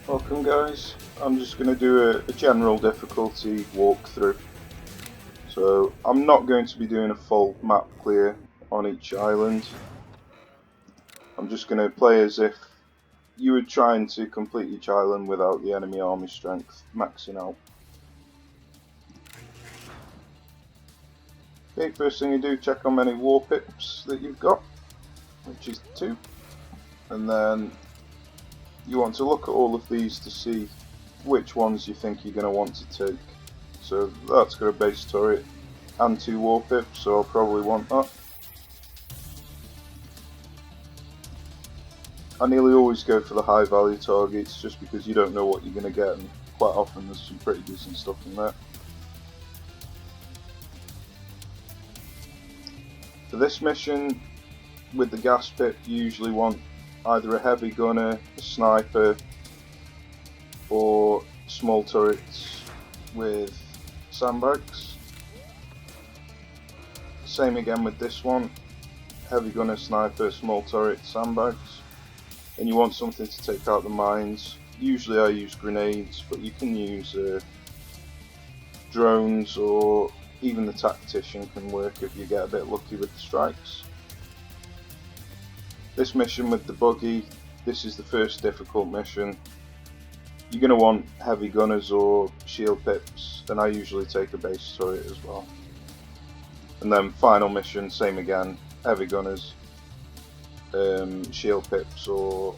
Welcome guys, I'm just going to do a general difficulty walkthrough. So I'm not going to be doing a full map clear on each island. I'm just going to play as if you were trying to complete each island without the enemy army strength maxing out. Okay, first thing you do, check how many Warpips that you've got, which is 2. And then you want to look at all of these to see which ones you think you're going to want to take. So that's got a base turret and 2 Warpips, so I'll probably want that. I nearly always go for the high value targets just because you don't know what you're going to get, and quite often there's some pretty decent stuff in there. For this mission, with the gas pit, you usually want either a heavy gunner, a sniper, or small turrets with sandbags. Same again with this one, heavy gunner, sniper, small turret, sandbags. And you want something to take out the mines. Usually I use grenades, but you can use drones, or even the tactician can work if you get a bit lucky with the strikes. This mission with the buggy, this is the first difficult mission. You're going to want heavy gunners or shield pips, and I usually take a base turret as well. And then final mission, same again, heavy gunners, shield pips, or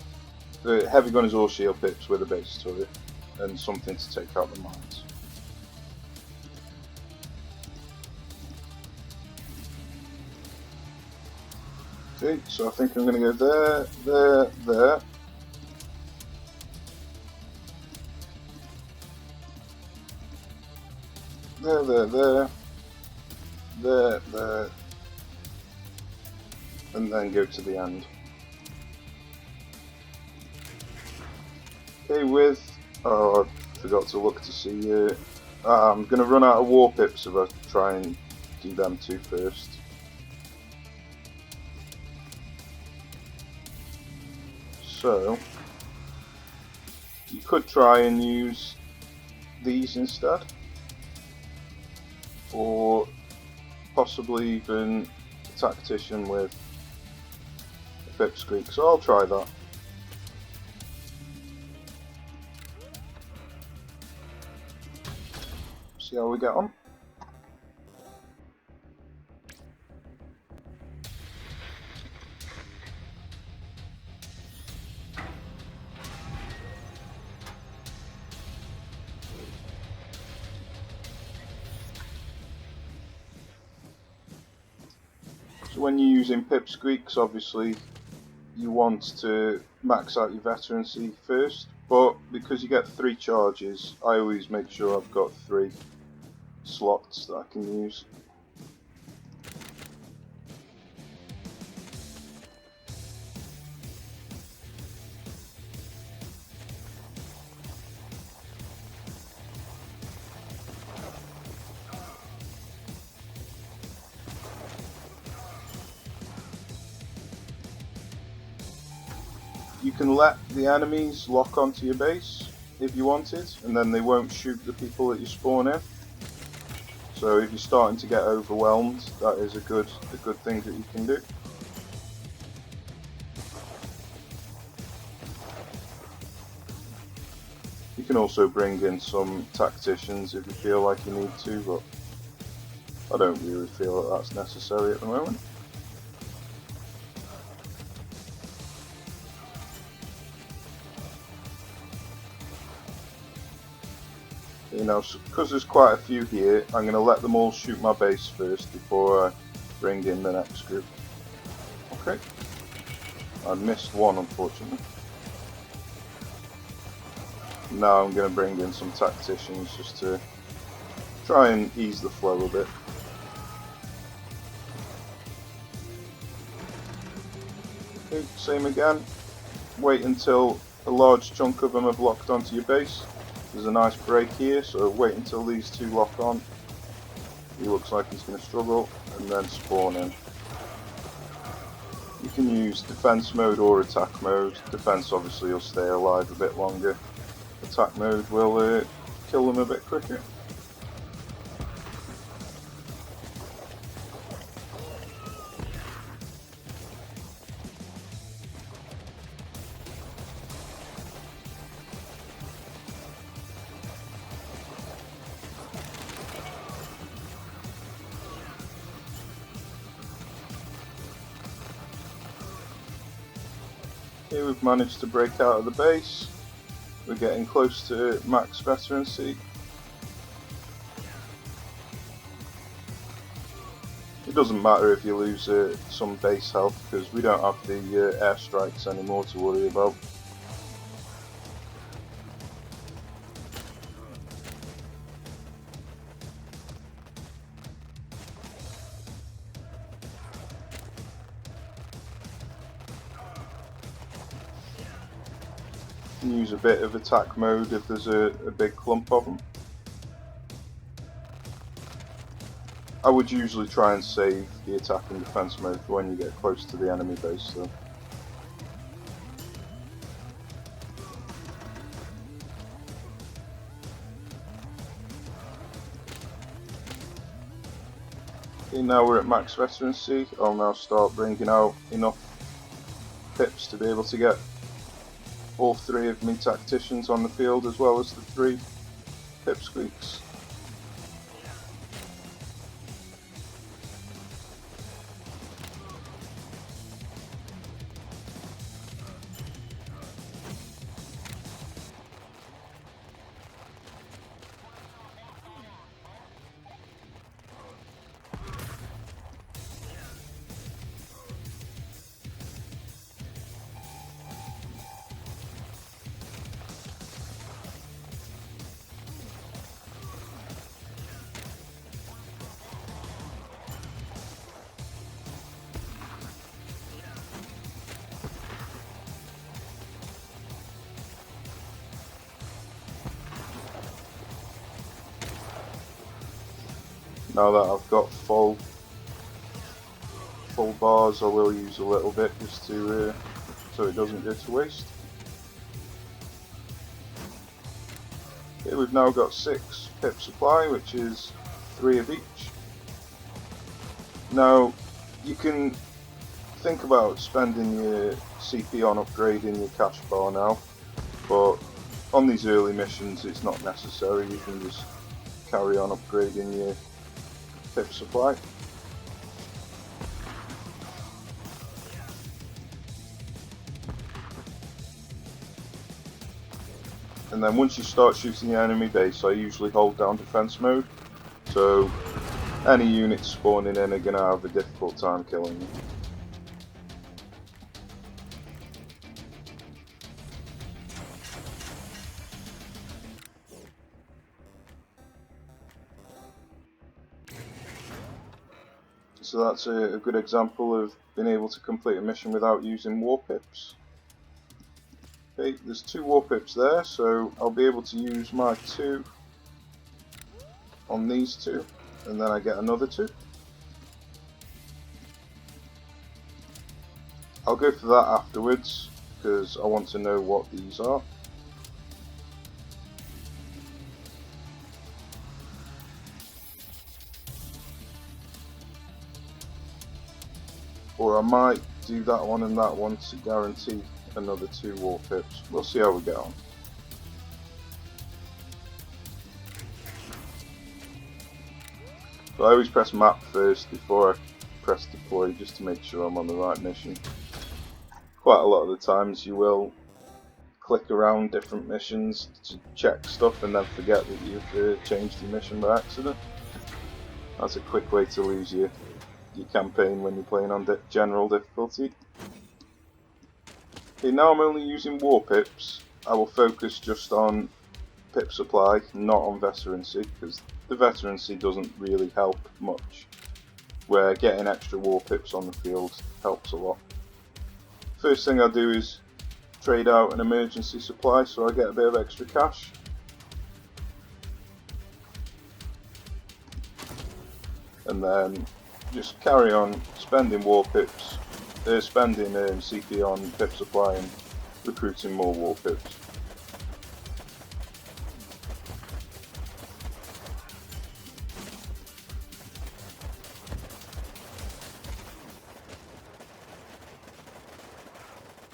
heavy gunners or shield pips with a base turret, and something to take out the mines. Okay, so I think I'm going to go there, there. There, and then go to the end. Okay, oh, I forgot to look to see, I'm going to run out of Warpips if I try and do them 2 first. So, you could try and use these instead, or possibly even a tactician with a pipsqueak, so I'll try that. See how we get on. So when you're using pipsqueaks, obviously you want to max out your veterancy first, but because you get 3 charges, I always make sure I've got 3 slots that I can use. You can let the enemies lock onto your base if you wanted, and then they won't shoot the people that you spawn in. So if you're starting to get overwhelmed, that is a good thing that you can do. You can also bring in some tacticians if you feel like you need to, but I don't really feel that that's necessary at the moment. You know, because there's quite a few here, I'm going to let them all shoot my base first before I bring in the next group. Okay, I missed one unfortunately. Now I'm going to bring in some tacticians just to try and ease the flow a bit. Okay, same again, wait until a large chunk of them have locked onto your base. There's a nice break here, so wait until these 2 lock on. He looks like he's going to struggle, and then spawn in. You can use defense mode or attack mode. Defense obviously will stay alive a bit longer. attack mode will kill them a bit quicker. Here we've managed to break out of the base. We're getting close to max veterancy. It doesn't matter if you lose some base health because we don't have the airstrikes anymore to worry about. Use a bit of attack mode if there's a big clump of them. I would usually try and save the attack and defense mode for when you get close to the enemy base though. Okay, now we're at max veterancy. I'll now start bringing out enough pips to be able to get all 3 of me tacticians on the field as well as the 3 pipsqueaks. Now that I've got full bars, I will use a little bit just to so it doesn't go to waste. Okay, we've now got 6 pip supply, which is 3 of each. Now you can think about spending your CP on upgrading your cash bar now, but on these early missions it's not necessary. You can just carry on upgrading your pip supply. And then once you start shooting the enemy base, I usually hold down defense mode, so any units spawning in are going to have a difficult time killing you. So that's a good example of being able to complete a mission without using Warpips. Okay, there's 2 Warpips there, so I'll be able to use my 2 on these 2, and then I get another 2. I'll go for that afterwards, because I want to know what these are. Or I might do that one and that one to guarantee another 2 Warpips. We'll see how we get on. So I always press map first before I press deploy, just to make sure I'm on the right mission. Quite a lot of the times you will click around different missions to check stuff and then forget that you've changed your mission by accident. That's a quick way to lose your campaign when you're playing on general difficulty. Okay, now I'm only using Warpips. I will focus just on pip supply, not on veterancy, because the veterancy doesn't really help much, where getting extra Warpips on the field helps a lot. First thing I do is trade out an emergency supply so I get a bit of extra cash. And then just carry on spending Warpips, spending CP on pip supply and recruiting more Warpips.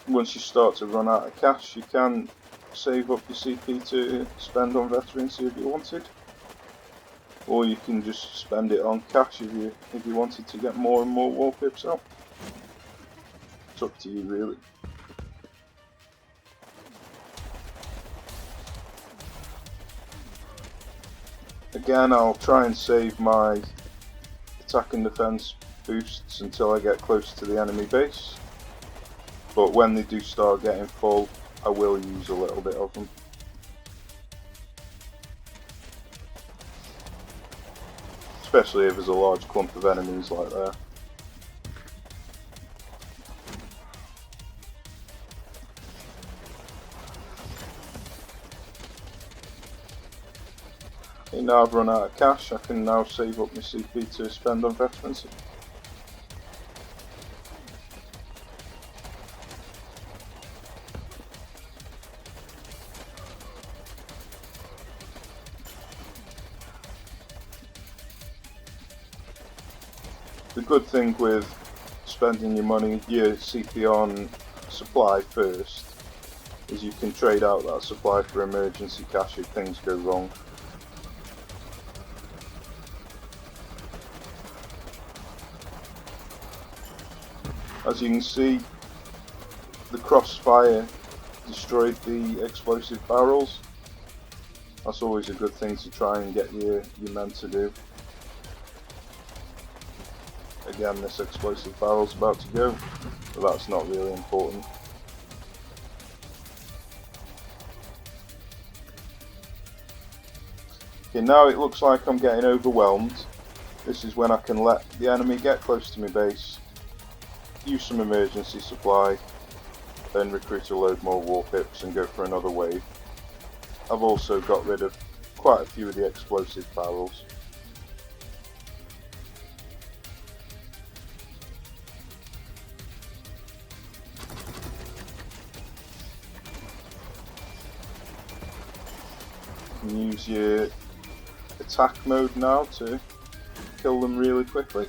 once you start to run out of cash, you can save up your CP to spend on veterancy if you wanted, or you can just spend it on cash if you wanted to get more and more Warpips out. It's up to you really. Again, I'll try and save my attack and defense boosts until I get close to the enemy base, but when they do start getting full, I will use a little bit of them. Especially if there's a large clump of enemies like there. Okay, now I've run out of cash, I can now save up my CP to spend on veterancy. The good thing with spending your money, your CP on supply first, is you can trade out that supply for emergency cash if things go wrong. As you can see, the crossfire destroyed the explosive barrels. That's always a good thing to try and get your men to do. Again, this explosive barrel's about to go, but that's not really important. Okay, now it looks like I'm getting overwhelmed. This is when I can let the enemy get close to my base, use some emergency supply, then recruit a load more Warpips and go for another wave. I've also got rid of quite a few of the explosive barrels. You can use your attack mode now to kill them really quickly.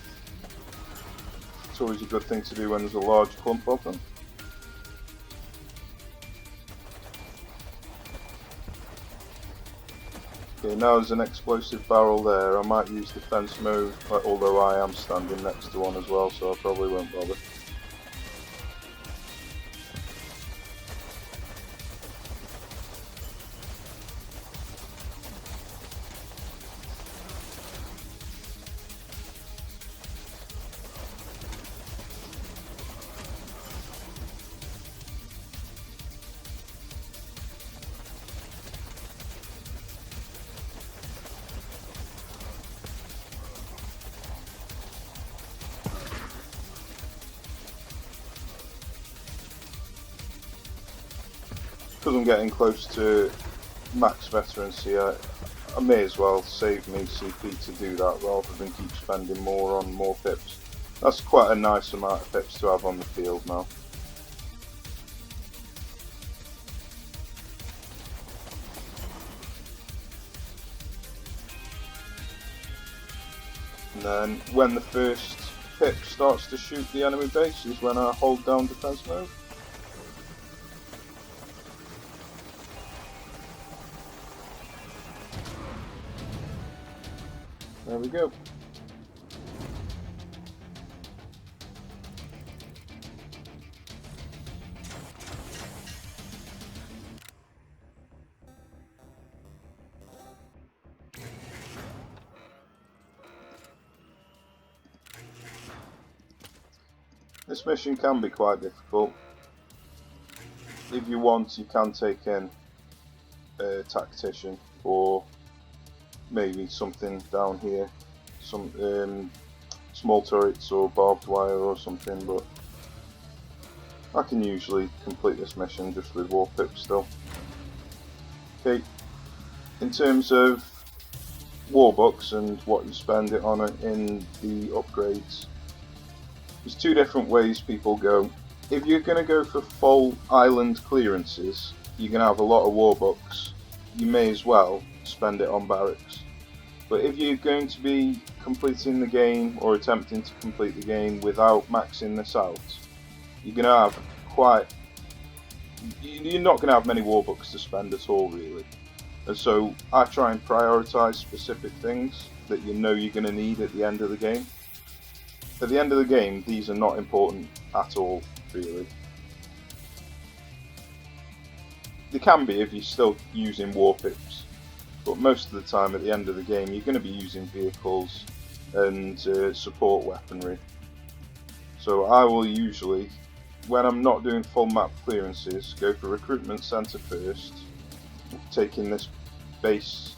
It's always a good thing to do when there's a large clump of them. Okay, now there's an explosive barrel there. I might use defense mode, although I am standing next to one as well, so I probably won't bother. Because I'm getting close to max veterancy, I may as well save me CP to do that rather than keep spending more on more pips. That's quite a nice amount of pips to have on the field now. And then when the first pip starts to shoot the enemy base is when I hold down defense mode. There we go. This mission can be quite difficult. If you want, you can take in a tactician or maybe something down here, some small turrets or barbed wire or something, but I can usually complete this mission just with Warpips still. Okay, in terms of Warbucks and what you spend it on in the upgrades, there's two different ways people go. If you're going to go for full island clearances, you're going to have a lot of Warbucks. You may as well spend it on barracks. But if you're going to be completing the game or attempting to complete the game without maxing this out, you're going to have quite you're not going to have many war books to spend at all, really. And so I try and prioritise specific things that you know you're going to need at the end of the game. At the end of the game, these are not important at all, really. They can be if you're still using Warpips, but most of the time at the end of the game you're going to be using vehicles and support weaponry. So I will usually, when I'm not doing full map clearances, go for recruitment centre first, taking this base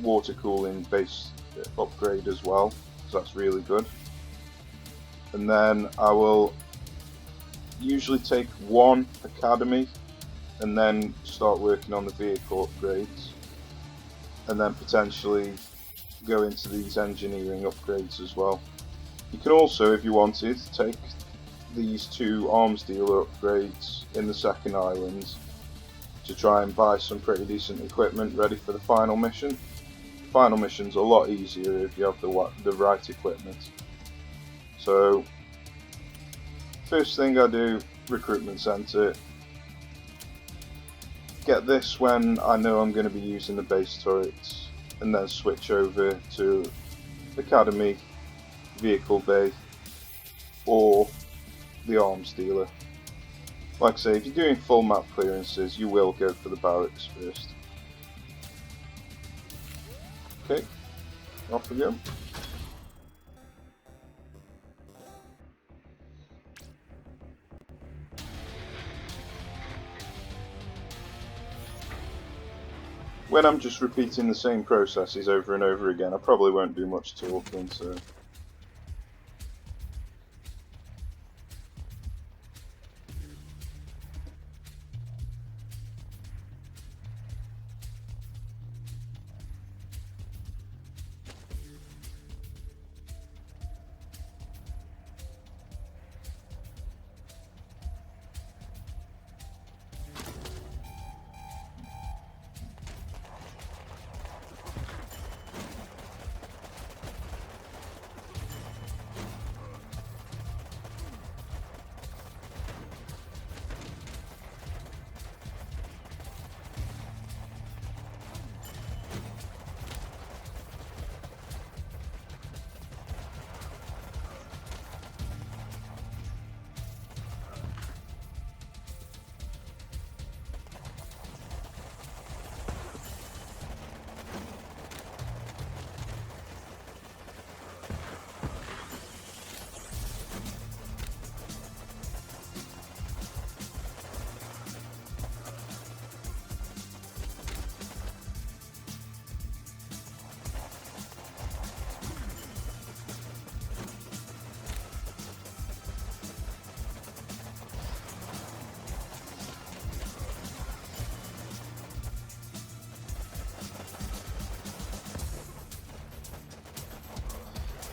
water cooling base upgrade as well, so that's really good. And then I will usually take one academy and then start working on the vehicle upgrades, and then potentially go into these engineering upgrades as well. You can also, if you wanted, take these 2 arms dealer upgrades in the second island to try and buy some pretty decent equipment ready for the final mission. The final mission's a lot easier if you have the right equipment. So first thing I do, recruitment centre. Get this when I know I'm going to be using the base turrets, and then switch over to academy, vehicle bay, or the arms dealer. Like I say, if you're doing full map clearances, you will go for the barracks first. Okay, off we go. When I'm just repeating the same processes over and over again, I probably won't do much talking, so...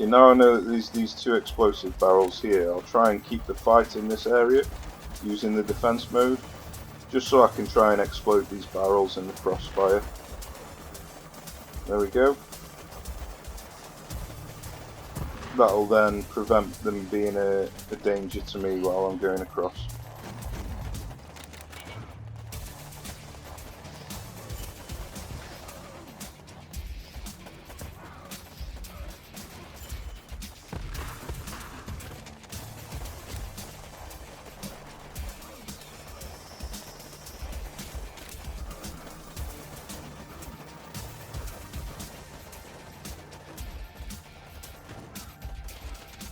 Okay, now I know that there's these 2 explosive barrels here, I'll try and keep the fight in this area using the defense mode, just so I can try and explode these barrels in the crossfire. There we go. That'll then prevent them being a danger to me while I'm going across.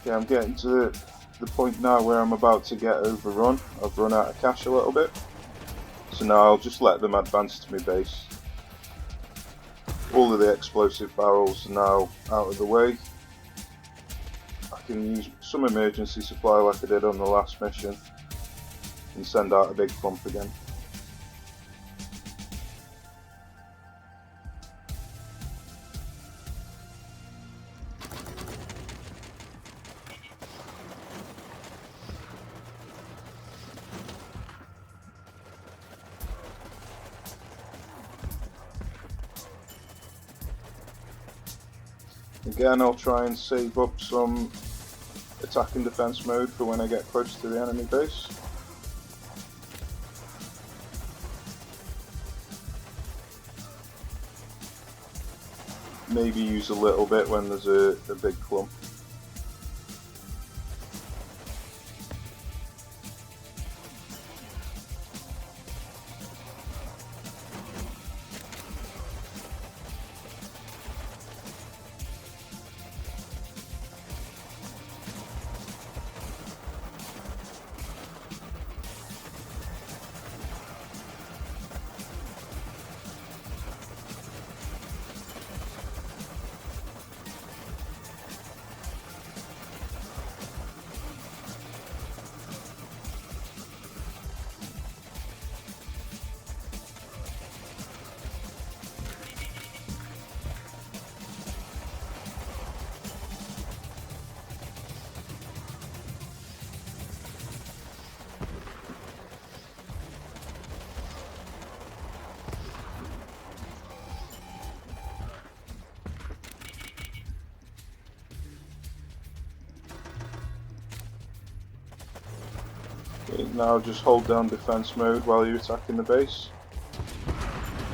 Okay, I'm getting to the point now where I'm about to get overrun. I've run out of cash a little bit. So now I'll just let them advance to my base. All of the explosive barrels are now out of the way. I can use some emergency supply like I did on the last mission and send out a big pump again. Again, I'll try and save up some attack and defense mode for when I get close to the enemy base. maybe use a little bit when there's a big clump. Okay, now just hold down defense mode while you're attacking the base,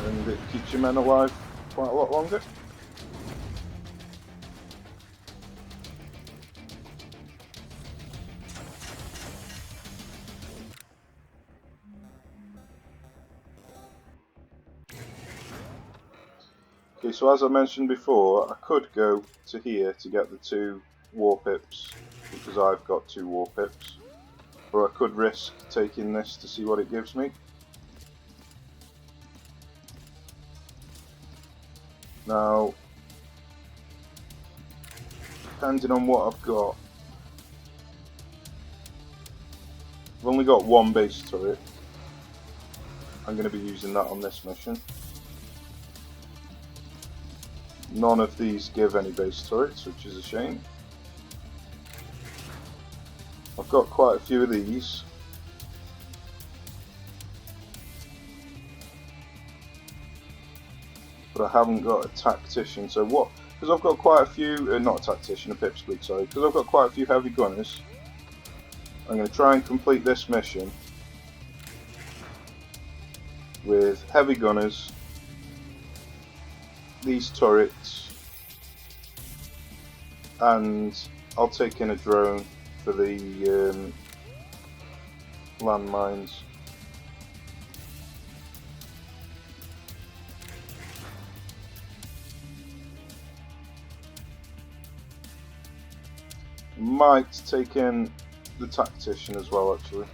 and it keeps your men alive quite a lot longer. Okay, so as I mentioned before, I could go to here to get the 2 Warpips, because I've got 2 Warpips, or I could risk taking this to see what it gives me. Now, depending on what I've got, I've only got 1 base turret. I'm going to be using that on this mission. None of these give any base turrets, which is a shame. I've got quite a few of these. But I haven't got a tactician, so what? Because I've got quite a few, not a tactician, a pipsqueak, sorry. Because I've got quite a few heavy gunners, I'm going to try and complete this mission with heavy gunners, these turrets, and I'll take in a drone for the landmines. Might take in the tactician as well, actually.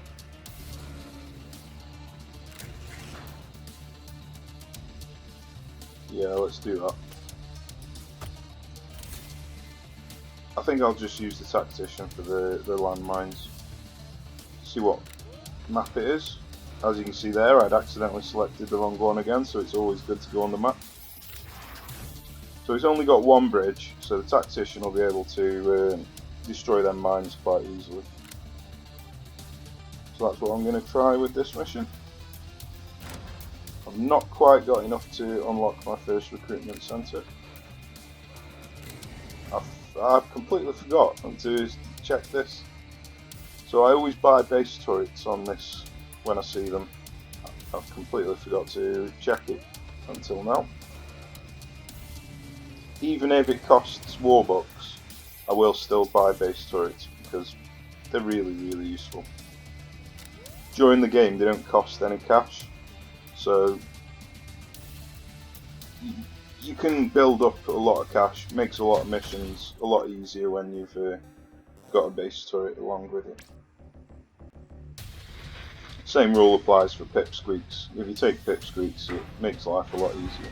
Yeah, let's do that. I think I'll just use the tactician for the landmines. See what map it is. As you can see there, I'd accidentally selected the wrong one again, so it's always good to go on the map. So it's only got 1 bridge, so the tactician will be able to destroy them mines quite easily. So that's what I'm going to try with this mission. I've not quite got enough to unlock my first recruitment centre. I've completely forgotten to check this. So I always buy base turrets on this when I see them. I've completely forgot to check it until now. Even if it costs Warbucks, I will still buy base turrets because they're really, really useful. During the game they don't cost any cash, so you can build up a lot of cash, makes a lot of missions a lot easier when you've got a base turret along with it. Same rule applies for pipsqueaks. If you take pipsqueaks, it makes life a lot easier.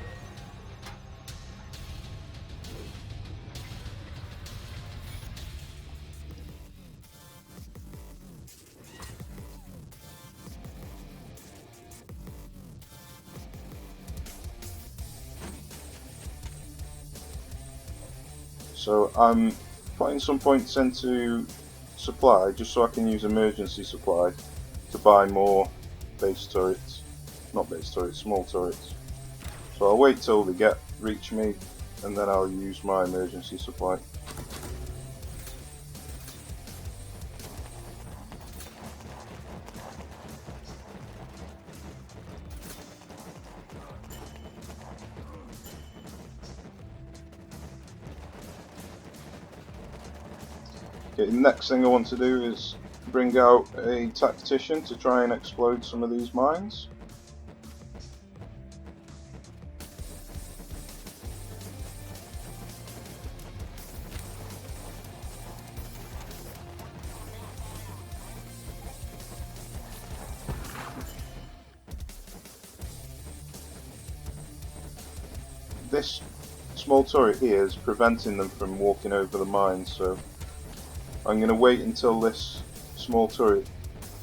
So I'm putting some points into supply just so I can use emergency supply to buy more base turrets, not base turrets, small turrets. So I'll wait till they reach me, and then I'll use my emergency supply. Okay, the next thing I want to do is bring out a tactician to try and explode some of these mines. This small turret here is preventing them from walking over the mines, so I'm going to wait until this small turret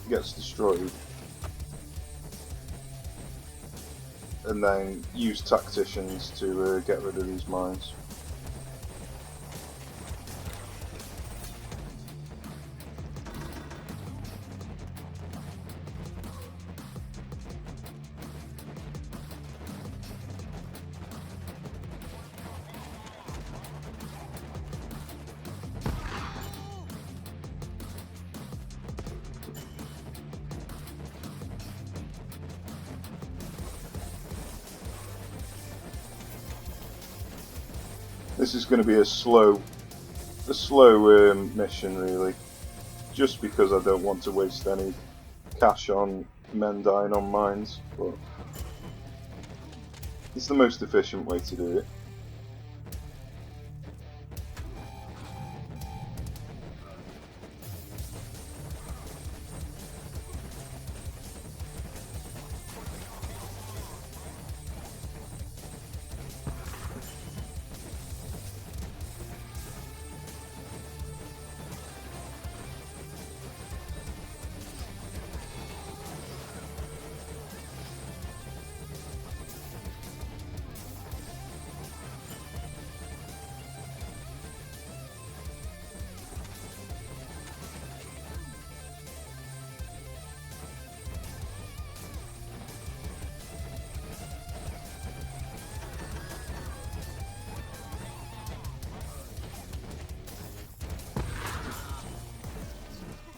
gets destroyed and then use tacticians to get rid of these mines. This is going to be a slow mission really, just because I don't want to waste any cash on men dying on mines, but it's the most efficient way to do it.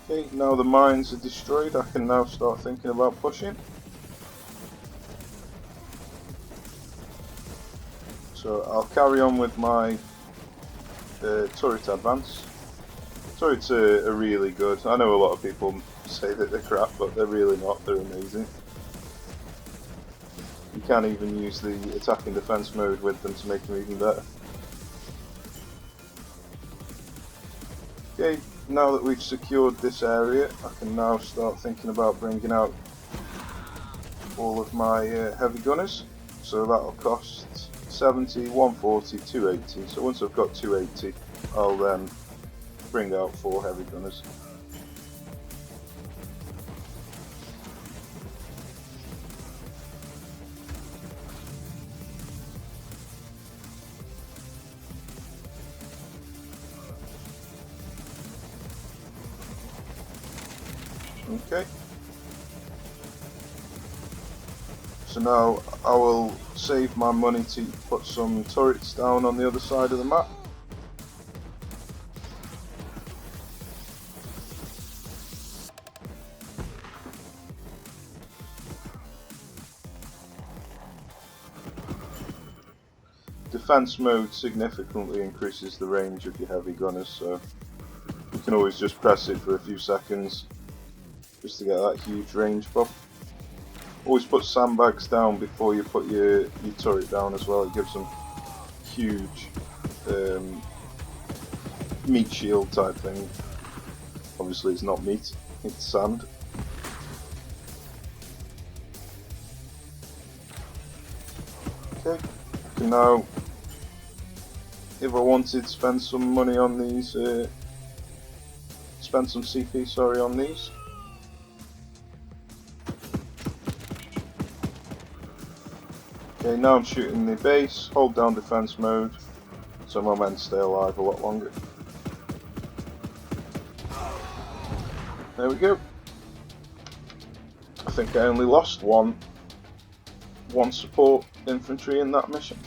Okay, now the mines are destroyed, I can now start thinking about pushing. So I'll carry on with my turret advance. Turrets are really good. I know a lot of people say that they're crap, but they're really not, they're amazing. You can even use the attack and defense mode with them to make them even better. Okay, now that we've secured this area, I can now start thinking about bringing out all of my heavy gunners. So that'll cost 70, 140, 280. So once I've got 280, I'll then bring out 4 heavy gunners. Okay. So now I will save my money to put some turrets down on the other side of the map. Defense mode significantly increases the range of your heavy gunners, so you can always just press it for a few seconds just to get that huge range buff. Always put sandbags down before you put your turret down as well, it gives them huge meat shield type thing. Obviously it's not meat, it's sand. Okay, I can now, if I wanted, spend some money on these, spend some CP, sorry, on these. Okay, now I'm shooting the base, hold down defense mode, so my men stay alive a lot longer. There we go. I think I only lost one support infantry in that mission.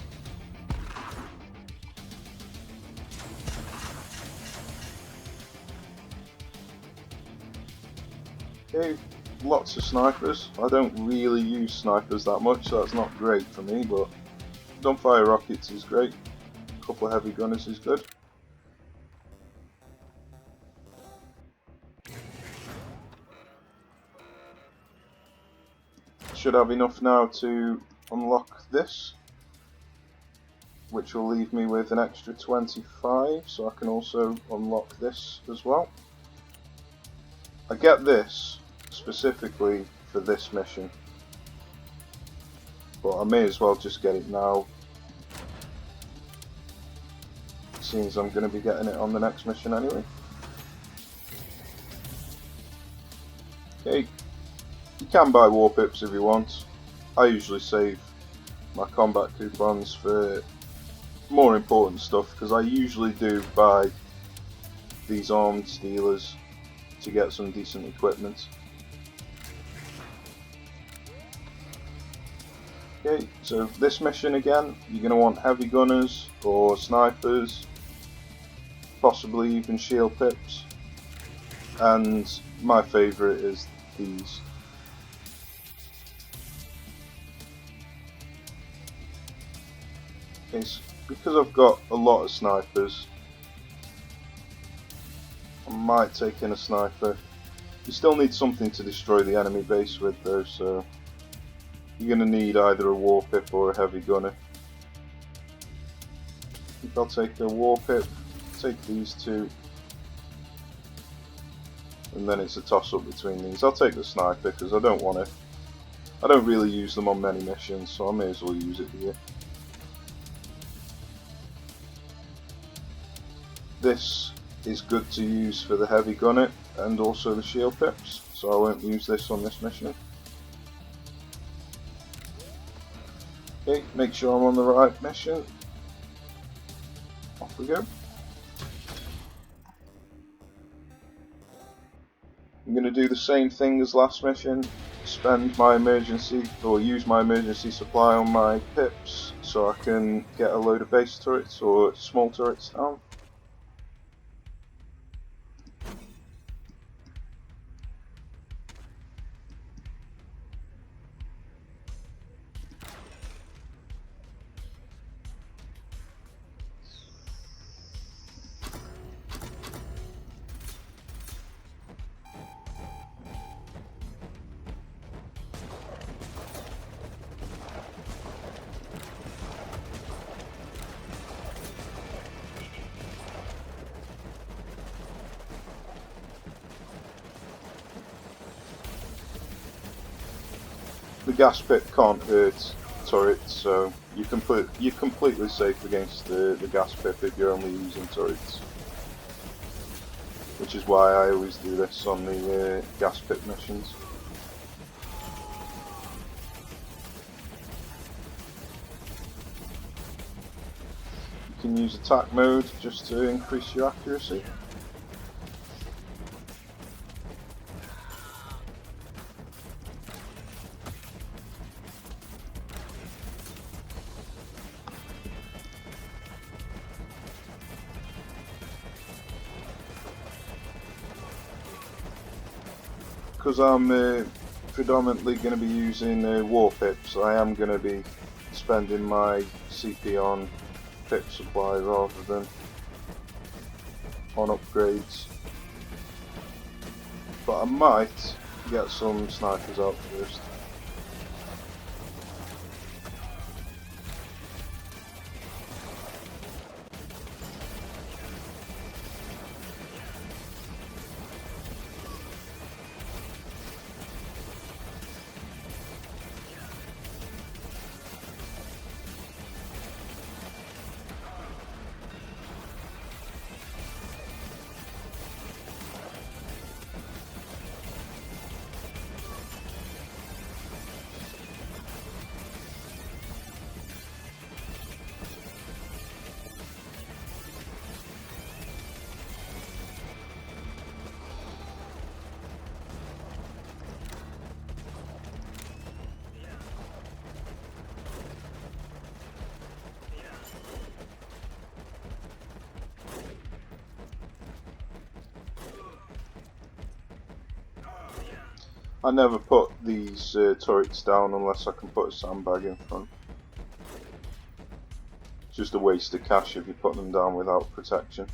Okay, lots of snipers. I don't really use snipers that much, so that's not great for me, but gunfire rockets is great. A couple of heavy gunners is good. should have enough now to unlock this, which will leave me with an extra 25, so I can also unlock this as well. I get this specifically for this mission, but I may as well just get it now, since I'm going to be getting it on the next mission anyway. Okay, you can buy Warpips if you want. I usually save my combat coupons for more important stuff, because I usually do buy these armed stealers to get some decent equipment. Okay, so this mission again, you're going to want heavy gunners or snipers, possibly even shield pips, and my favourite is these. Okay, so because I've got a lot of snipers, I might take in a sniper. You still need something to destroy the enemy base with though, so you're going to need either a Warpip or a heavy gunner. I think I'll take a Warpip, take these two, and then it's a toss up between these. I'll take the sniper because I don't really use them on many missions, so I may as well use it here. This is good to use for the heavy gunner and also the shield pips, so I won't use this on this mission. Okay, make sure I'm on the right mission. Off we go. I'm going to do the same thing as last mission, spend my emergency, or use my emergency supply on my pips so I can get a load of base turrets or small turrets down. The gas pit can't hurt turrets, so you're completely safe against the gas pit if you're only using turrets. Which is why I always do this on the gas pit missions. You can use attack mode just to increase your accuracy. Because I'm predominantly going to be using Warpips, I am going to be spending my CP on pip supply rather than on upgrades. But I might get some snipers out first. I never put these turrets down unless I can put a sandbag in front. It's just a waste of cash if you put them down without protection.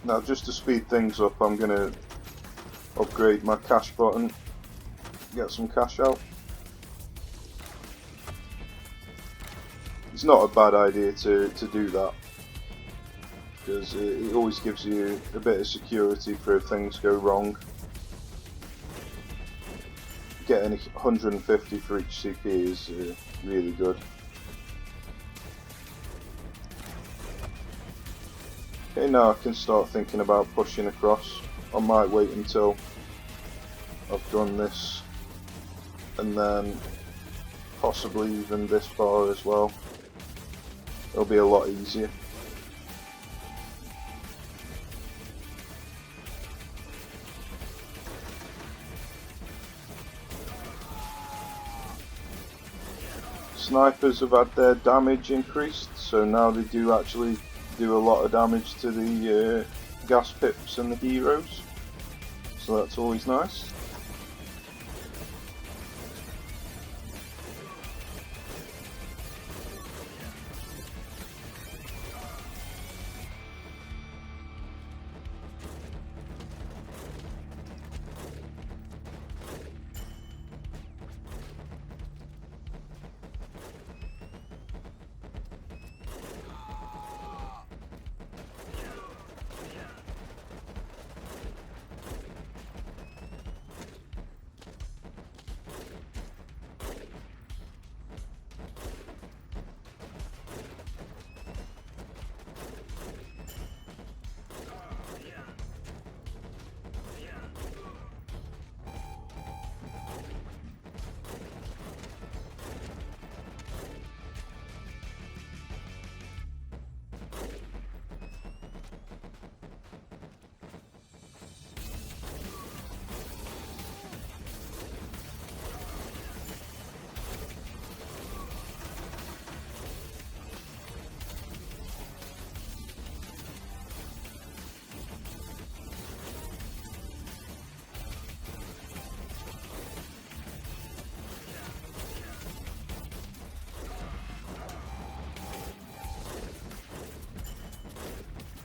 Now, just to speed things up, I'm going to upgrade my cash button, get some cash out. It's not a bad idea to do that, because it always gives you a bit of security for if things go wrong. Getting 150 for each CP is really good. Okay, now I can start thinking about pushing across. I might wait until I've done this, and then possibly even this far as well. It'll be a lot easier. Snipers have had their damage increased, so now they do actually do a lot of damage to the gas pips and the heroes, so that's always nice.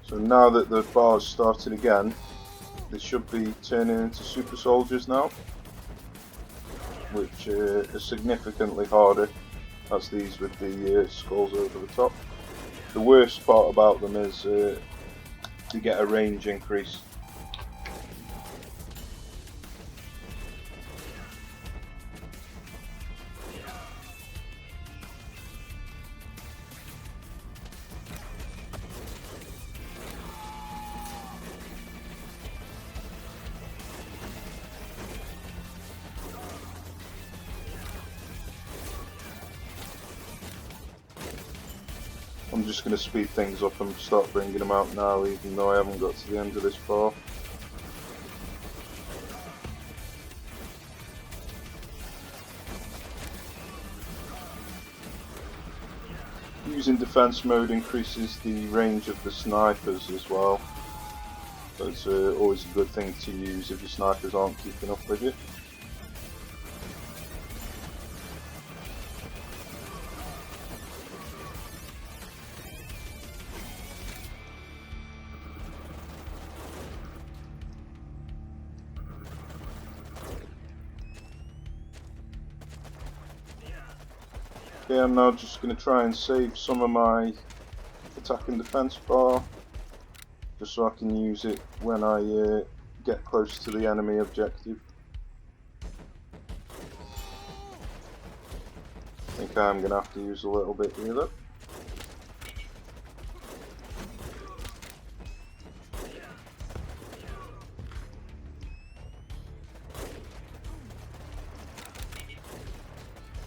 So now that the bar's started again, they should be turning into super soldiers now, which are significantly harder as these with the skulls over the top. The worst part about them is they get a range increase. I'm just going to speed things up and start bringing them out now, even though I haven't got to the end of this bar. Using defense mode increases the range of the snipers as well, so it's always a good thing to use if your snipers aren't keeping up with you. Okay, I'm now just going to try and save some of my attack and defense bar, just so I can use it when I get close to the enemy objective. I think I'm going to have to use a little bit here though.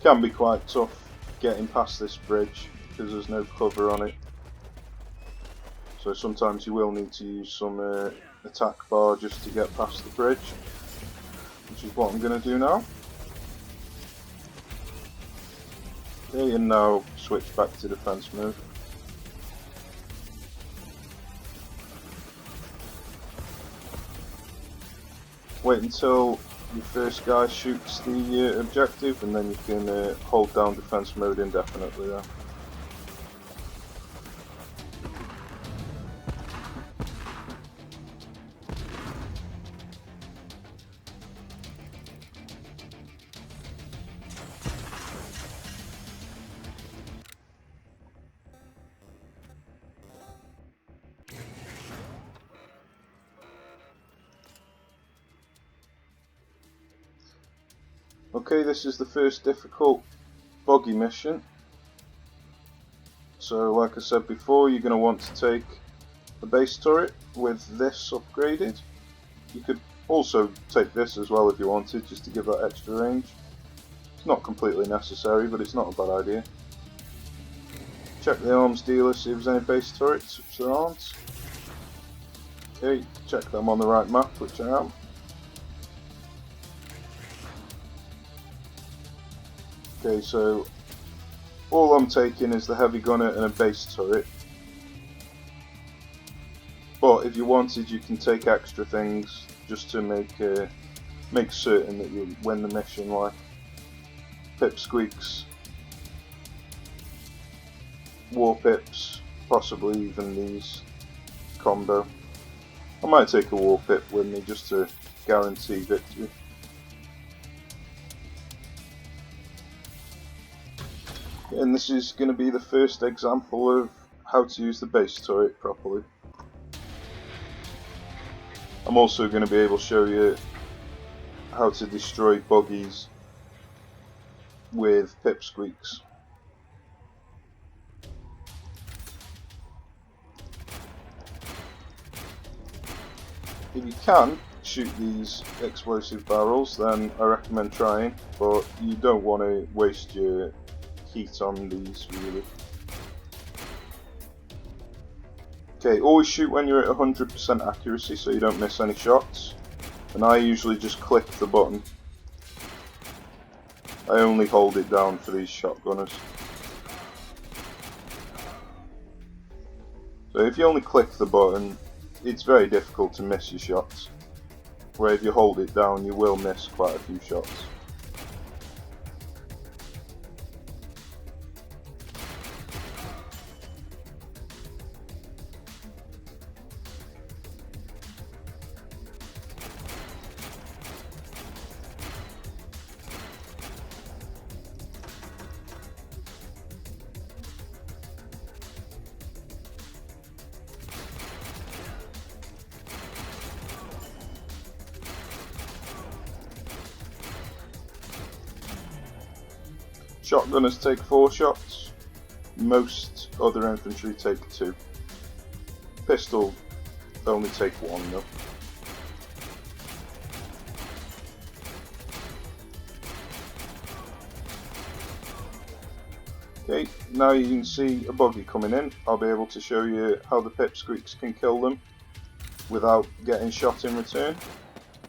Can be quite tough getting past this bridge because there's no cover on it, so sometimes you will need to use some attack bar just to get past the bridge, which is what I'm going to do now. Okay, and now switch back to defense mode. Wait until your first guy shoots the objective, and then you can hold down defense mode indefinitely there. Okay, this is the first difficult buggy mission. So like I said before, you're going to want to take the base turret with this upgraded. You could also take this as well if you wanted, just to give that extra range. It's not completely necessary, but it's not a bad idea. Check the arms dealer, see if there's any base turrets, which there aren't. Okay, check that I'm on the right map, which I am. Okay, so all I'm taking is the heavy gunner and a base turret. But if you wanted, you can take extra things just to make certain that you win the mission, like pipsqueaks, warpips, possibly even these combo. I might take a warpip with me just to guarantee victory. And this is going to be the first example of how to use the base turret properly. I'm also going to be able to show you how to destroy buggies with pipsqueaks. If you can shoot these explosive barrels, then I recommend trying, but you don't want to waste your heat on these really. Okay, always shoot when you're at 100% accuracy so you don't miss any shots, and I usually just click the button. I only hold it down for these shotgunners. So if you only click the button, it's very difficult to miss your shots, where if you hold it down you will miss quite a few shots. Shotgunners take 4 shots, most other infantry take 2. Pistol only take 1 though. Okay, now you can see a buggy coming in. I'll be able to show you how the pipsqueaks can kill them without getting shot in return.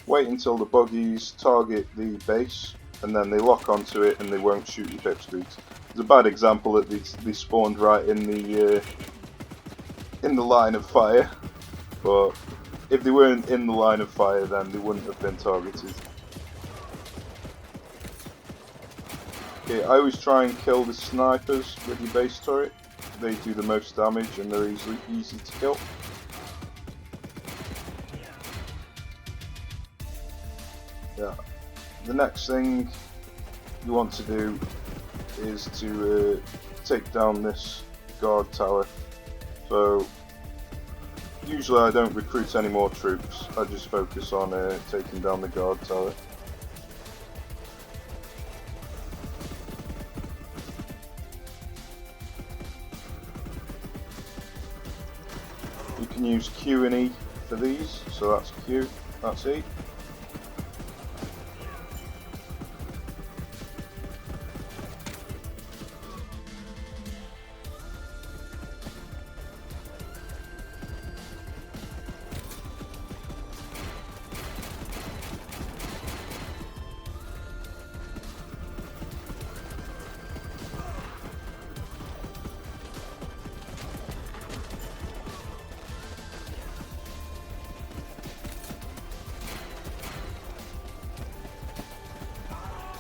Wait until the buggies target the base, and then they lock onto it and they won't shoot your pipsqueaks. It's a bad example that they spawned right in the line of fire, but if they weren't in the line of fire then they wouldn't have been targeted. Okay, I always try and kill the snipers with your base turret. They do the most damage and they're easy to kill. Yeah. The next thing you want to do is to take down this guard tower. So usually I don't recruit any more troops, I just focus on taking down the guard tower. You can use Q and E for these, so that's Q, that's E.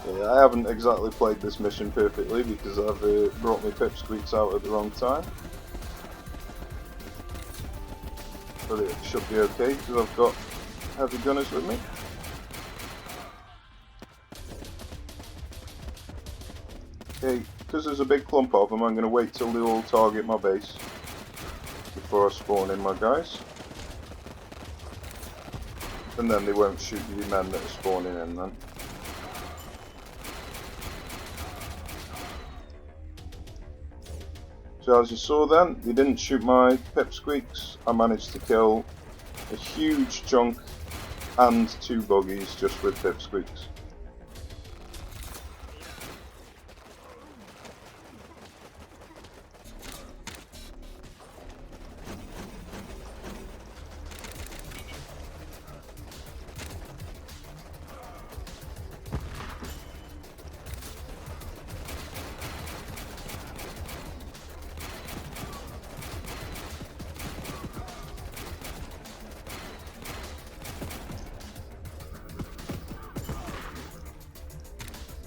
Yeah, I haven't exactly played this mission perfectly because I've brought my pipsqueaks out at the wrong time. But it should be okay because I've got heavy gunners with me. Okay, because there's a big clump of them, I'm going to wait till they all target my base before I spawn in my guys. And then they won't shoot the men that are spawning in then. So as you saw then, they didn't shoot my pipsqueaks. I managed to kill a huge chunk and 2 buggies just with pipsqueaks.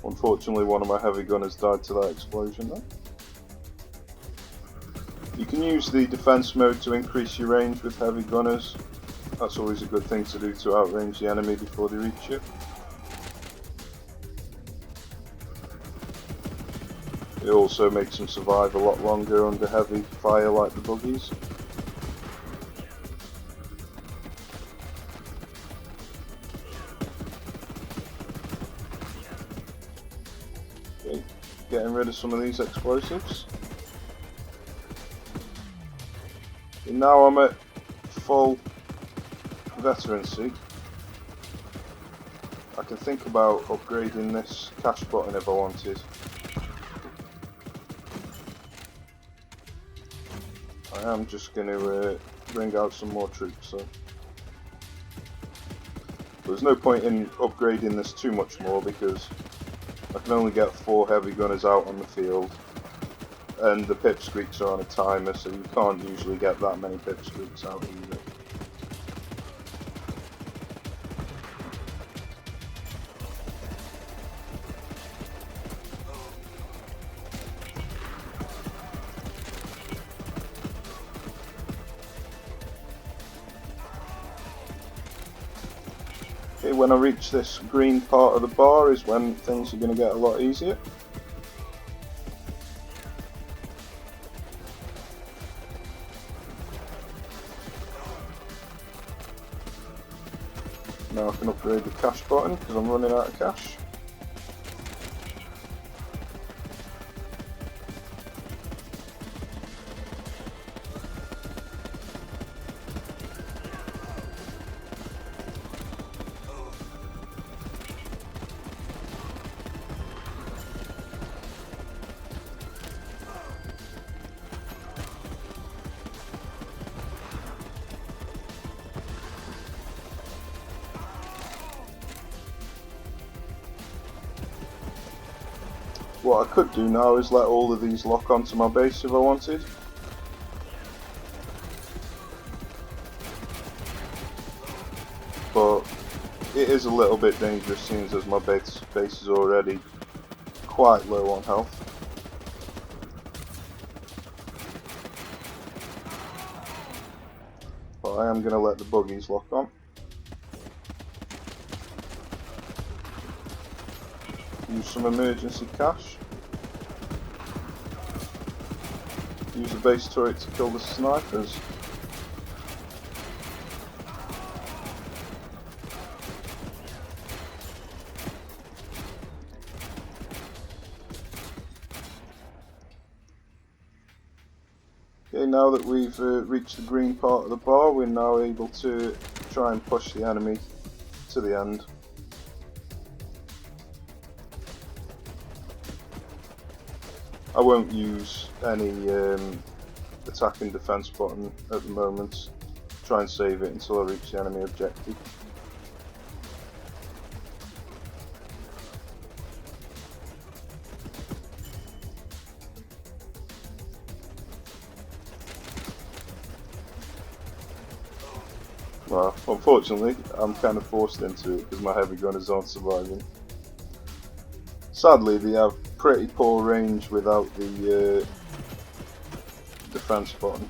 Unfortunately, one of my heavy gunners died to that explosion there. You can use the defense mode to increase your range with heavy gunners. That's always a good thing to do to outrange the enemy before they reach you. It also makes them survive a lot longer under heavy fire like the buggies. Okay, getting rid of some of these explosives. And now I'm at full veterancy. I can think about upgrading this cash button if I wanted. I am just going to bring out some more troops, so there's no point in upgrading this too much more because I can only get 4 heavy gunners out on the field, and the pipsqueaks are on a timer, so you can't usually get that many pipsqueaks out either. Okay, when I reach this green part of the bar is when things are going to get a lot easier. Now I can upgrade the cash button because I'm running out of cash. What I could do now is let all of these lock onto my base if I wanted. But it is a little bit dangerous seeing as my base is already quite low on health. But I am going to let the buggies lock on. Use some emergency cash. Use the base turret to kill the snipers. Okay, now that we've reached the green part of the bar, we're now able to try and push the enemy to the end. I won't use any attack and defense button at the moment. Try and save it until I reach the enemy objective. Well, unfortunately, I'm kind of forced into it because my heavy gunners aren't surviving. Sadly, they have pretty poor range without the defense button.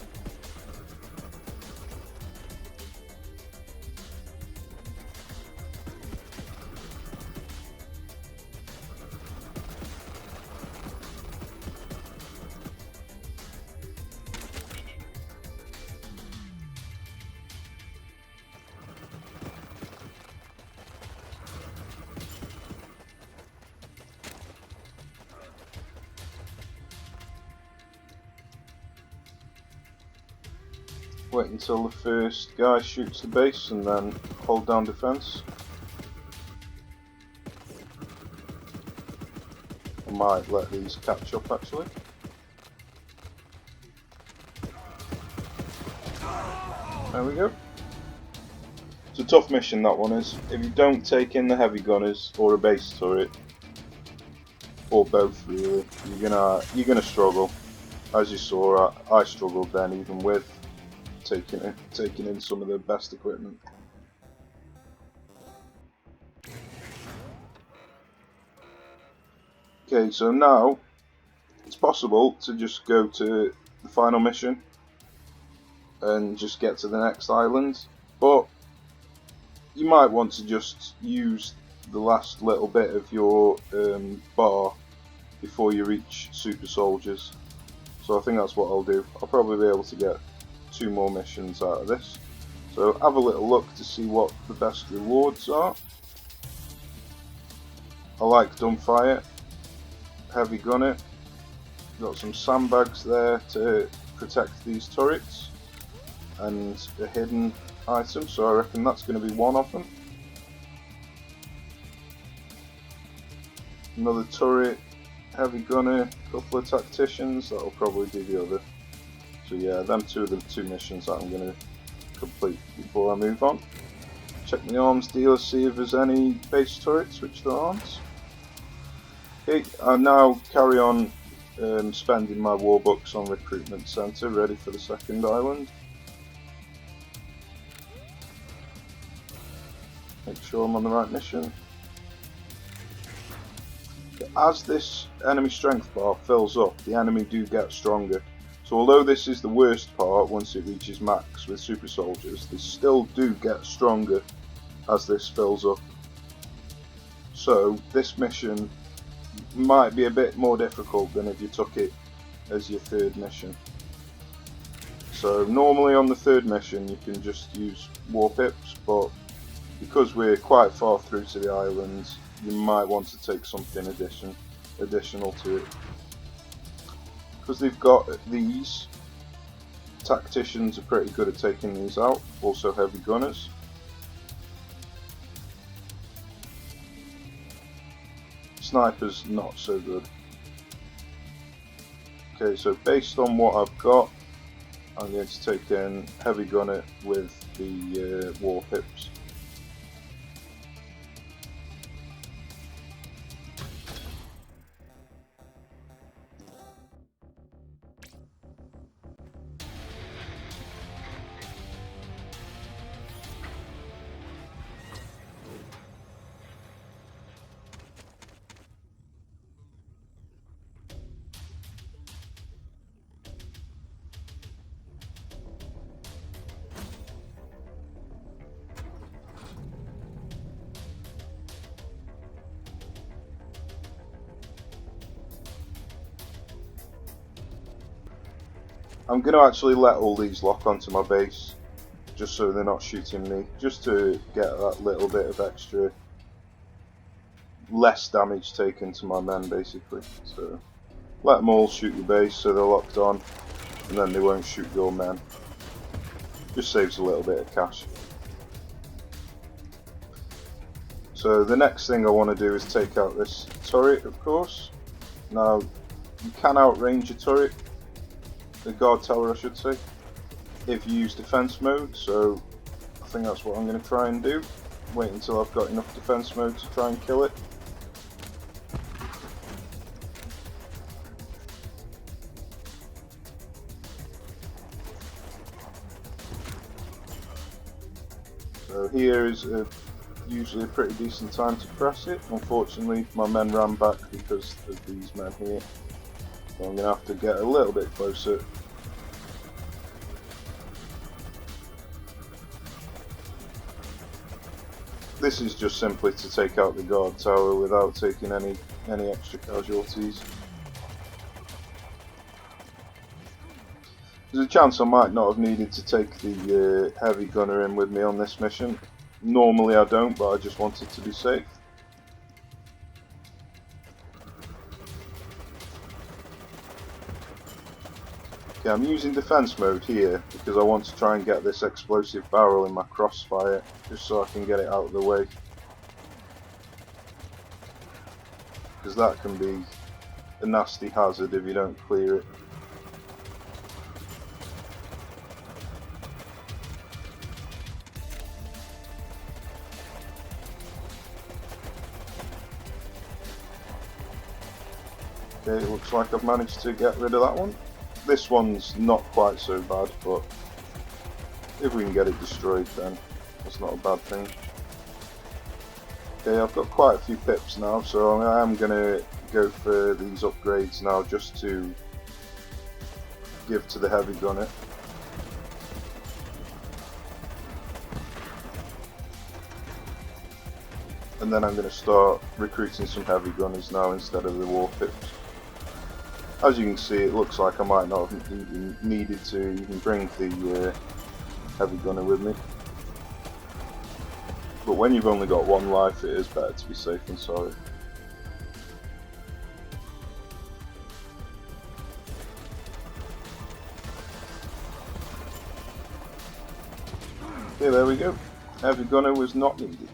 Wait until the first guy shoots the base and then hold down defense. I might let these catch up actually. There we go. It's a tough mission, that one is. If you don't take in the heavy gunners or a base turret, or both really, you're gonna struggle. As you saw, I struggled then even with taking in some of the best equipment. Okay, so now it's possible to just go to the final mission and just get to the next island, but you might want to just use the last little bit of your bar before you reach super soldiers. So I think that's what I'll do. I'll probably be able to get 2 more missions out of this. So have a little look to see what the best rewards are. I like Dumbfire, Heavy Gunner, got some sandbags there to protect these turrets, and a hidden item, so I reckon that's going to be one of them. Another turret, Heavy Gunner, a couple of tacticians, that'll probably be the other. So yeah, them two are the 2 missions that I'm going to complete before I move on. Check my arms dealer, see if there's any base turrets, which there aren't. Okay, I now carry on spending my warbucks on recruitment centre, ready for the second island. Make sure I'm on the right mission. As this enemy strength bar fills up, the enemy do get stronger. So although this is the worst part once it reaches max with super soldiers, they still do get stronger as this fills up. So this mission might be a bit more difficult than if you took it as your 3rd mission. So normally on the 3rd mission you can just use Warpips, but because we're quite far through to the island, you might want to take something additional to it. Because they've got these, tacticians are pretty good at taking these out, also heavy gunners. Snipers not so good. Okay, so based on what I've got, I'm going to take in heavy gunner with the Warpips. I'm going to actually let all these lock onto my base, just so they're not shooting me, just to get that little bit of extra, less damage taken to my men basically. So let them all shoot your base so they're locked on, and then they won't shoot your men. Just saves a little bit of cash. So the next thing I want to do is take out this turret, of course. Now, you can outrange a turret, the guard tower I should say, if you use defense mode, so I think that's what I'm going to try and do. Wait until I've got enough defense mode to try and kill it. So here is usually a pretty decent time to press it. Unfortunately my men ran back because of these men here, so I'm going to have to get a little bit closer. This is just simply to take out the guard tower without taking any extra casualties. There's a chance I might not have needed to take the heavy gunner in with me on this mission. Normally I don't, but I just wanted to be safe. Okay, I'm using defense mode here because I want to try and get this explosive barrel in my crossfire, just so I can get it out of the way. Because that can be a nasty hazard if you don't clear it. Okay, it looks like I've managed to get rid of that one. This one's not quite so bad, but if we can get it destroyed then that's not a bad thing. Okay, I've got quite a few pips now, so I am going to go for these upgrades now just to give to the heavy gunner. And then I'm going to start recruiting some heavy gunners now instead of the Warpips. As you can see, it looks like I might not have even needed to even bring the heavy gunner with me. But when you've only got one life, it is better to be safe than sorry. Okay, there we go. Heavy gunner was not needed.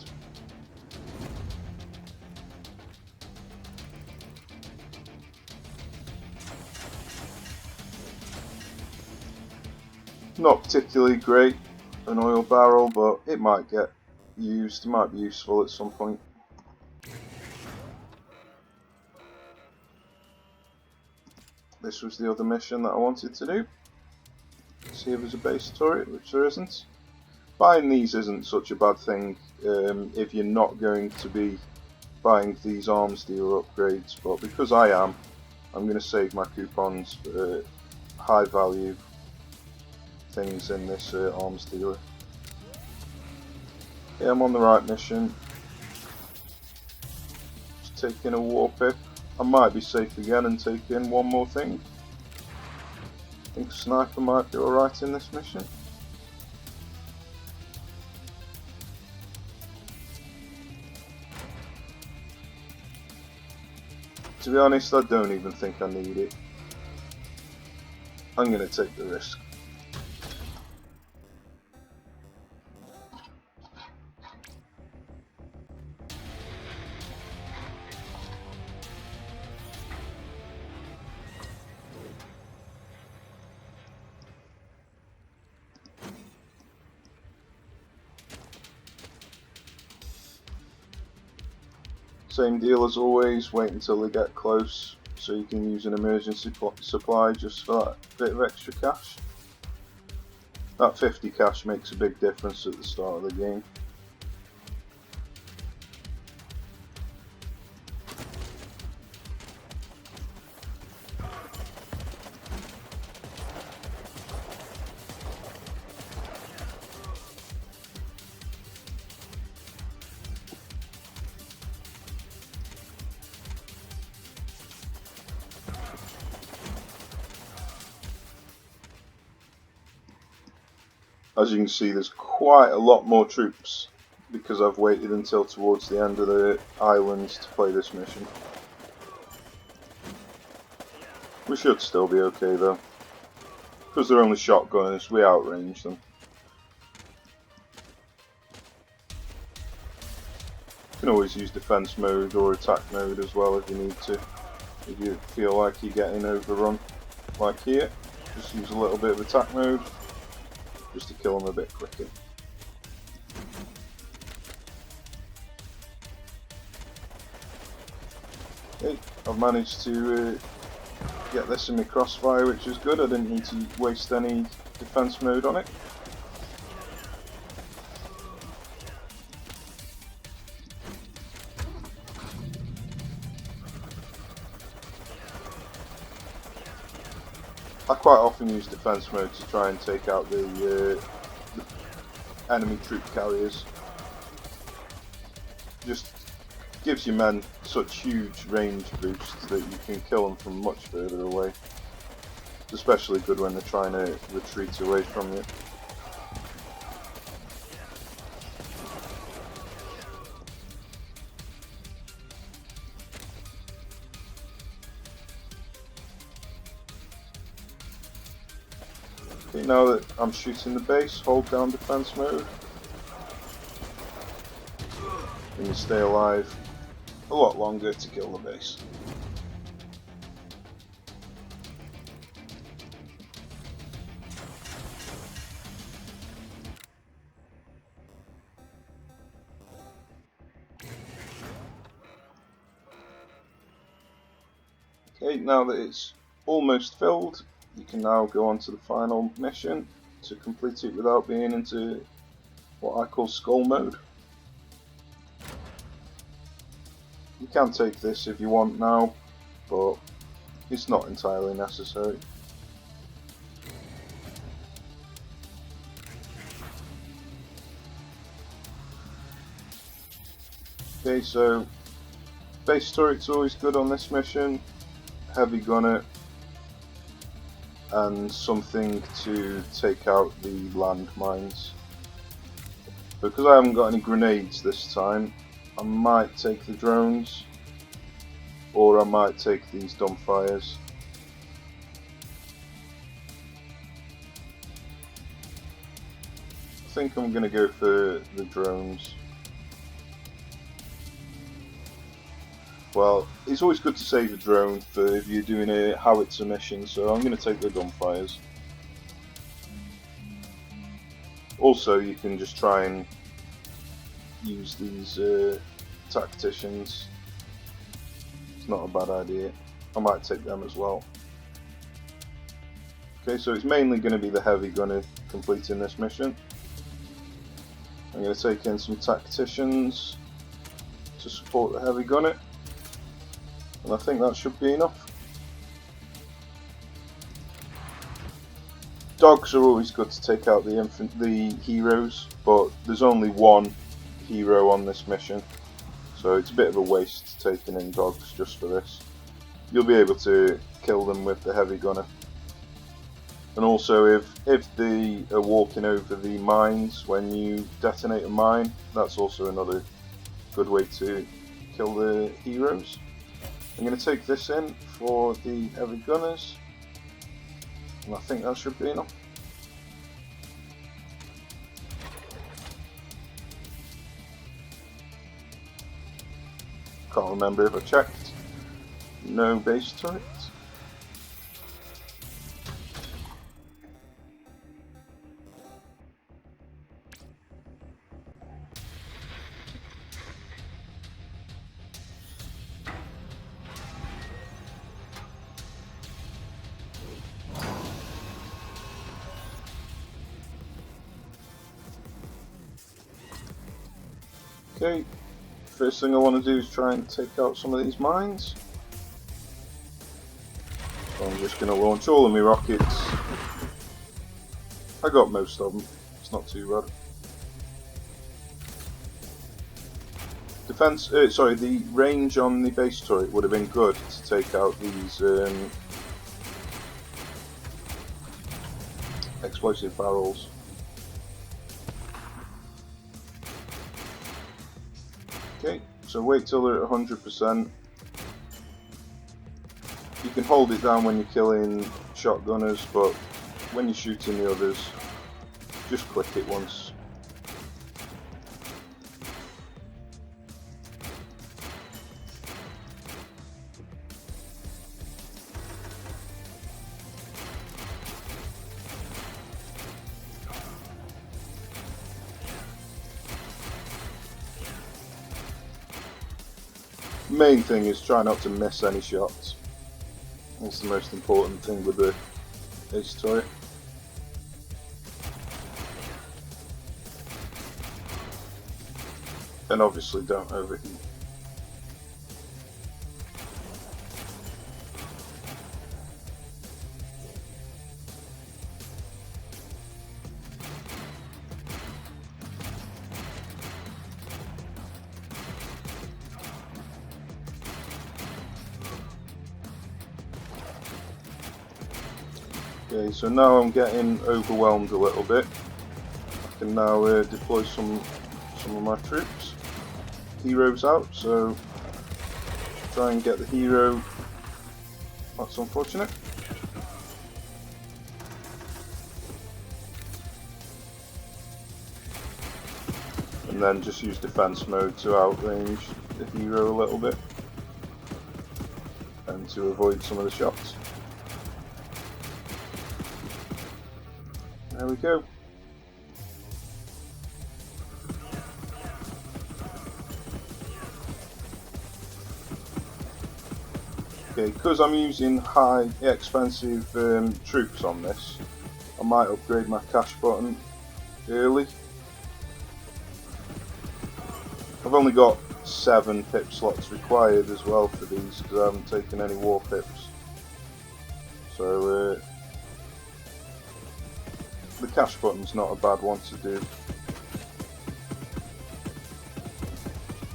Not particularly great, an oil barrel, but it might get used, it might be useful at some point. This was the other mission that I wanted to do. See if there's a base turret, which there isn't. Buying these isn't such a bad thing if you're not going to be buying these arms dealer upgrades, but because I am, I'm going to save my coupons for high value things in this arms dealer. Yeah, I'm on the right mission. Just taking a Warpip. I might be safe again and take in one more thing. I think sniper might be alright in this mission. To be honest, I don't even think I need it. I'm going to take the risk. Same deal as always, wait until they get close so you can use an emergency supply just for that bit of extra cash. That 50 cash makes a big difference at the start of the game. As you can see, there's quite a lot more troops because I've waited until towards the end of the island to play this mission. We should still be okay though. Because they're only shotgunners, we outrange them. You can always use defense mode or attack mode as well if you need to. If you feel like you're getting overrun, like here, just use a little bit of attack mode. Just to kill them a bit quicker. Okay, I've managed to get this in my crossfire, which is good. I didn't need to waste any defense mode on it. I quite often use defense mode to try and take out the enemy troop carriers. Just gives your men such huge range boosts that you can kill them from much further away. It's especially good when they're trying to retreat away from you. Okay, now that I'm shooting the base, hold down defense mode. And you stay alive a lot longer to kill the base. Okay, now that it's almost filled, you can now go on to the final mission to complete it without being into what I call skull mode. You can take this if you want now, but it's not entirely necessary. Okay, so base turret's always good on this mission, heavy gunner, and something to take out the landmines. Because I haven't got any grenades this time, I might take the drones, or I might take these dumbfires. I think I'm going to go for the drones. Well, it's always good to save a drone for if you're doing a howitzer mission, so I'm going to take the dumbfires. Also, you can just try and use these tacticians. It's not a bad idea. I might take them as well. Okay, so it's mainly going to be the heavy gunner completing this mission. I'm going to take in some tacticians to support the heavy gunner. And I think that should be enough. Dogs are always good to take out the heroes, but there's only one hero on this mission, so it's a bit of a waste taking in dogs just for this. You'll be able to kill them with the heavy gunner. And also if they are walking over the mines when you detonate a mine, that's also another good way to kill the heroes. I'm going to take this in for the heavy gunners, and I think that should be enough. Can't remember if I checked. No base turret. Okay, first thing I want to do is try and take out some of these mines. So I'm just going to launch all of my rockets. I got most of them, it's not too bad. The range on the base turret would have been good to take out these explosive barrels. Okay, so wait till they're at 100%. You can hold it down when you're killing shotgunners, but when you're shooting the others, just click it once. Main thing is try not to miss any shots. That's the most important thing with the ace turret. And obviously don't overheat. Okay, so now I'm getting overwhelmed a little bit. I can now deploy some of my troops. Heroes out, so try and get the hero. That's unfortunate. and then just use defense mode to outrange the hero a little bit and to avoid some of the shots. There we go. Okay, because I'm using high expensive troops on this, I might upgrade my cash button early. I've only got 7 pip slots required as well for these because I haven't taken any war pips. So the cash button's not a bad one to do.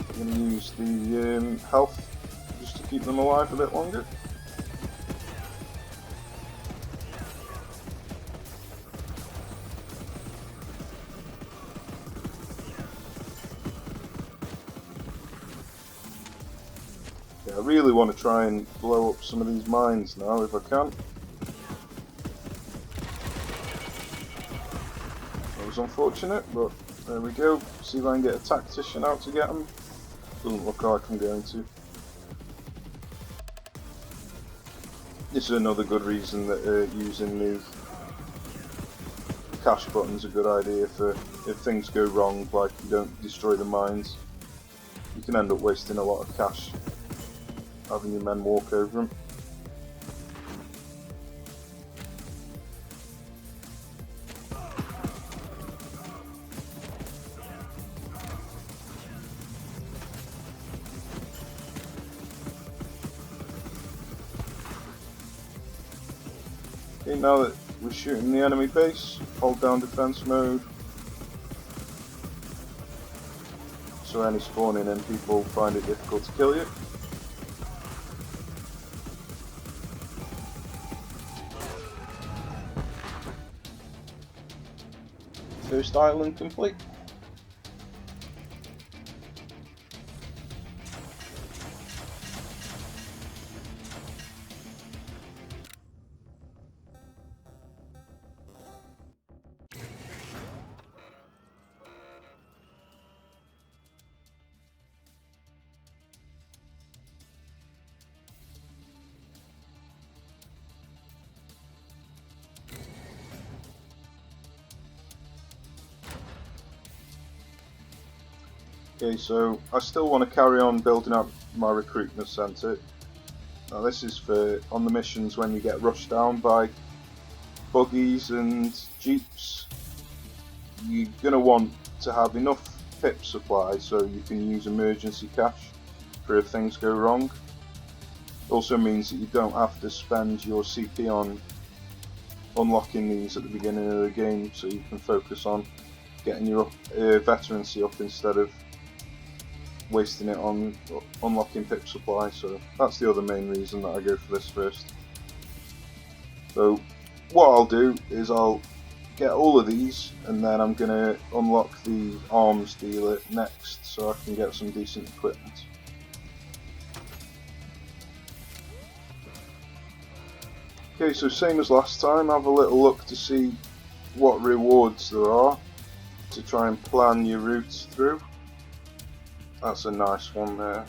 I'm going to use the health just to keep them alive a bit longer. Yeah, I really want to try and blow up some of these mines now if I can. That was unfortunate, but there we go. See if I can get a tactician out to get them. Doesn't look like I'm going to. This is another good reason that using the cash button's a good idea for if things go wrong, like you don't destroy the mines. You can end up wasting a lot of cash having your men walk over them. Okay, now that we're shooting the enemy base, hold down defense mode so any spawning in people find it difficult to kill you. First island complete. Okay, so I still want to carry on building up my recruitment centre. Now this is for on the missions when you get rushed down by buggies and jeeps. You're going to want to have enough pip supply so you can use emergency cash for if things go wrong. Also means that you don't have to spend your CP on unlocking these at the beginning of the game, so you can focus on getting your veterancy up instead of wasting it on unlocking pip supply. So that's the other main reason that I go for this first. So what I'll do is I'll get all of these and then I'm going to unlock the arms dealer next so I can get some decent equipment. Okay, so same as last time, have a little look to see what rewards there are to try and plan your routes through. That's a nice one there.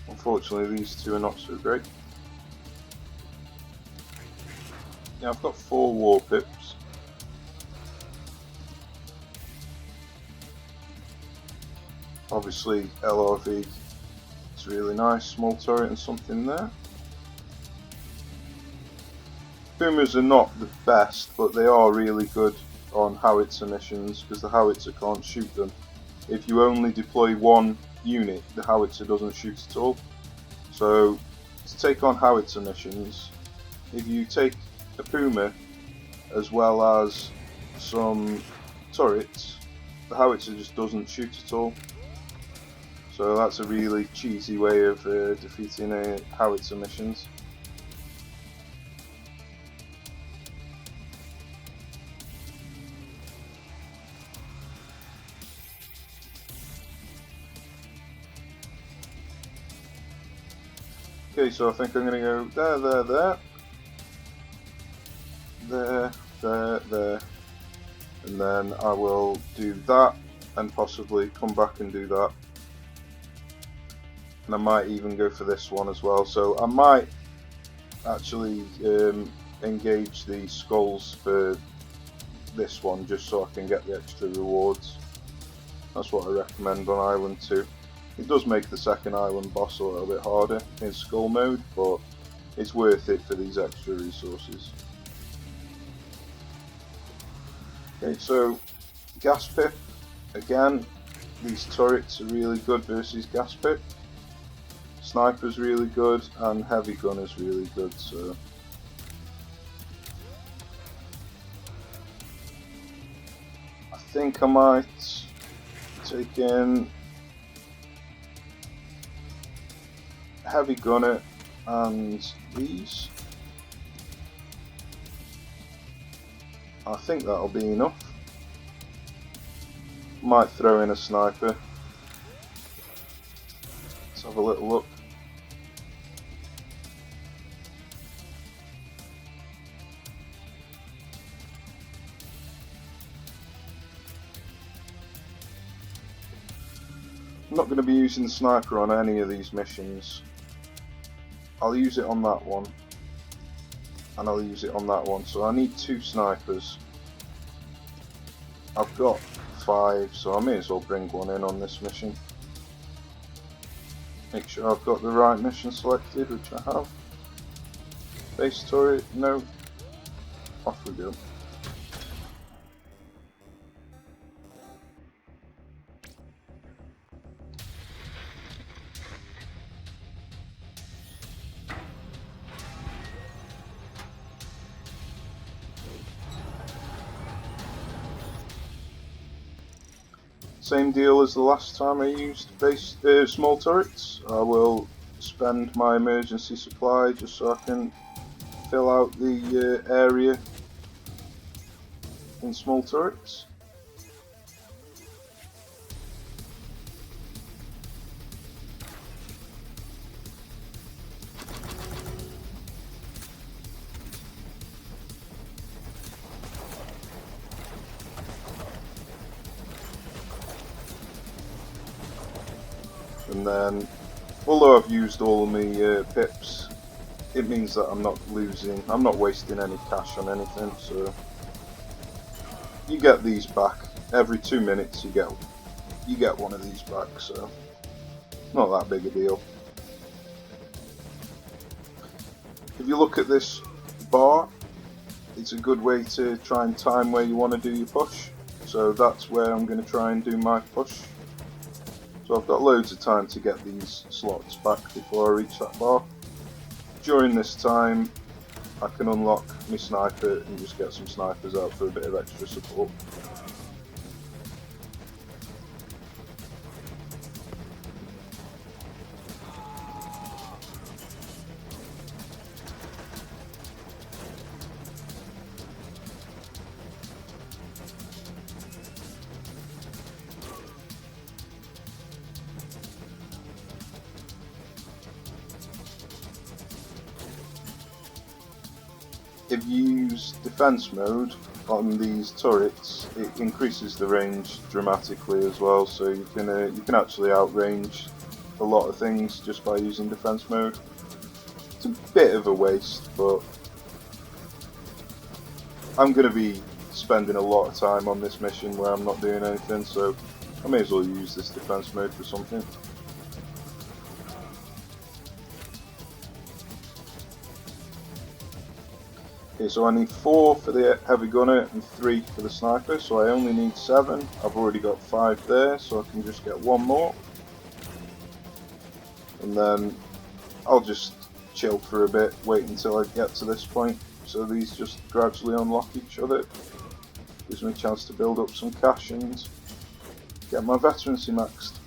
Unfortunately these two are not so great. Yeah, I've got 4 Warpips. Obviously LRV is really nice, small turret and something there. Pumas are not the best, but they are really good on howitzer missions because the howitzer can't shoot them. If you only deploy one unit, the howitzer doesn't shoot at all. So to take on howitzer missions, if you take a Puma as well as some turrets, the howitzer just doesn't shoot at all. So that's a really cheesy way of defeating howitzer missions. Okay, so I think I'm going to go there, there, and then I will do that and possibly come back and do that, and I might even go for this one as well. So I might actually engage the skulls for this one just so I can get the extra rewards. That's what I recommend on Island 2. It does make the second island boss a little bit harder in skull mode, but it's worth it for these extra resources. Okay, so gas pip, again, these turrets are really good versus gas pip. Sniper's really good, and heavy gun is really good, so I think I might take in heavy gunner and these. I think that'll be enough. Might throw in a sniper. Let's have a little look. I'm not going to be using the sniper on any of these missions. I'll use it on that one, and I'll use it on that one, so I need 2 snipers. I've got 5, so I may as well bring one in on this mission. Make sure I've got the right mission selected, which I have. Base turret, no. Off we go. Same deal as the last time I used small turrets. I will spend my emergency supply just so I can fill out the area in small turrets. And then, although I've used all of my pips, it means that I'm not wasting any cash on anything, so you get these back. Every 2 minutes you get one of these back, so not that big a deal. If you look at this bar, it's a good way to try and time where you want to do your push, so that's where I'm going to try and do my push. So I've got loads of time to get these slots back before I reach that bar. During this time I can unlock my sniper and just get some snipers out for a bit of extra support. If you use defense mode on these turrets, it increases the range dramatically as well, so you can actually outrange a lot of things just by using defense mode. It's a bit of a waste, but I'm going to be spending a lot of time on this mission where I'm not doing anything, so I may as well use this defense mode for something. Okay, so I need 4 for the heavy gunner and 3 for the sniper, so I only need 7. I've already got 5 there, so I can just get 1 more. And then I'll just chill for a bit, wait until I get to this point, so these just gradually unlock each other. Gives me a chance to build up some cash and get my veterancy maxed.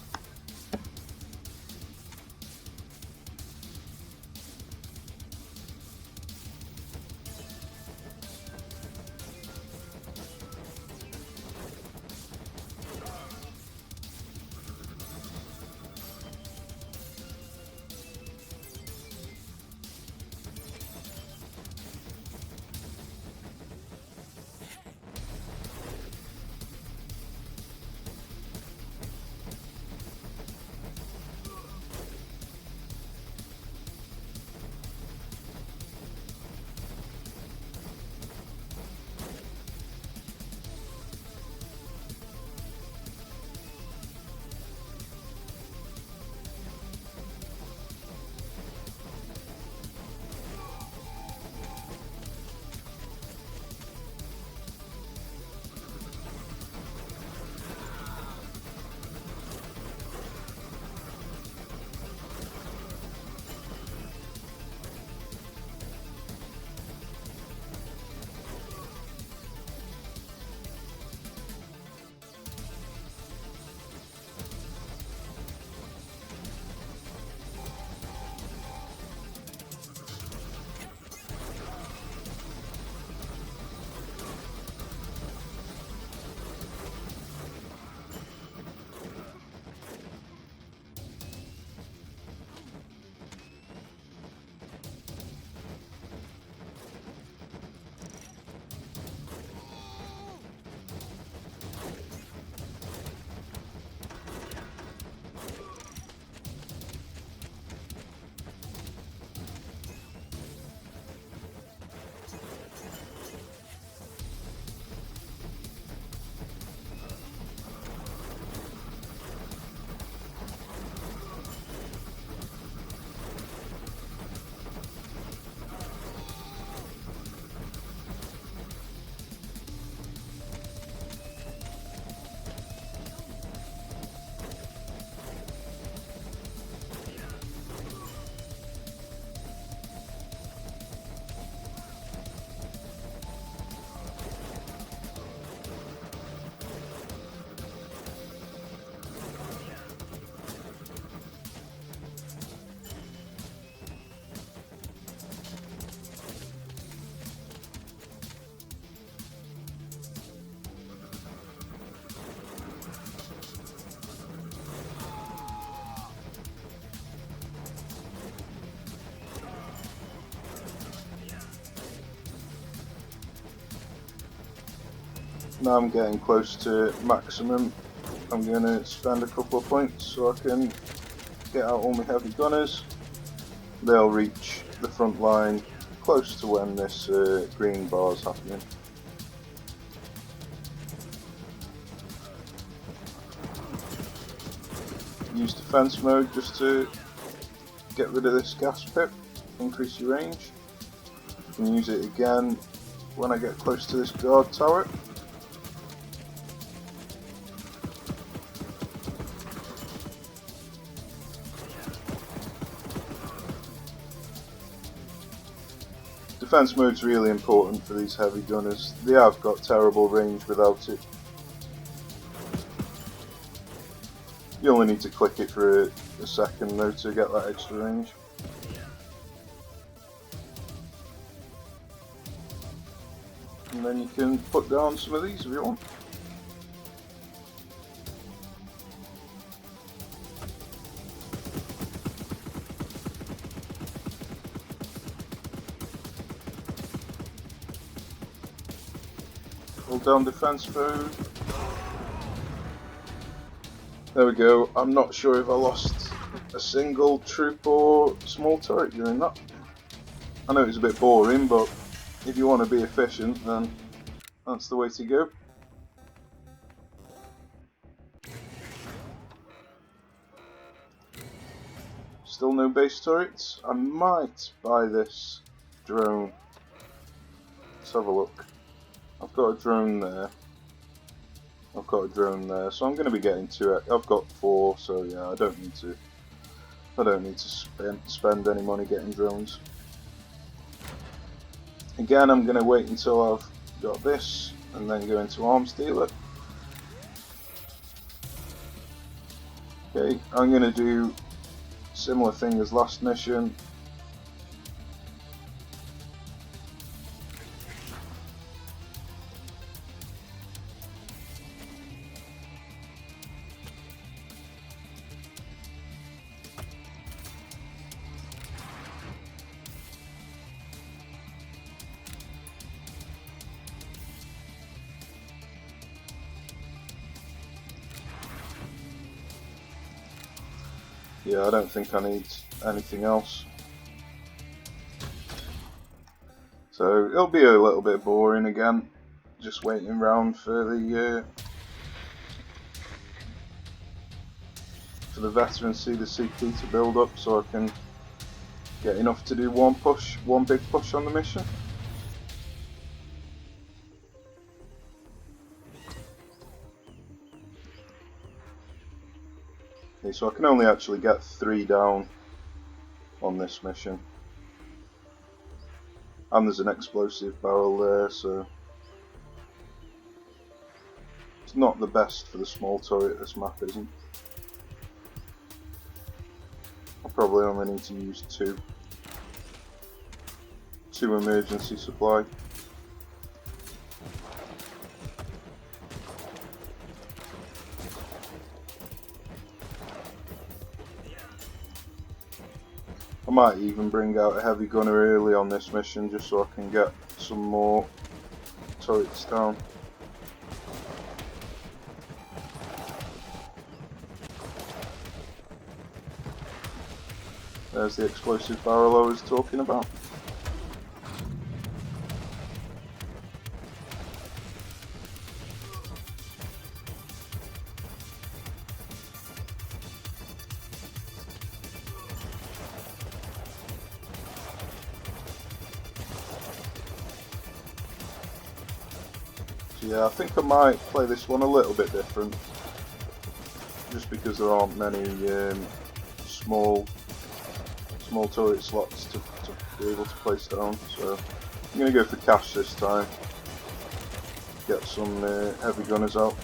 Now I'm getting close to maximum. I'm going to spend a couple of points so I can get out all my heavy gunners. They'll reach the front line close to when this green bar is happening. Use defense mode just to get rid of this gas pip, increase your range. You can use it again when I get close to this guard tower. Defense mode's really important for these heavy gunners. They have got terrible range without it. You only need to click it for a second though to get that extra range. And then you can put down some of these if you want. Hold down defense mode. There we go. I'm not sure if I lost a single troop or small turret during that. I know it's a bit boring, but if you want to be efficient, then that's the way to go. Still no base turrets. I might buy this drone. Let's have a look. I've got a drone there. I've got a drone there, so I'm going to be getting two. I've got 4, so yeah, I don't need to spend any money getting drones. Again, I'm going to wait until I've got this, and then go into arms dealer. Okay, I'm going to do similar thing as last mission. Yeah, I don't think I need anything else. So it'll be a little bit boring again, just waiting around for the veteran see the CP to build up so I can get enough to do one big push on the mission. Okay, so I can only actually get 3 down on this mission. And there's an explosive barrel there, so it's not the best for the small turret, this map isn't. I probably only need to use 2 emergency supply. I might even bring out a heavy gunner early on this mission just so I can get some more turrets down. There's the explosive barrel I was talking about. Yeah, I think I might play this one a little bit different, just because there aren't many small turret slots to be able to place down. So I'm going to go for cash this time, get some heavy gunners out.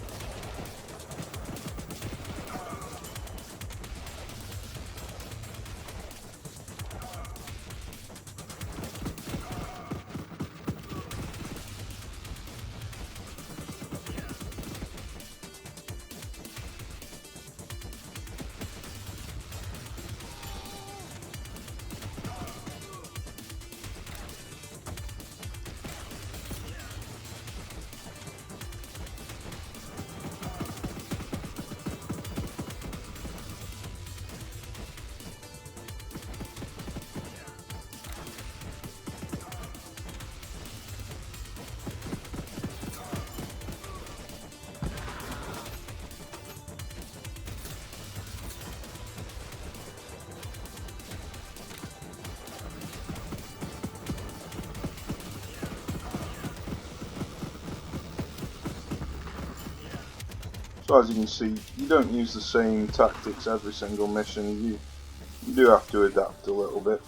So as you can see, you don't use the same tactics every single mission. You do have to adapt a little bit.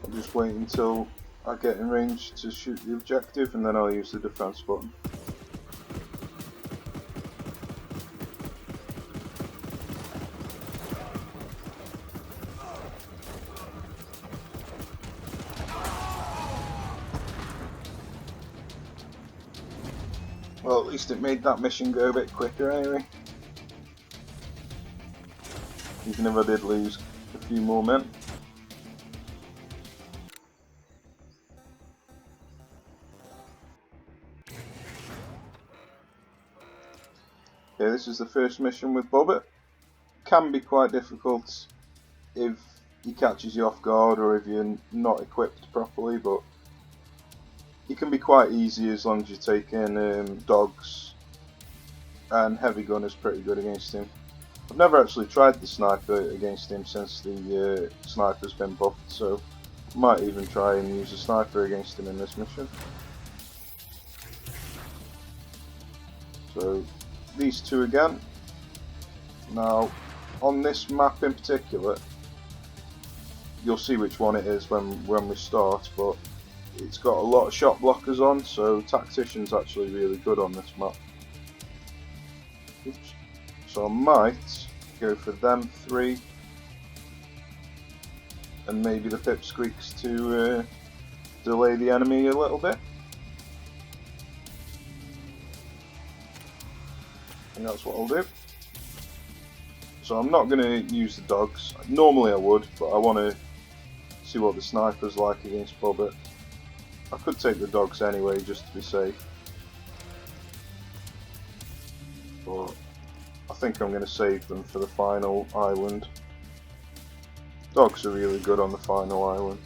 I'll just wait until I get in range to shoot the objective, and then I'll use the defense button. Well, at least it made that mission go a bit quicker anyway. Even if I did lose a few more men. Okay, this is the first mission with Bobbit. Can be quite difficult if he catches you off guard or if you're not equipped properly, but it can be quite easy as long as you take in dogs, and heavy gun is pretty good against him. I've never actually tried the sniper against him since the sniper's been buffed, so I might even try and use a sniper against him in this mission. So these two again. Now on this map in particular, you'll see which one it is when we start, but it's got a lot of shot blockers on, so tactician's actually really good on this map. Oops. So I might go for them three, and maybe the pipsqueaks to delay the enemy a little bit. And that's what I'll do. So I'm not going to use the dogs. Normally I would, but I want to see what the sniper's like against Bobbit. I could take the dogs anyway, just to be safe. But I think I'm going to save them for the final island. Dogs are really good on the final island.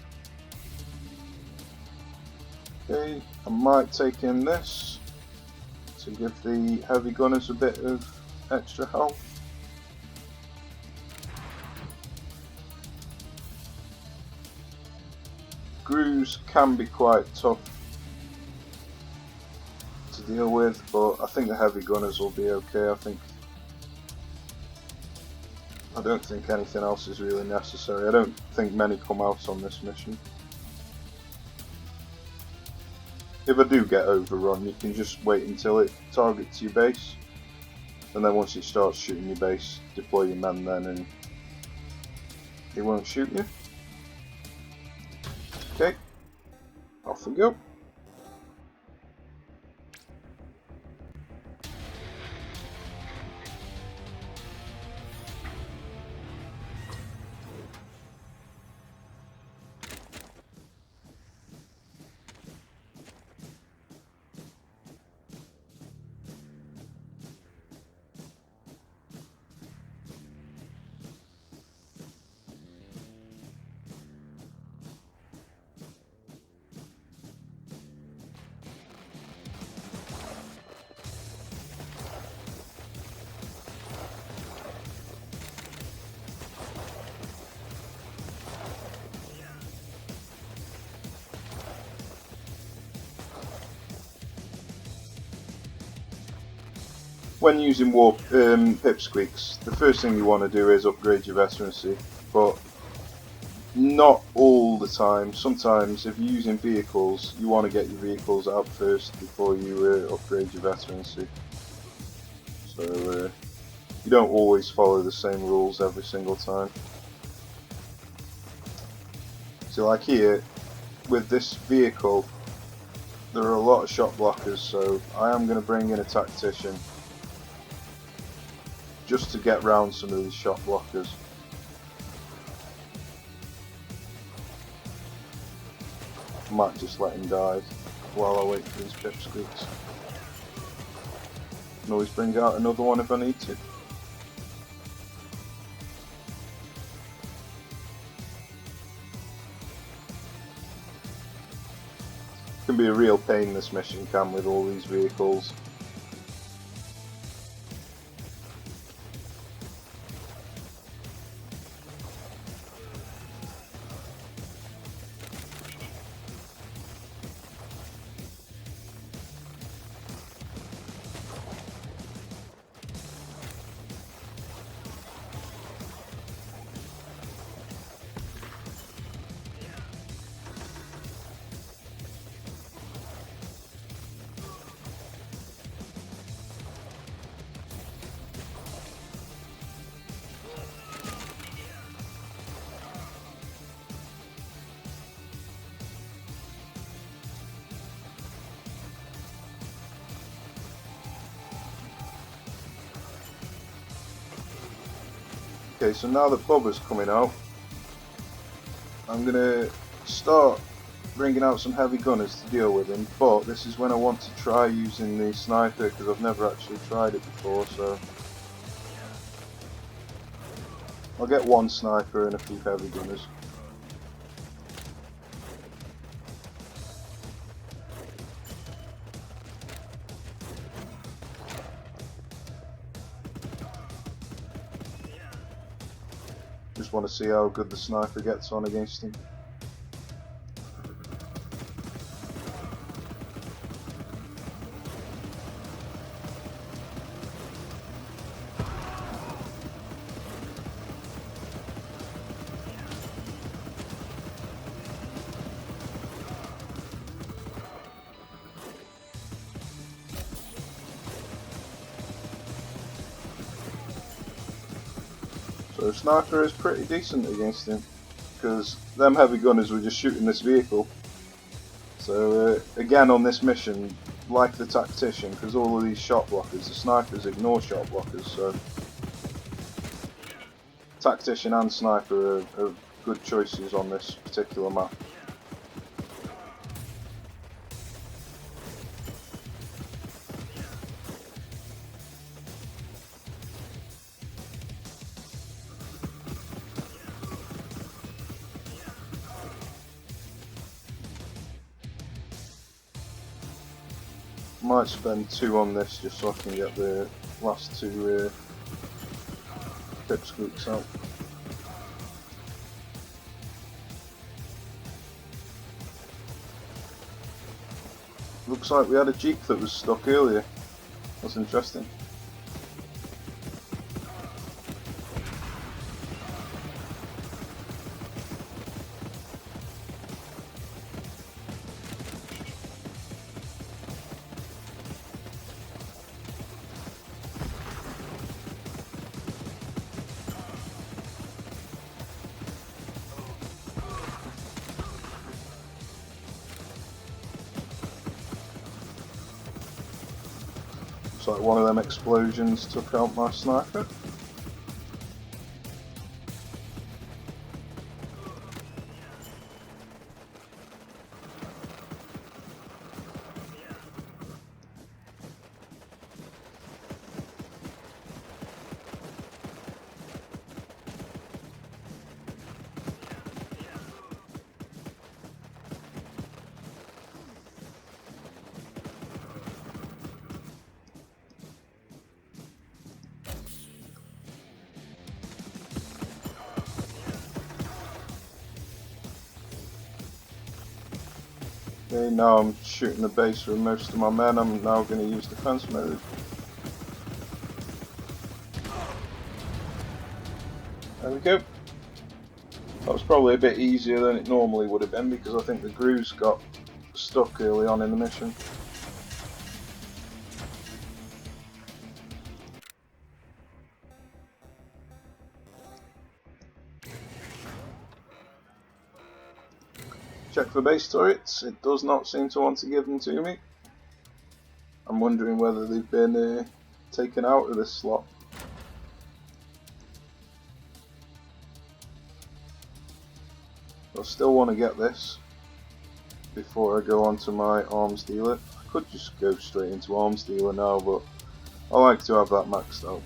Okay, I might take in this to give the heavy gunners a bit of extra health. Grooves can be quite tough to deal with, but I think the heavy gunners will be okay. I don't think anything else is really necessary. I don't think many come out on this mission. If I do get overrun, you can just wait until it targets your base, and then once it starts shooting your base, deploy your men then, and it won't shoot you. Okay, off we go. when using pipsqueaks, the first thing you want to do is upgrade your veterancy, but not all the time. Sometimes if you're using vehicles, you want to get your vehicles out first before you upgrade your veterancy. So you don't always follow the same rules every single time. So like here, with this vehicle, there are a lot of shot blockers, so I am going to bring in a tactician just to get round some of these shot blockers. I might just let him die while I wait for these pipsqueaks. Can always bring out another one if I need to. It can be a real pain, this mission can, with all these vehicles. Okay, so now that Bubba's coming out, I'm going to start bringing out some heavy gunners to deal with him, but this is when I want to try using the sniper, because I've never actually tried it before, so I'll get one sniper and a few heavy gunners. Just want to see how good the sniper gets on against him. So sniper is pretty decent against him, because them heavy gunners were just shooting this vehicle. So again on this mission, like the tactician, because all of these shot blockers, the snipers ignore shot blockers, so tactician and sniper are good choices on this particular map. Might spend 2 on this just so I can get the last 2 pipsqueaks out. Looks like we had a Jeep that was stuck earlier. That's interesting. Looks like one of them explosions took out my sniper. Okay, now I'm shooting the base with most of my men. I'm now going to use defense mode. go. That was probably a bit easier than it normally would have been because I think the grooves got stuck early on in the mission. Check for base turrets. It does not seem to want to give them to me. I'm wondering whether they've been taken out of this slot. I still want to get this before I go on to my arms dealer. I could just go straight into arms dealer now, but I like to have that maxed out.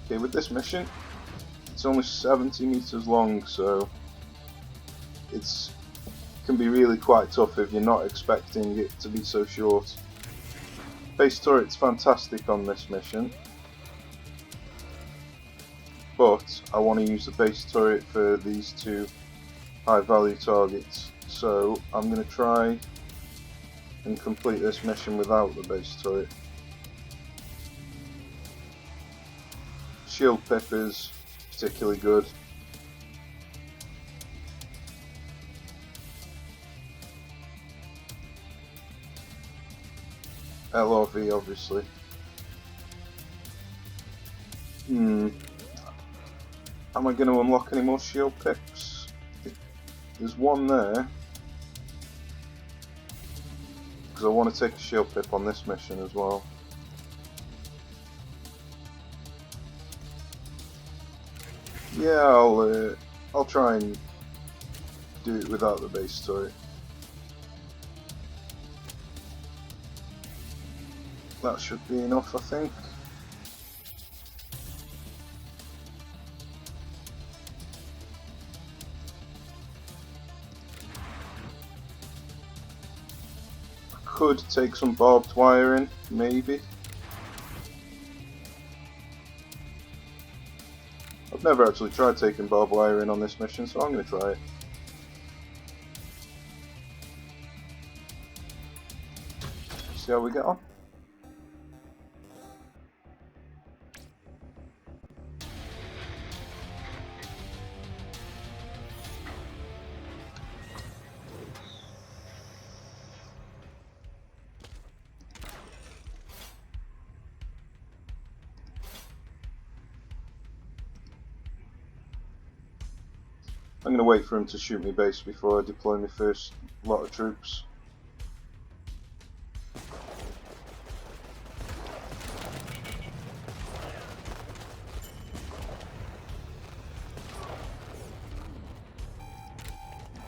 Okay, with this mission, it's only 70 meters long, so it can be really quite tough if you're not expecting it to be so short. Base turret's fantastic on this mission, but I want to use the base turret for these two high value targets, so I'm going to try and complete this mission without the base turret. Shield pip is particularly good. LRV obviously. Am I going to unlock any more shield pips? There's one there. Because I want to take a shield pip on this mission as well. Yeah, I'll try and do it without the base turret. That should be enough, I think. I could take some barbed wire in, maybe. I've never actually tried taking barbed wire in on this mission, so I'm going to try it. See how we get on. I'm going to wait for him to shoot me base before I deploy my first lot of troops.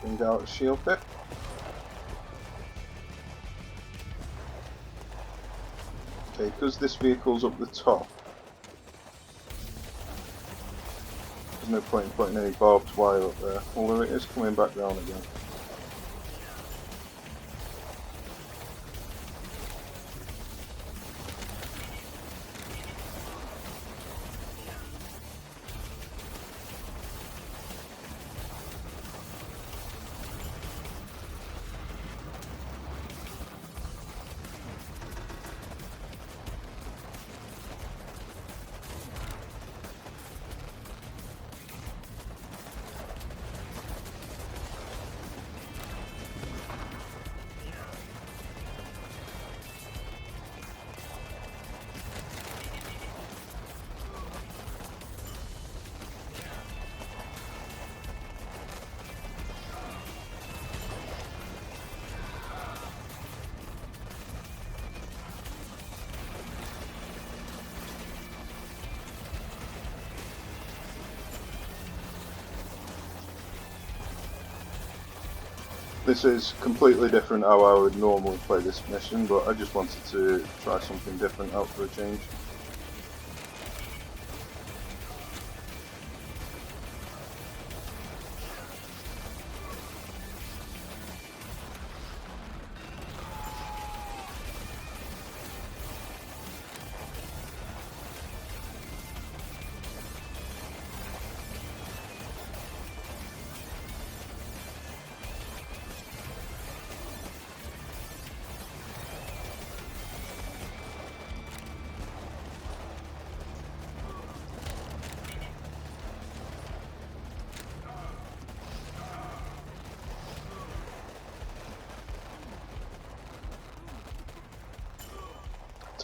Bring out a shield pip. Okay, because this vehicle's up the top, there's no point in putting any barbed wire up there, although it is coming back down again. This is completely different how I would normally play this mission, but I just wanted to try something different out for a change.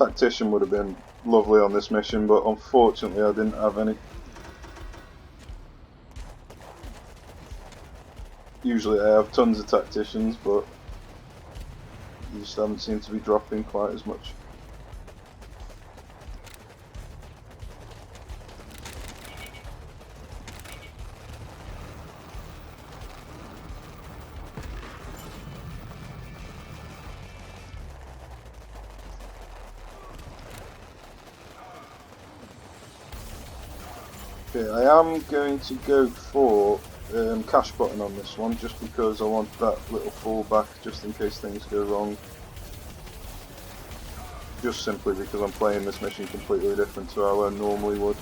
Tactician would have been lovely on this mission, but unfortunately I didn't have any. Usually I have tons of tacticians, but you just haven't seemed to be dropping quite as much. Okay, I am going to go for cash button on this one, just because I want that little fallback just in case things go wrong. Just simply because I'm playing this mission completely different to how I normally would.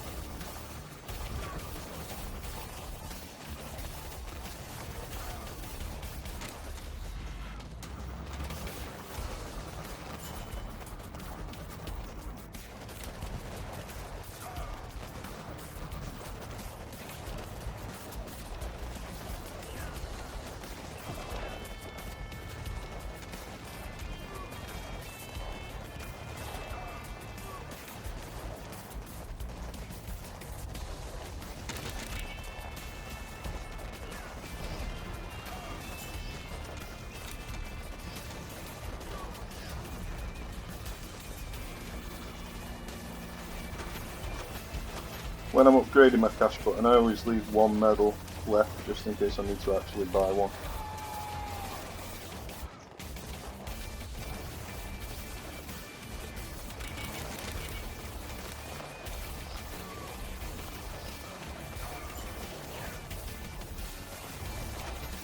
When I'm upgrading my cash button, I always leave one medal left just in case I need to actually buy one.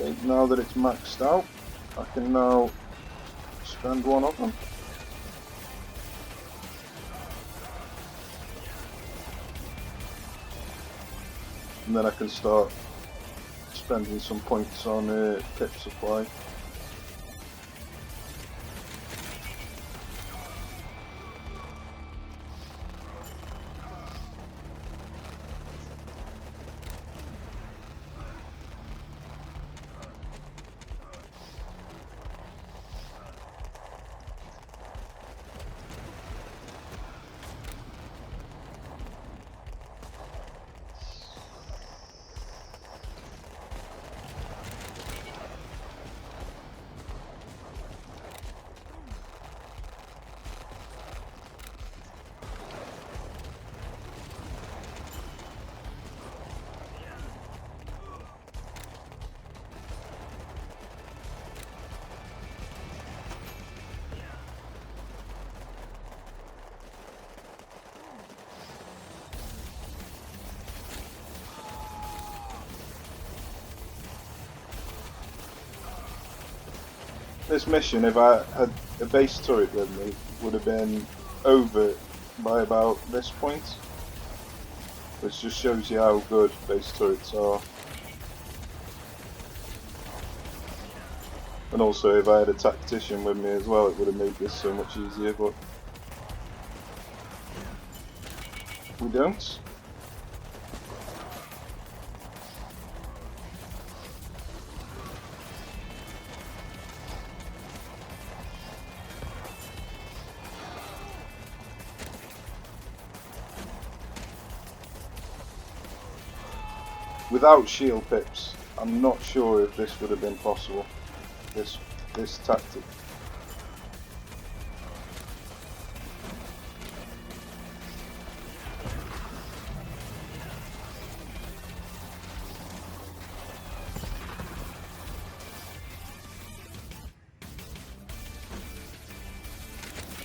Okay, now that it's maxed out, I can now spend one of them. And then I can start spending some points on pip supply. This mission, if I had a base turret with me, would have been over by about this point, which just shows you how good base turrets are. And also, if I had a tactician with me as well, it would have made this so much easier, but we don't. Without shield pips, I'm not sure if this would have been possible. This tactic.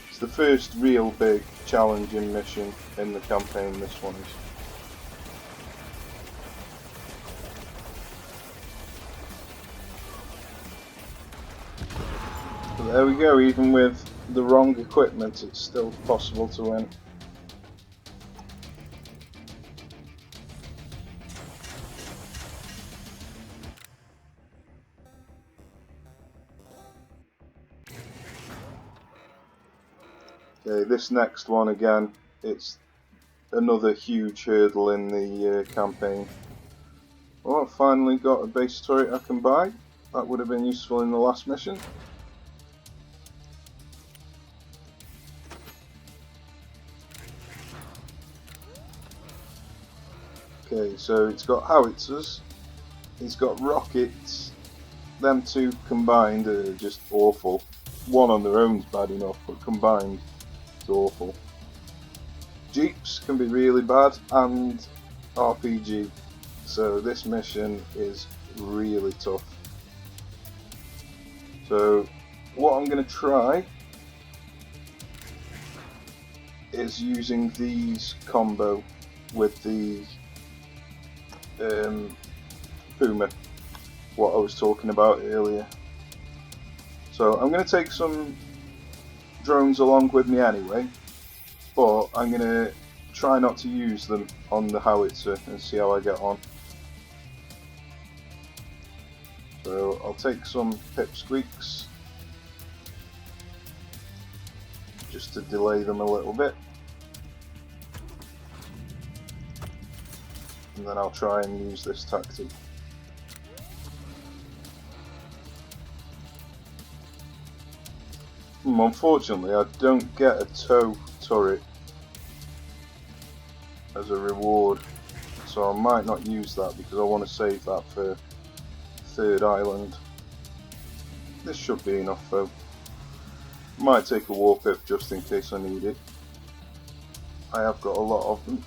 It's the first real big challenging mission in the campaign, this one is. So there we go, even with the wrong equipment it's still possible to win. Okay, this next one again, it's another huge hurdle in the campaign. Well, I've finally got a base turret I can buy. That would have been useful in the last mission. Okay, so it's got howitzers, it's got rockets. Them two combined are just awful. One on their own's bad enough, but combined it's awful. Jeeps can be really bad, and RPG. So this mission is really tough. So what I'm going to try is using these combo with the Puma, what I was talking about earlier. So I'm going to take some drones along with me anyway, but I'm going to try not to use them on the howitzer and see how I get on. So I'll take some pipsqueaks just to delay them a little bit, and then I'll try and use this tactic. Unfortunately, I don't get a tow turret as a reward, so I might not use that because I want to save that for third island. This should be enough though. Might take a warpip just in case I need it. I have got a lot of them.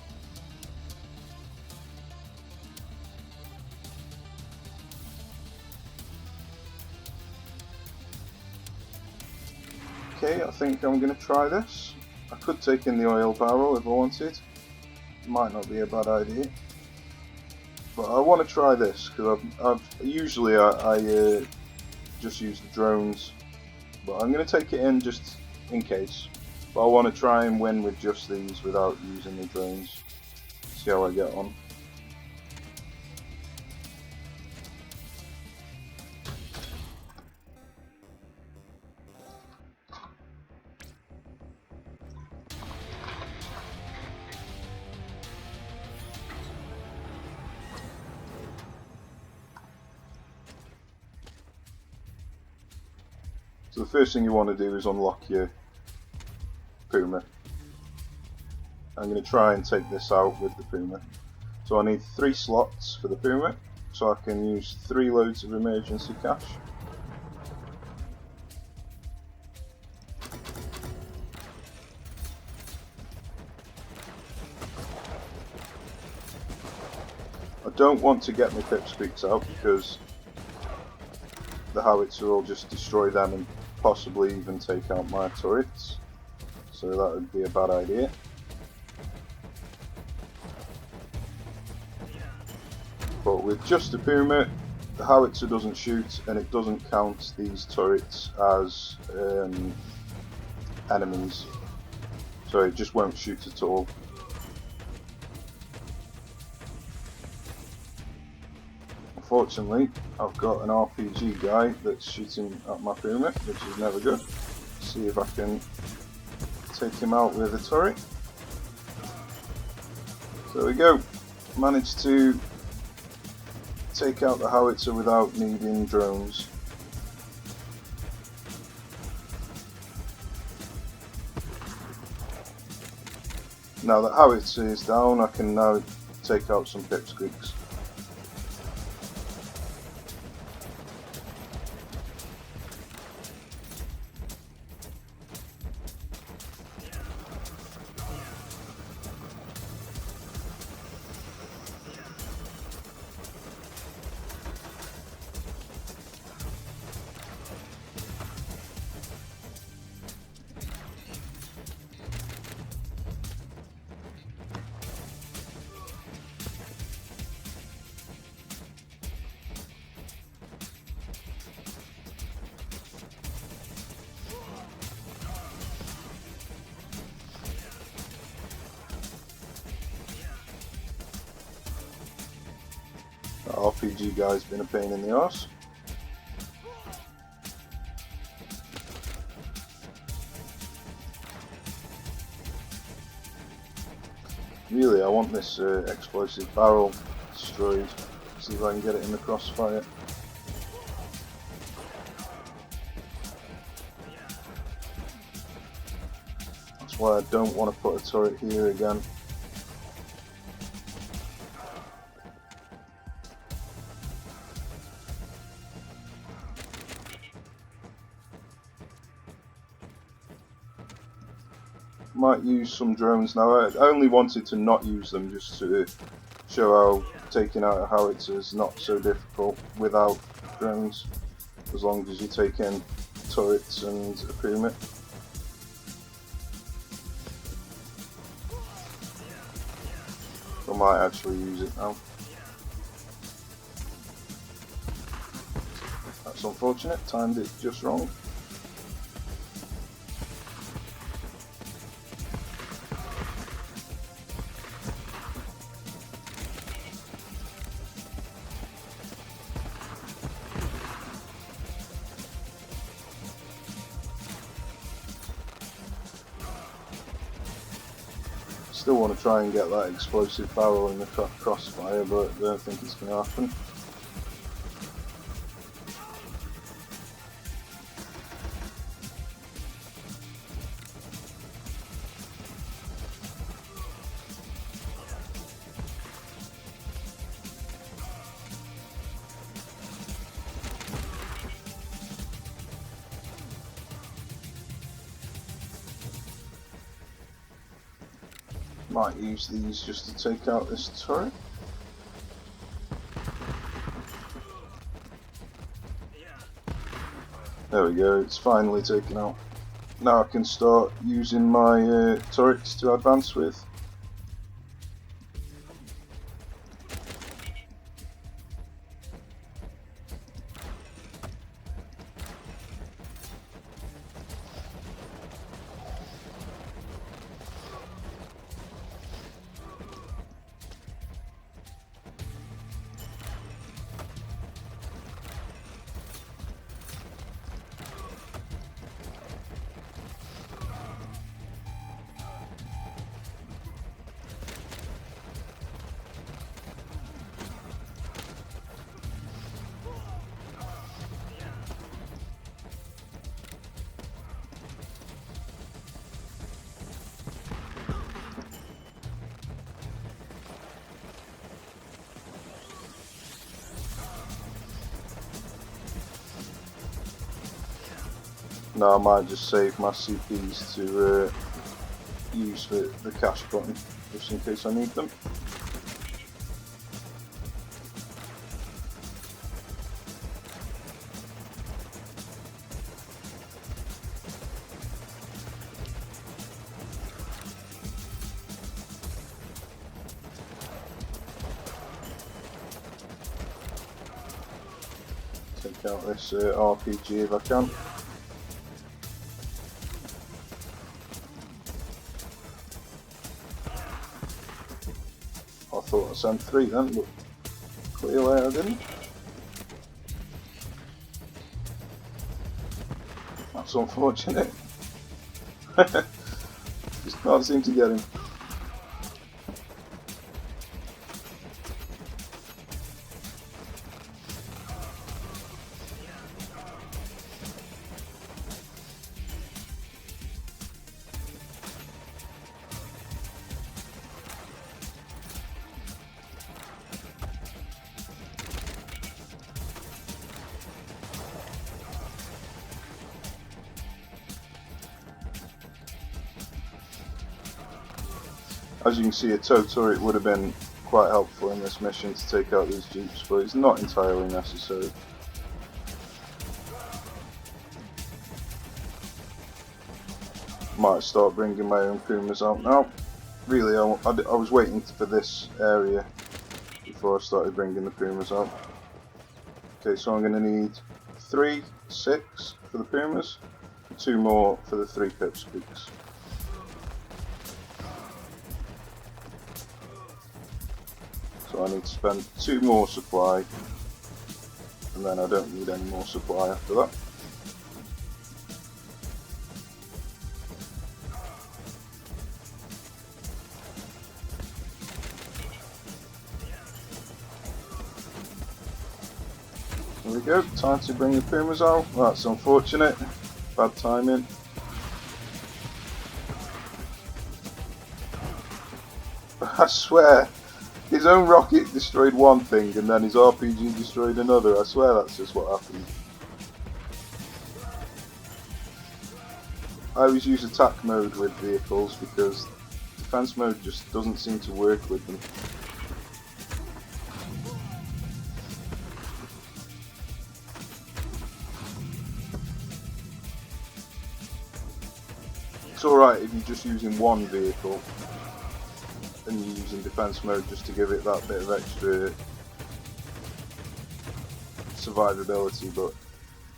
Okay, I think I'm going to try this. I could take in the oil barrel if I wanted. Might not be a bad idea. But I want to try this because usually I just use the drones. But I'm going to take it in just in case. But I want to try and win with just these without using the drones. See how I get on. So the first thing you want to do is unlock your Puma. I'm going to try and take this out with the Puma. So I need 3 slots for the Puma, so I can use 3 loads of emergency cash. I don't want to get my pipsqueaks out because the howitzer will just destroy them and possibly even take out my turrets, so that would be a bad idea. But with just a Puma, the howitzer doesn't shoot and it doesn't count these turrets as enemies, so it just won't shoot at all. Unfortunately, I've got an RPG guy that's shooting at my Puma, which is never good. See if I can take him out with a turret. So there we go. Managed to take out the howitzer without needing drones. Now that howitzer is down, I can now take out some pipsqueaks. That RPG guy's been a pain in the arse. Really, I want this explosive barrel destroyed. See if I can get it in the crossfire. That's why I don't want to put a turret here again. Might use some drones now. I only wanted to not use them just to show how taking out a howitzer is not so difficult without drones, as long as you take in turrets and a pyramid. I might actually use it now. That's unfortunate, timed it just wrong. Still want to try and get that explosive barrel in the crossfire, but I don't think it's going to happen. Might use these just to take out this turret. There we go, it's finally taken out. Now I can start using my turrets to advance with. Now I might just save my CPs to use for the cash button, just in case I need them. Take out this RPG if I can. I thought I sent 3 then, but clearly I didn't. That's unfortunate. Just can't seem to get him. As you can see, a tow turret would have been quite helpful in this mission to take out these jeeps, but it's not entirely necessary. Might start bringing my own Pumas out now. Really, I was waiting for this area before I started bringing the Pumas out. Okay, so I'm going to need 3, 6 for the Pumas, 2 more for the 3 pipsqueaks. So I need to spend 2 more supply, and then I don't need any more supply after that. There we go, time to bring the Pumas out. That's unfortunate, bad timing. I swear, his own rocket destroyed one thing and then his RPG destroyed another. I swear that's just what happened. I always use attack mode with vehicles because defense mode just doesn't seem to work with them. It's alright if you're just using one vehicle and you're using defense mode just to give it that bit of extra survivability, but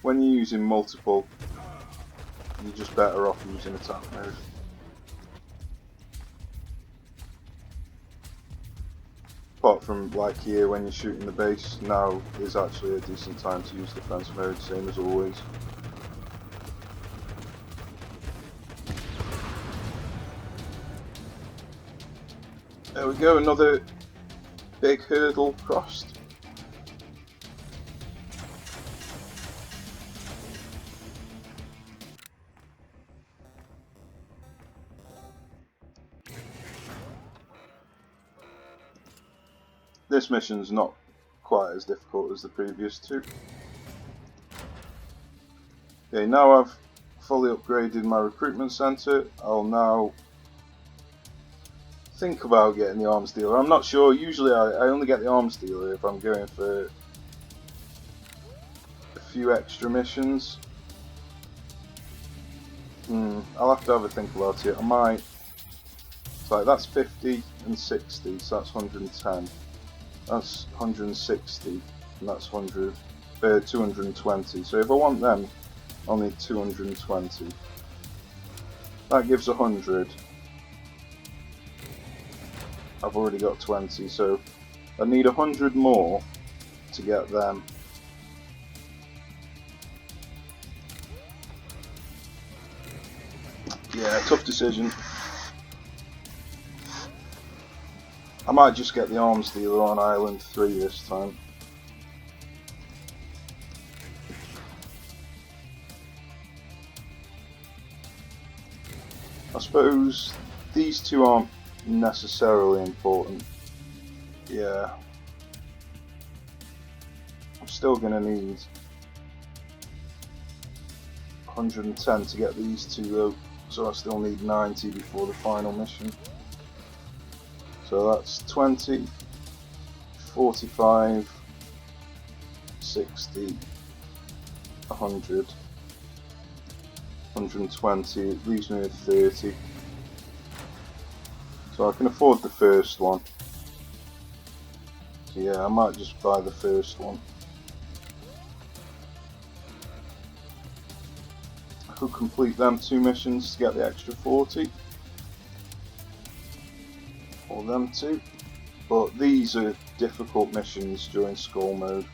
when you're using multiple, you're just better off using attack mode. Apart from like here when you're shooting the base, now is actually a decent time to use defense mode, same as always. There we go, another big hurdle crossed. This mission's not quite as difficult as the previous two. Okay, now I've fully upgraded my recruitment centre, I'll now think about getting the arms dealer. I'm not sure, usually I only get the arms dealer if I'm going for a few extra missions. I'll have to have a think about it. I might. It's like that's 50 and 60, so that's 110. That's 160, and that's 220. So if I want them, I'll need 220. That gives 100. I've already got 20, so I need 100 more to get them. Yeah, tough decision. I might just get the arms dealer on Island 3 this time. I suppose these two aren't necessarily important. Yeah. I'm still gonna need 110 to get these two though, so I still need 90 before the final mission. So that's 20, 45, 60, 100, 120, it leaves me with 30. So I can afford the first one. So yeah, I might just buy the first one. I could complete them 2 missions to get the extra 40. Or them 2. But these are difficult missions during skull mode.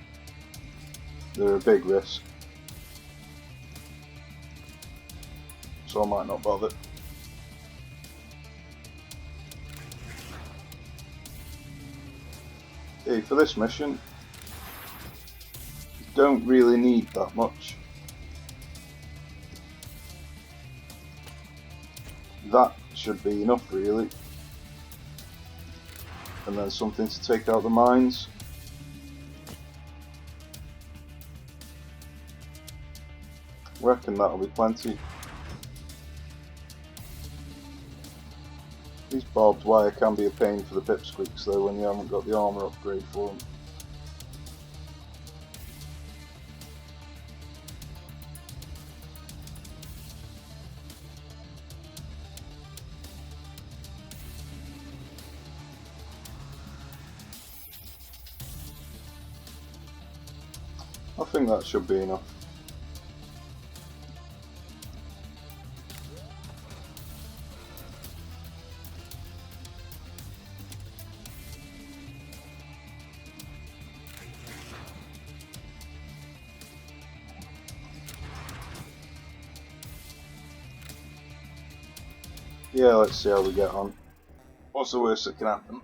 They're a big risk. So I might not bother. Okay, for this mission, you don't really need that much. That should be enough really. And then something to take out the mines. I reckon that'll be plenty. These barbed wire can be a pain for the pipsqueaks though when you haven't got the armour upgrade for them. I think that should be enough. Yeah, let's see how we get on. What's the worst that can happen?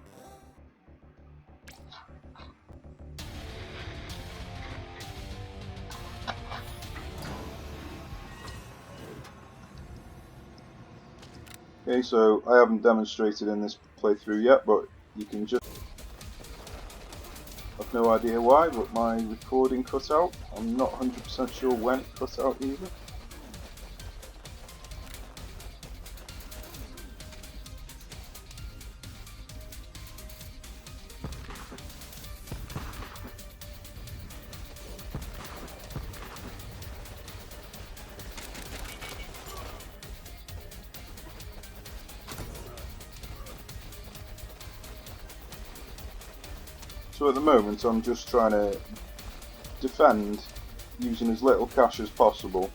Okay, so I haven't demonstrated in this playthrough yet, but you can just... I've no idea why, but my recording cut out. I'm not 100% sure when it cut out either. So at the moment I'm just trying to defend using as little cash as possible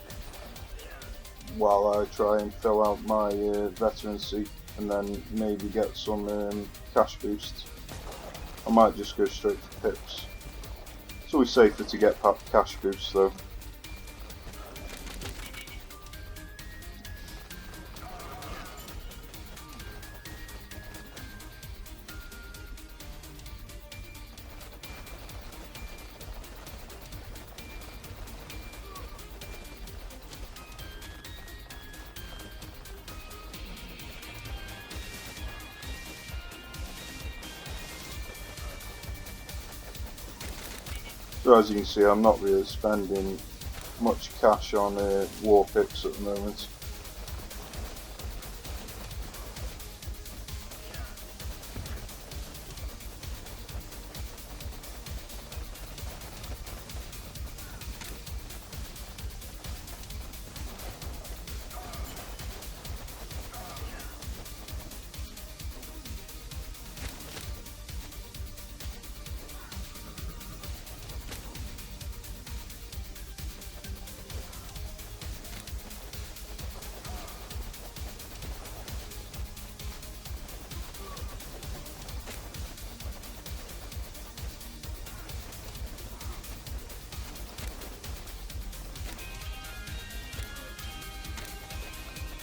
while I try and fill out my veterancy and then maybe get some cash boost. I might just go straight for pips. It's always safer to get cash boosts though. So as you can see, I'm not really spending much cash on Warpips at the moment.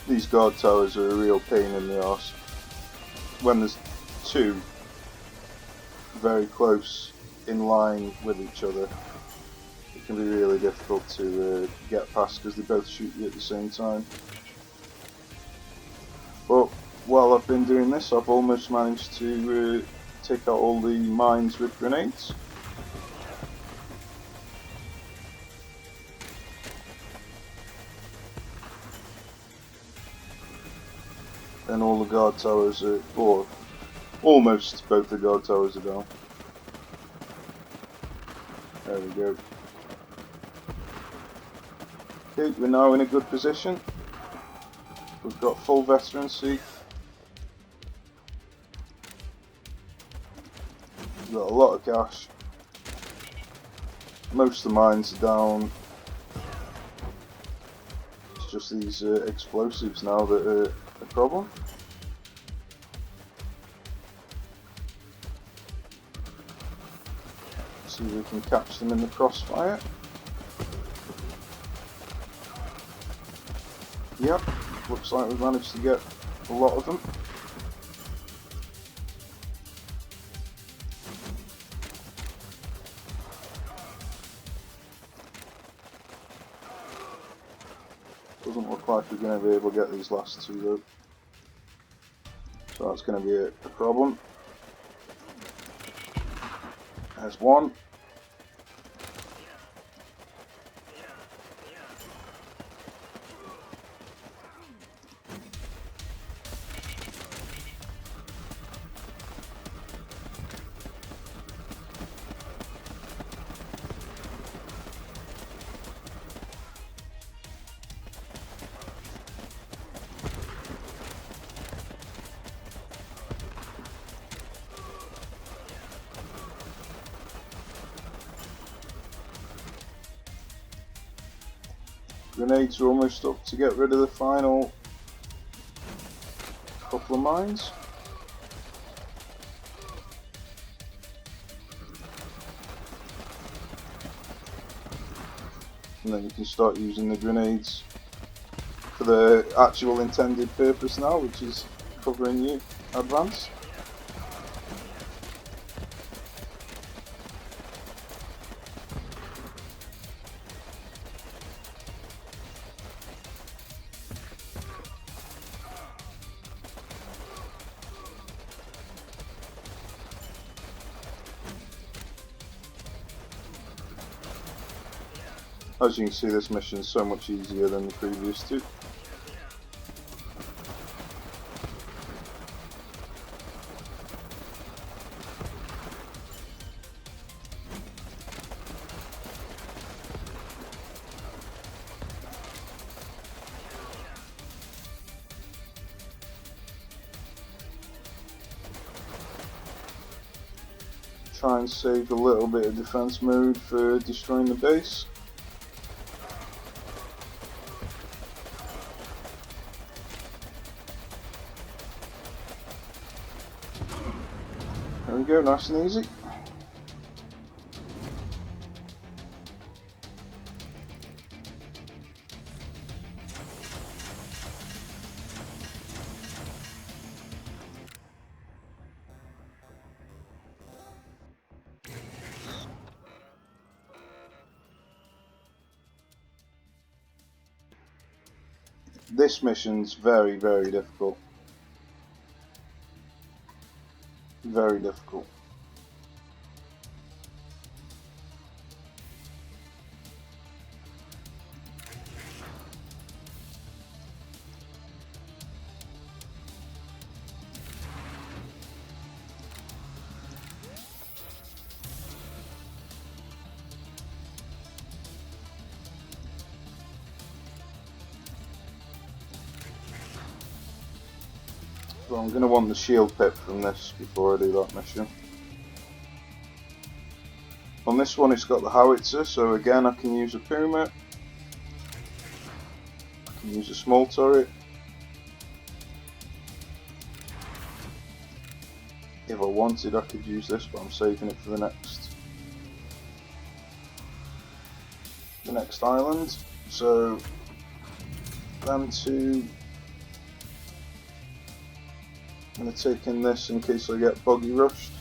These guard towers are a real pain in the arse. When there's two very close in line with each other, it can be really difficult to get past because they both shoot you at the same time. But while I've been doing this, I've almost managed to take out all the mines with grenades. And all the guard towers are, or almost both the guard towers are down. There we go. Okay, we're now in a good position. We've got full veterancy. We've got a lot of cash. Most of the mines are down. It's just these explosives now that are a problem. See if we can catch them in the crossfire. Yep, looks like we've managed to get a lot of them. Doesn't look like we're going to be able to get these last two though. So that's going to be a problem. There's one. Grenades are almost up to get rid of the final couple of mines. And then you can start using the grenades for the actual intended purpose now, which is covering you advance. As you can see, this mission is so much easier than the previous two. try and save a little bit of defense mode for destroying the base. There we go, nice and easy. This mission's very, very difficult. Very difficult. So I'm going to want the shield pip from this before I do that mission. On this one it's got the howitzer, so again I can use a Puma. I can use a small turret. If I wanted I could use this, but I'm saving it for the next island. So them two. I'm going to take in this in case I get buggy rushed.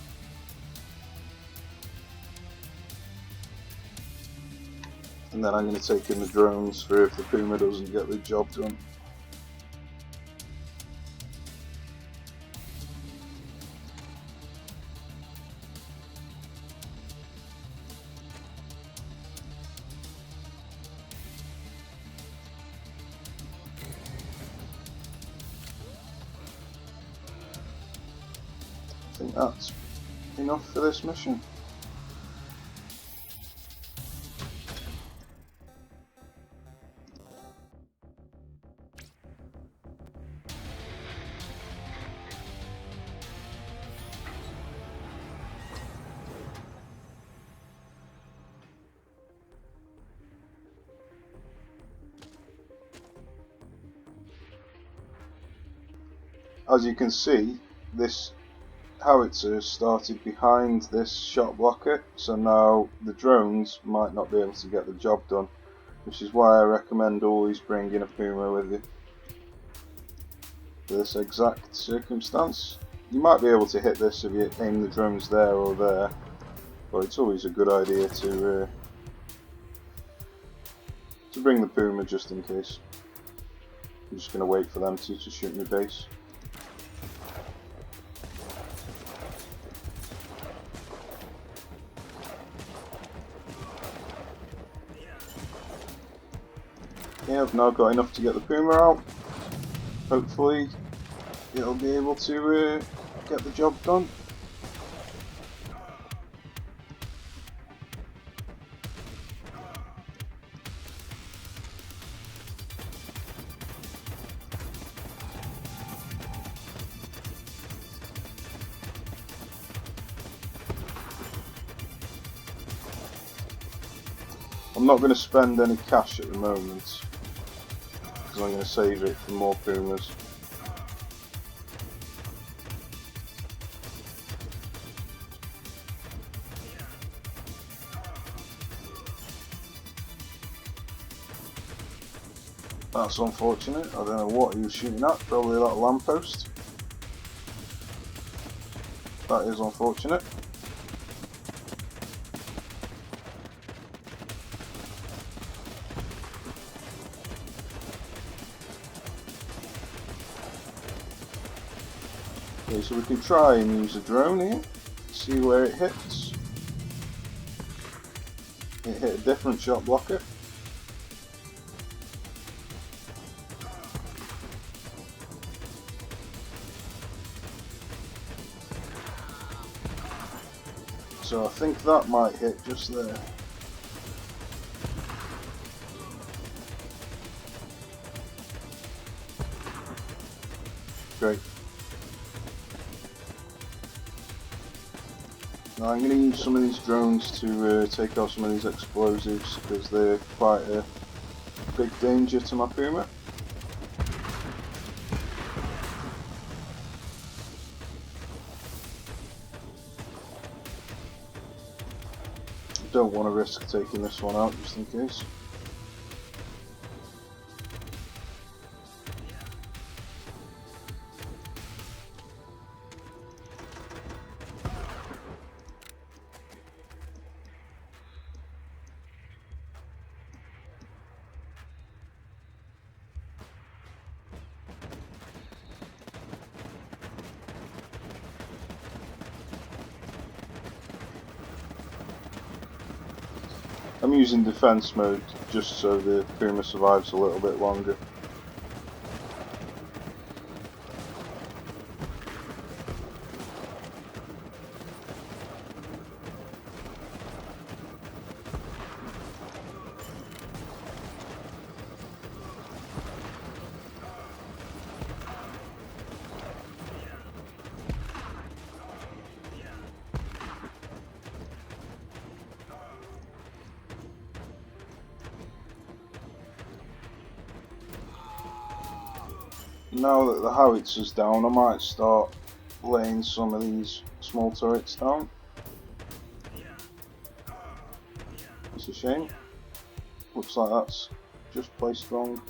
And then I'm going to take in the drones for if the Puma doesn't get the job done. I think that's enough for this mission. As you can see, this howitzer started behind this shot blocker, so now the drones might not be able to get the job done, which is why I recommend always bringing a Puma with you. For this exact circumstance, you might be able to hit this if you aim the drones there or there, but it's always a good idea to bring the Puma just in case. I'm just going to wait for them to shoot my base. Yeah, I've now got enough to get the Puma out. Hopefully it'll be able to get the job done. I'm not going to spend any cash at the moment, because I'm going to save it for more Pumas. That's unfortunate. I don't know what he was shooting at, probably that lamppost. That is unfortunate. Okay, so we can try and use a drone here, see where it hits. It hit a different shot blocker. So I think that might hit just there. Great. Now I'm going to use some of these drones to take out some of these explosives because they're quite a big danger to my Puma. Don't want to risk taking this one out just in case. I'm using defense mode just so the Puma survives a little bit longer. Now that the howitzer's down, I might start laying some of these small turrets down. It's a shame. Looks like that's just placed wrong.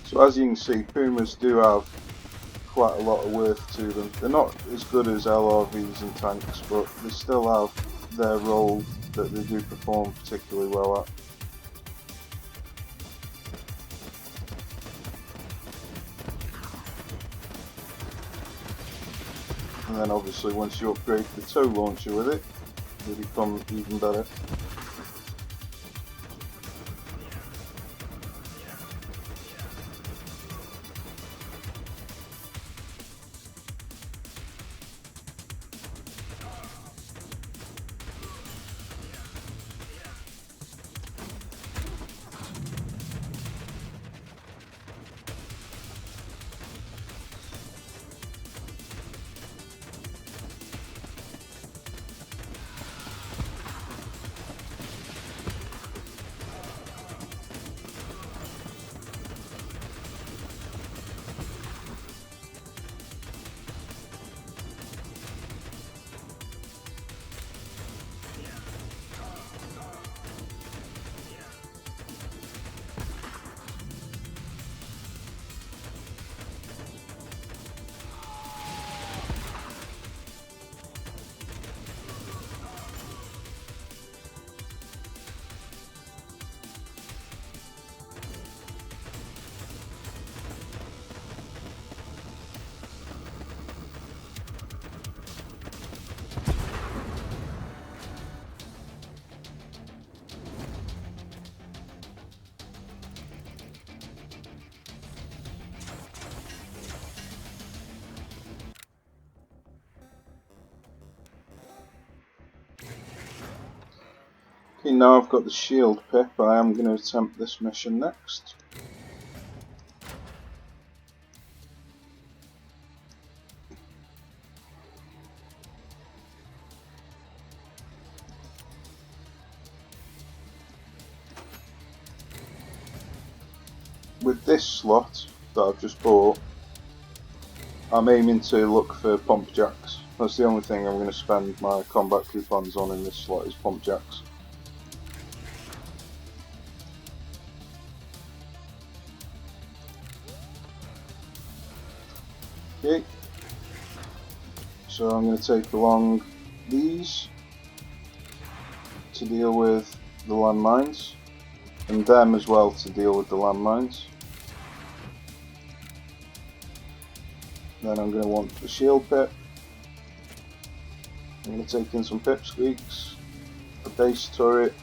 So as you can see, Pumas do have quite a lot of worth to them. They're not as good as LRVs and tanks, but they still have their role that they do perform particularly well at. And then obviously once you upgrade the tow launcher with it, they become even better. Okay, now I've got the shield pip, I am going to attempt this mission next. With this slot that I've just bought, I'm aiming to look for pump jacks. That's the only thing I'm going to spend my combat coupons on in this slot is pump jacks. Okay, so I'm going to take along these to deal with the landmines, and them as well to deal with the landmines. Then I'm going to want the shield pip. I'm going to take in some pipsqueaks, a base turret,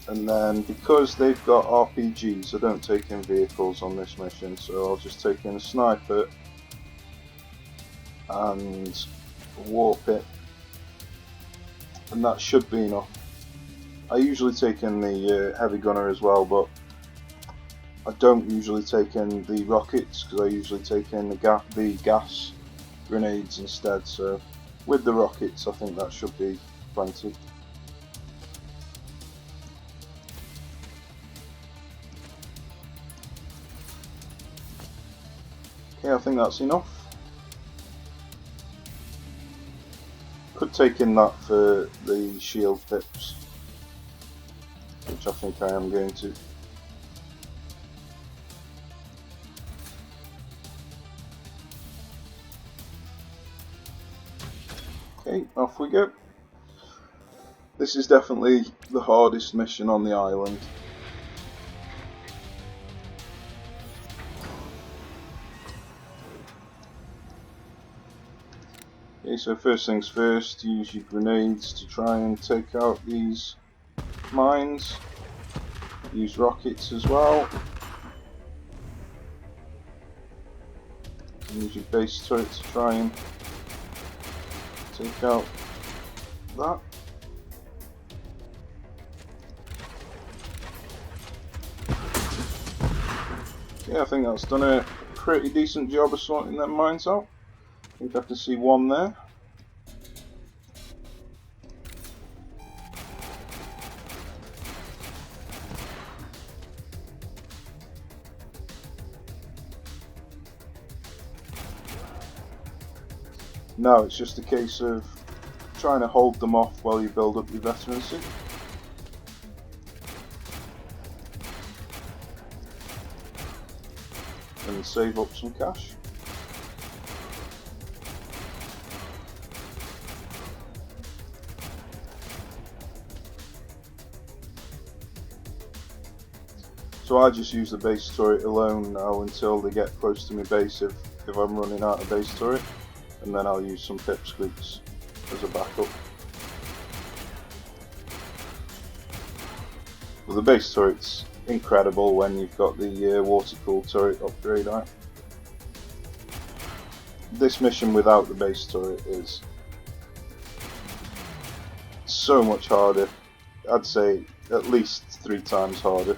And then because they've got RPGs, I don't take in vehicles on this mission, so I'll just take in a sniper and a Warpip, and that should be enough. I usually take in the heavy gunner as well, but I don't usually take in the rockets because I usually take in the gas grenades instead, so with the rockets I think that should be plenty. Okay, I think that's enough. Could take in that for the shield pips, which I think I am going to. Okay, off we go. This is definitely the hardest mission on the island. Okay, so first things first, use your grenades to try and take out these mines. Use rockets as well. Use your base turret to try and take out that. Yeah, I think that's done a pretty decent job of sorting them mines out. I think I can see one there. Now it's just a case of trying to hold them off while you build up your veterancy. And save up some cash. So I just use the base turret alone now until they get close to my base if I'm running out of base turret, and then I'll use some pipsqueaks as a backup. Well, the base turret's incredible when you've got the water-cooled turret upgrade out. This mission without the base turret is so much harder. I'd say at least 3 times harder.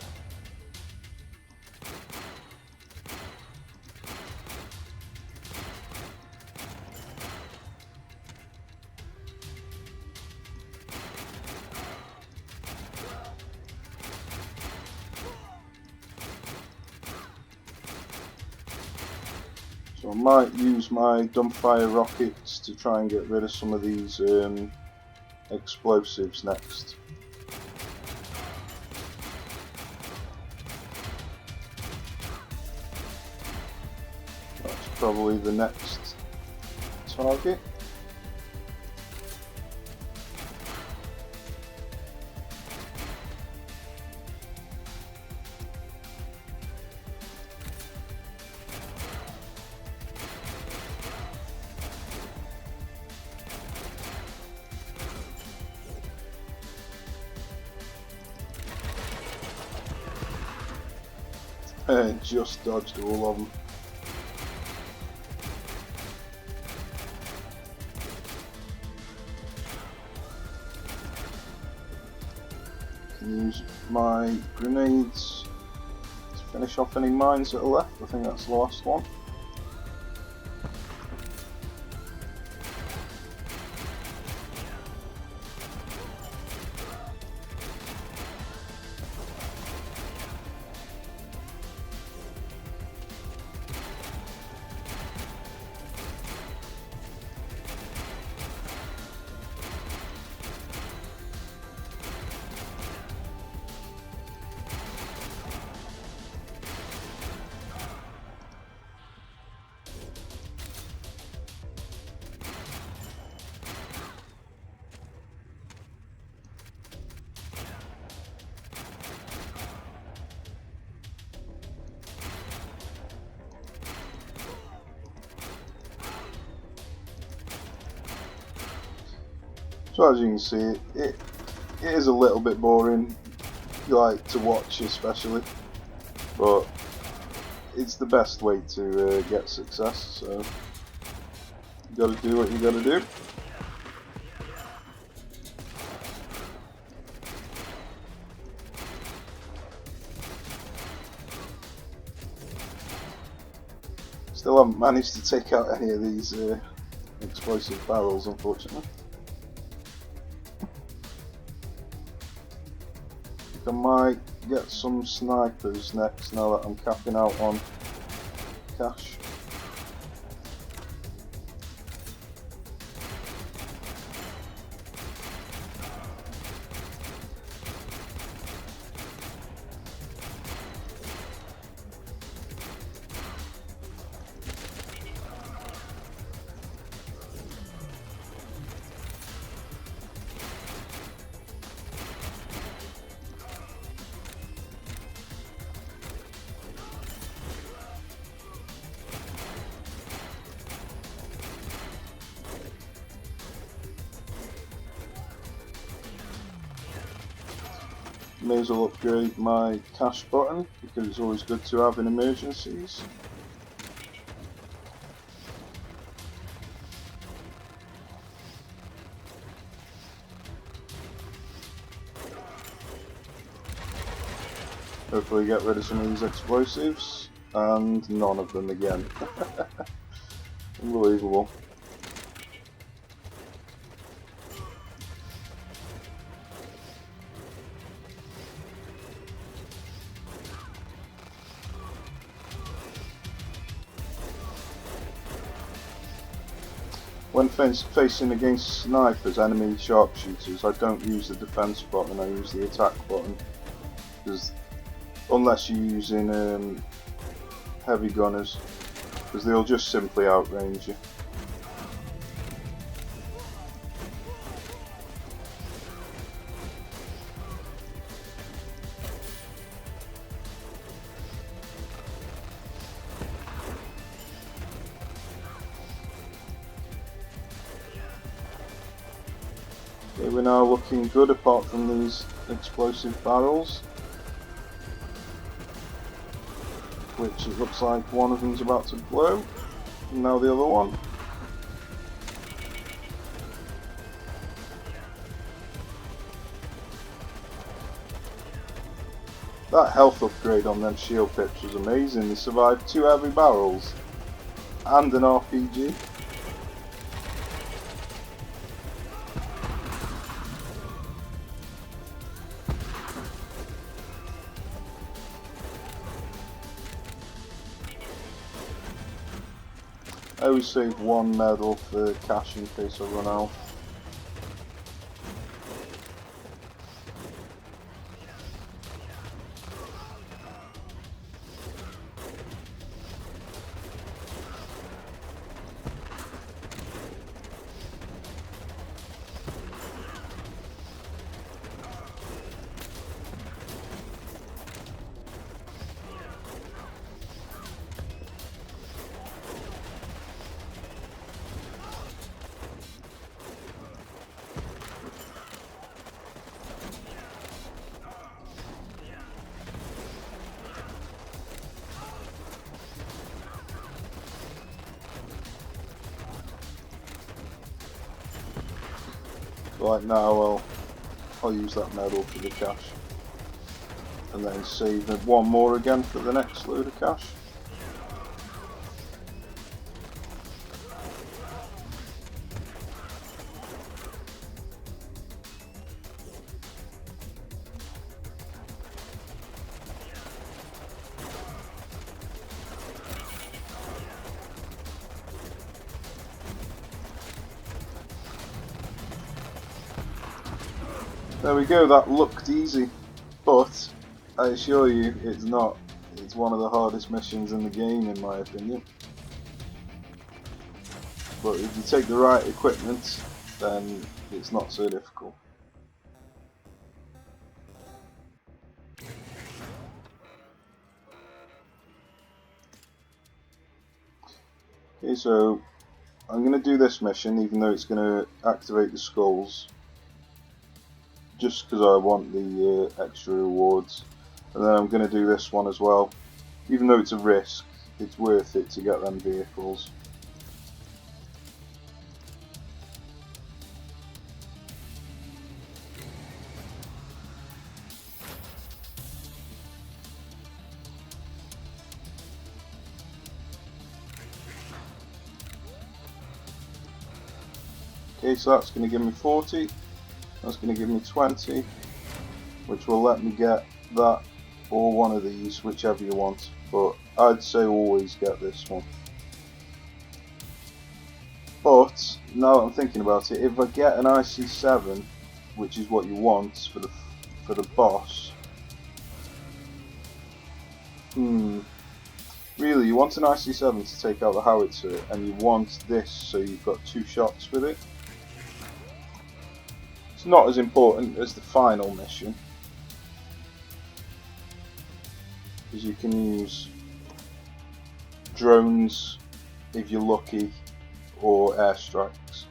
So I might use my dumbfire rockets to try and get rid of some of these explosives next. That's probably the next target. Just dodged all of them. Can use my grenades to finish off any mines that are left. I think that's the last one. So as you can see, it is a little bit boring. like to watch especially, but it's the best way to get success, so you gotta do what you gotta do. Still haven't managed to take out any of these explosive barrels, unfortunately. I might get some snipers next now that I'm capping out on cash. May as well upgrade my cash button because it's always good to have in emergencies. Hopefully get rid of some of these explosives, and none of them again. Unbelievable. When facing against snipers, enemy sharpshooters, I don't use the defense button, I use the attack button. Because unless you're using heavy gunners, because they'll just simply outrange you. Okay, we're now looking good apart from these explosive barrels, which it looks like one of them's about to blow, and now the other one. That health upgrade on them shield pips was amazing. They survived 2 heavy barrels and an RPG. I always save 1 medal for cash in case I run out. Right now I'll use that medal for the cash, and then save 1 more again for the next load of cash. There we go, that looked easy, but I assure you it's not. It's one of the hardest missions in the game in my opinion. But if you take the right equipment, then it's not so difficult. Okay, so I'm going to do this mission even though it's going to activate the skulls, just because I want the extra rewards. And then I'm going to do this one as well. Even though it's a risk, it's worth it to get them vehicles. Okay, so that's going to give me 40, that's going to give me 20, which will let me get that or one of these, whichever you want, but I'd say always get this one. But, now that I'm thinking about it, if I get an IC7, which is what you want for the boss, really, you want an IC7 to take out the howitzer, and you want this so you've got 2 shots with it. It's not as important as the final mission, because you can use drones if you're lucky, or airstrikes.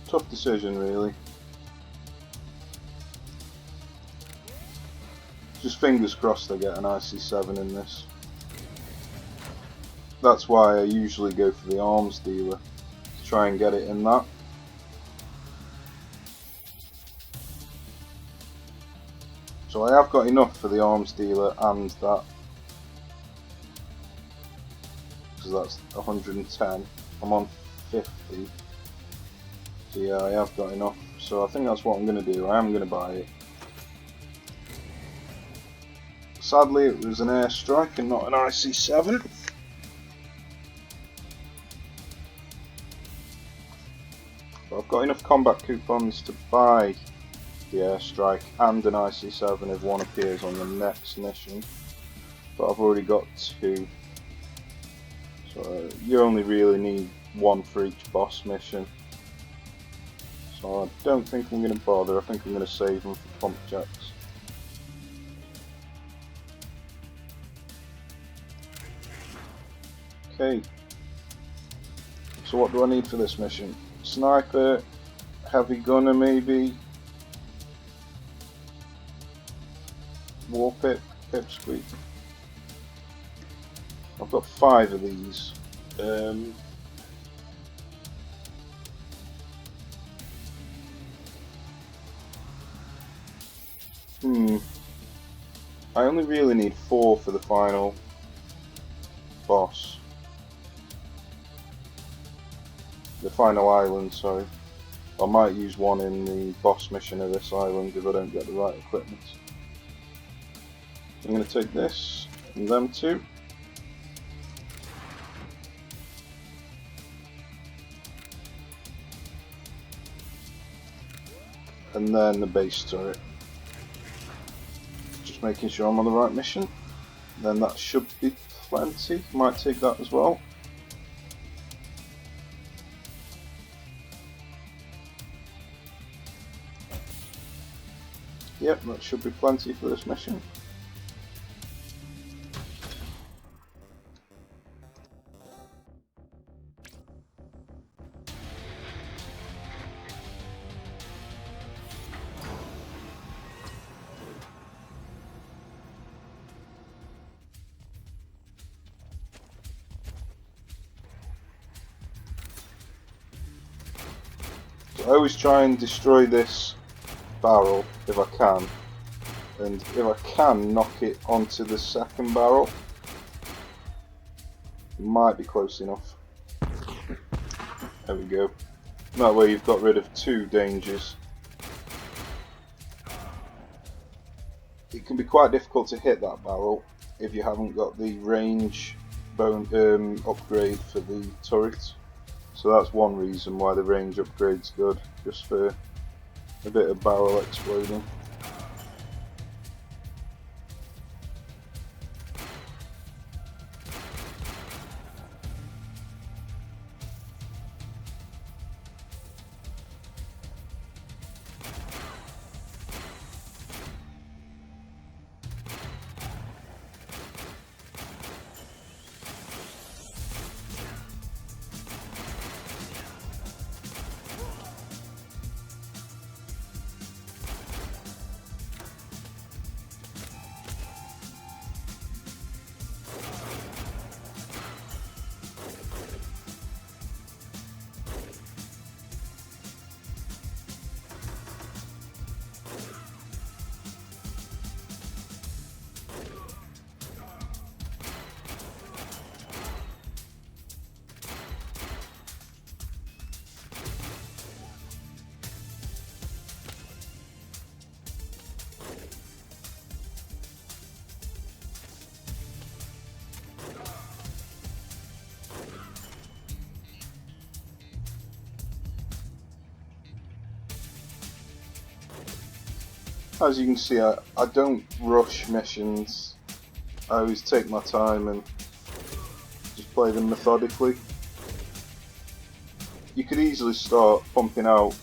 Tough decision, really. Just fingers crossed I get an IC7 in this. That's why I usually go for the arms dealer, to try and get it in that. So I have got enough for the arms dealer and that, because that's 110. I'm on 50. So yeah, I have got enough. So I think that's what I'm going to do. I am going to buy it. Sadly, it was an airstrike and not an IC7. But I've got enough combat coupons to buy the airstrike and an IC7 if one appears on the next mission. But I've already got 2. So you only really need 1 for each boss mission. So I don't think I'm going to bother. I think I'm going to save them for pump checks. Okay. So what do I need for this mission? Sniper, heavy gunner maybe, Warpip, pipsqueak. I've got 5 of these. I only really need 4 for the final boss. The final island, sorry. I might use 1 in the boss mission of this island if I don't get the right equipment. I'm going to take this and them 2. And then the base turret. Just making sure I'm on the right mission. Then that should be plenty. Might take that as well. Yep, that should be plenty for this mission. So I always try and destroy this barrel if I can, and if I can knock it onto the second barrel, it might be close enough. There we go. That way you've got rid of 2 dangers. It can be quite difficult to hit that barrel if you haven't got the range upgrade for the turret. So that's one reason why the range upgrade's good, just for a bit of barrel exploding. As you can see, I don't rush missions. I always take my time and just play them methodically. You could easily start pumping out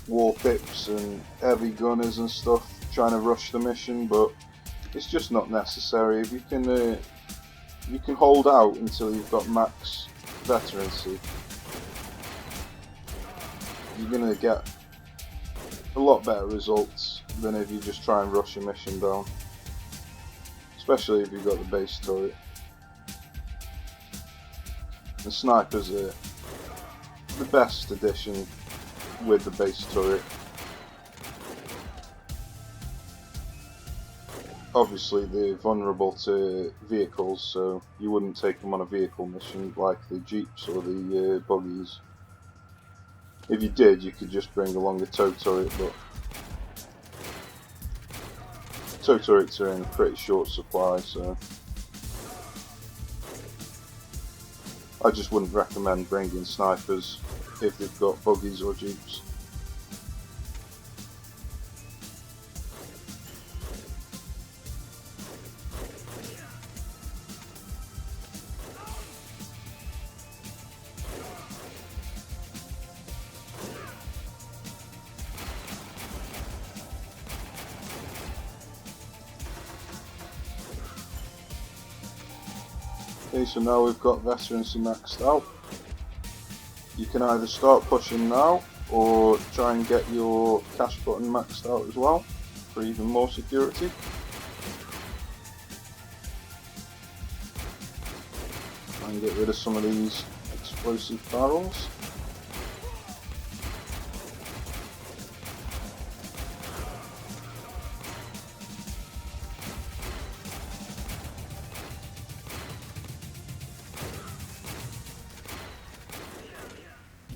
Warpips and heavy gunners and stuff, trying to rush the mission, but it's just not necessary. If you can hold out until you've got max veterancy, you're gonna get a lot better results than if you just try and rush a mission down, especially if you've got the base turret. The snipers are the best addition with the base turret. Obviously they're vulnerable to vehicles, so you wouldn't take them on a vehicle mission like the jeeps or the buggies. If you did, you could just bring along the tow turret, but tow turrets are in pretty short supply, so I just wouldn't recommend bringing snipers if they've got buggies or jeeps. Okay, so now we've got veterancy maxed out. You can either start pushing now or try and get your cash button maxed out as well for even more security. Try and get rid of some of these explosive barrels.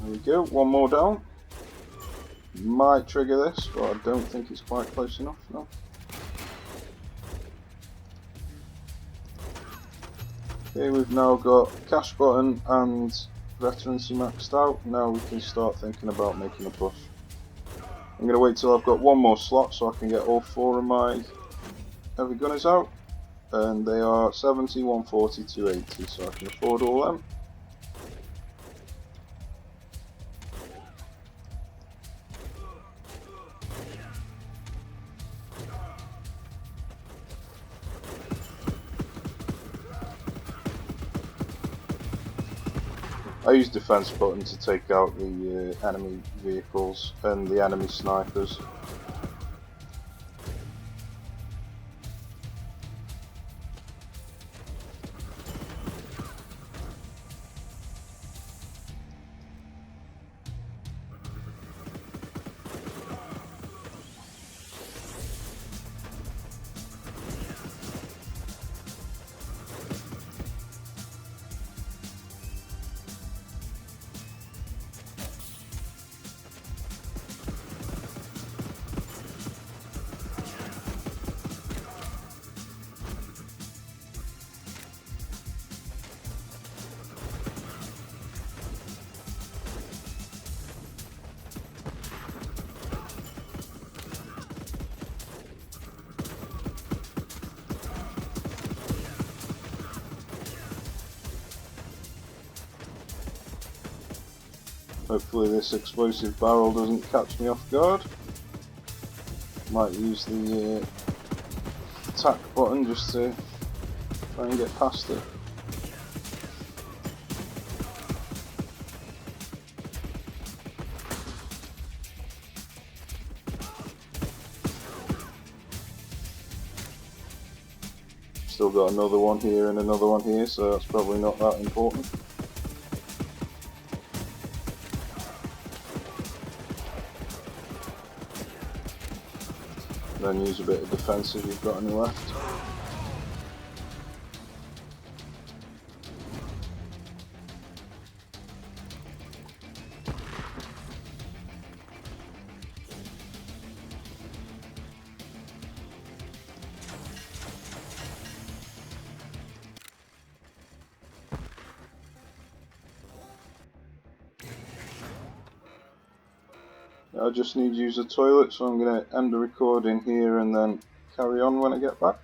There we go, one more down. Might trigger this, but I don't think it's quite close enough, no. Okay, we've now got cash button and veterancy maxed out. Now we can start thinking about making a push. I'm going to wait till I've got one more slot so I can get all 4 of my heavy gunners out. And they are 70, 140, 280, so I can afford all them. I use defense button to take out the enemy vehicles and the enemy snipers. Hopefully this explosive barrel doesn't catch me off guard. Might use the attack button just to try and get past it. Still got another one here and another one here, so that's probably not that important. Then use a bit of defense if you've got any left. I just need to use the toilet, so I'm going to end the recording here and then carry on when I get back.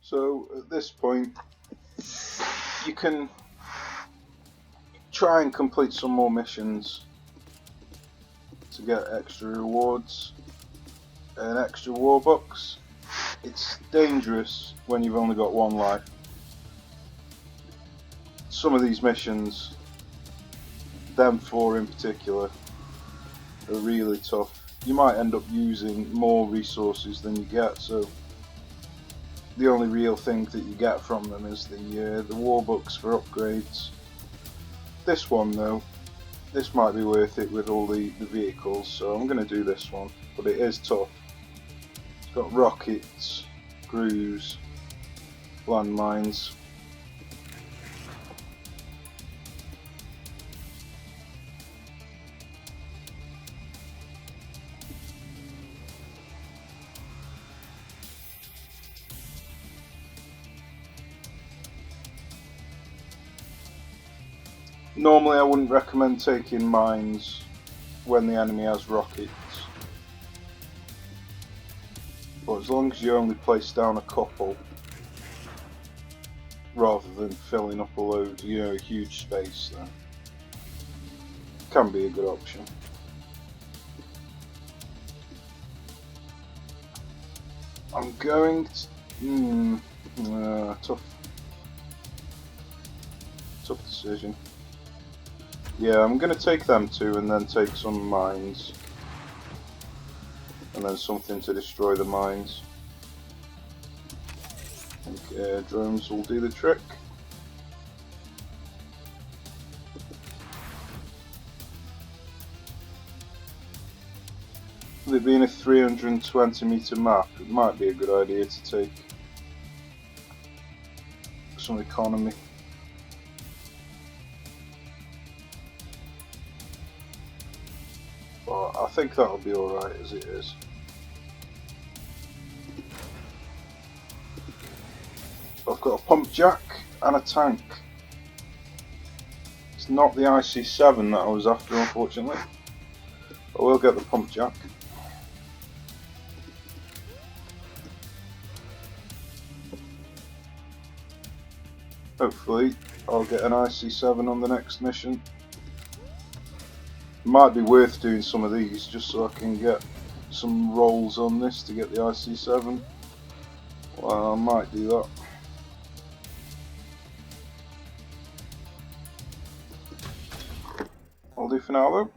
So at this point, you can try and complete some more missions to get extra rewards and extra warbucks. It's dangerous when you've only got one life. Some of these missions, them four in particular, are really tough. You might end up using more resources than you get, so the only real thing that you get from them is the warbucks for upgrades. This one though, this might be worth it with all the vehicles, so I'm going to do this one, but it is tough. It's got rockets, crews, landmines. Normally I wouldn't recommend taking mines when the enemy has rockets, but as long as you only place down a couple rather than filling up a load, a huge space, then it can be a good option. I'm going to... tough decision. Yeah, I'm going to take them two and then take some mines. And then something to destroy the mines. I think air drones will do the trick. With it being a 320 meter map, it might be a good idea to take some economy. But I think that'll be alright as it is. I've got a pump jack and a tank. It's not the IC7 that I was after, unfortunately. I will get the pump jack. Hopefully I'll get an IC7 on the next mission. It might be worth doing some of these just so I can get some rolls on this to get the IC7. Well, I might do that. I'll do for now though.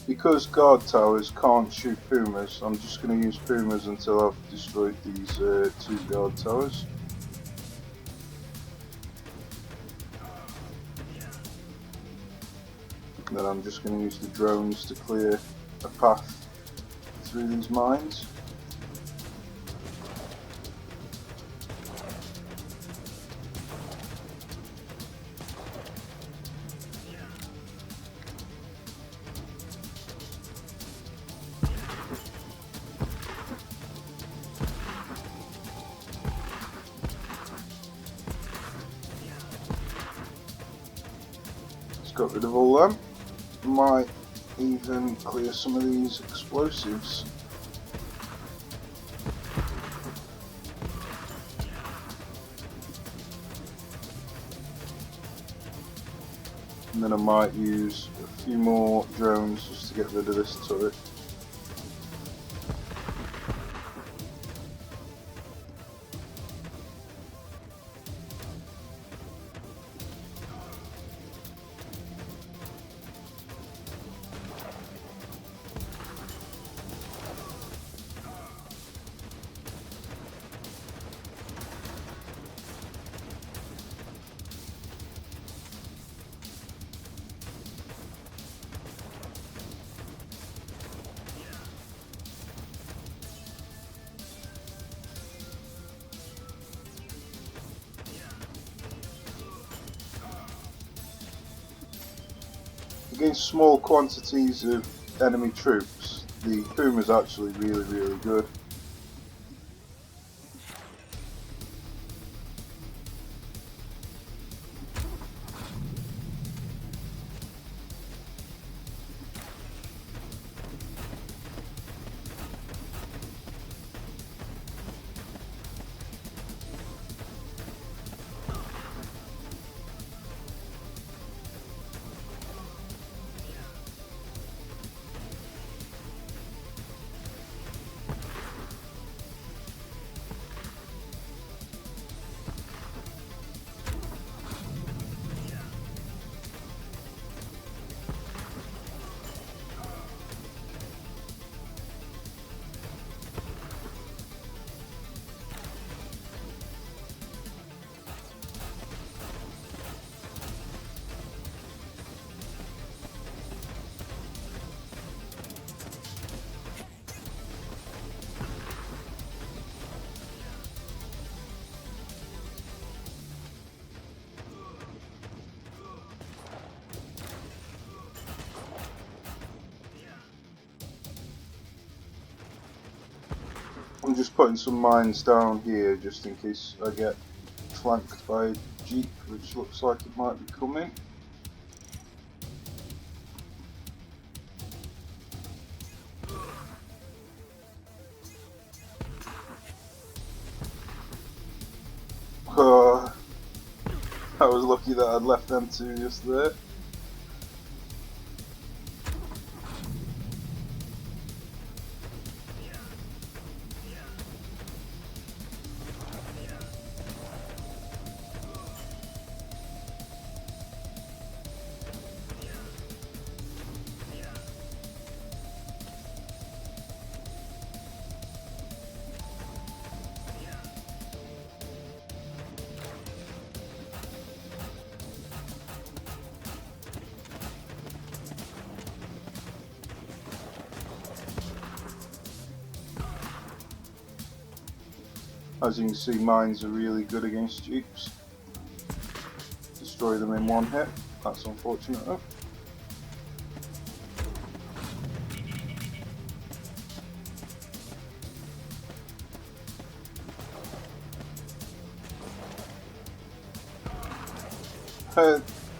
Because guard towers can't shoot pumas, I'm just going to use pumas until I've destroyed these two guard towers. And then I'm just going to use the drones to clear a path through these mines. Just got rid of all them. Might even clear some of these explosives. And then I might use a few more drones just to get rid of this turret. Against small quantities of enemy troops, the Puma's actually really good. I'm just putting some mines down here just in case I get flanked by a jeep, which looks like it might be coming. I was lucky that I'd left them two just there. As you can see, mines are really good against jeeps. Destroy them in one hit. That's unfortunate though.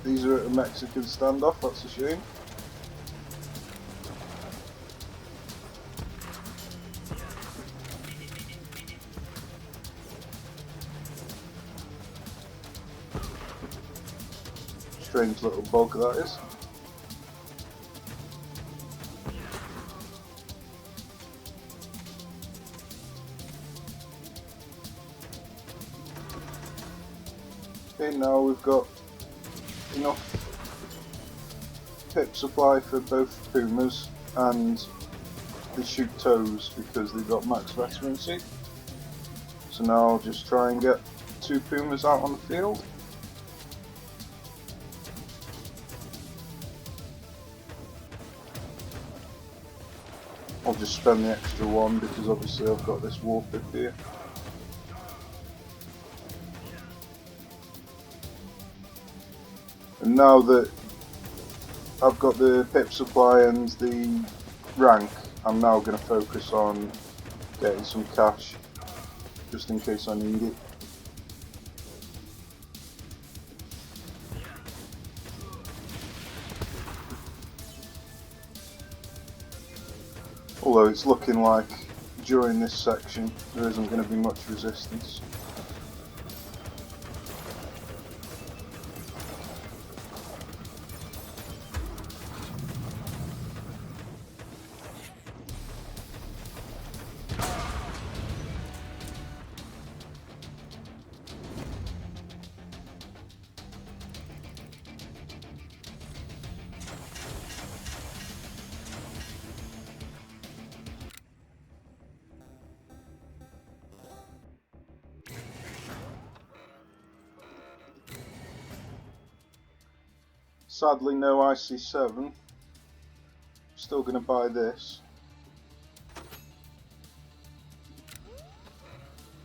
These are at a Mexican standoff, that's a shame. Strange little bug that is. Okay, now we've got enough pip supply for both Pumas, and they shoot toes because they've got max veterancy. So now I'll just try and get 2 Pumas out on the field. I'll just spend the extra one because obviously I've got this Warpip here. And now that I've got the pip supply and the rank, I'm now going to focus on getting some cash just in case I need it. although it's looking like during this section there isn't going to be much resistance. Sadly no IC7, still going to buy this.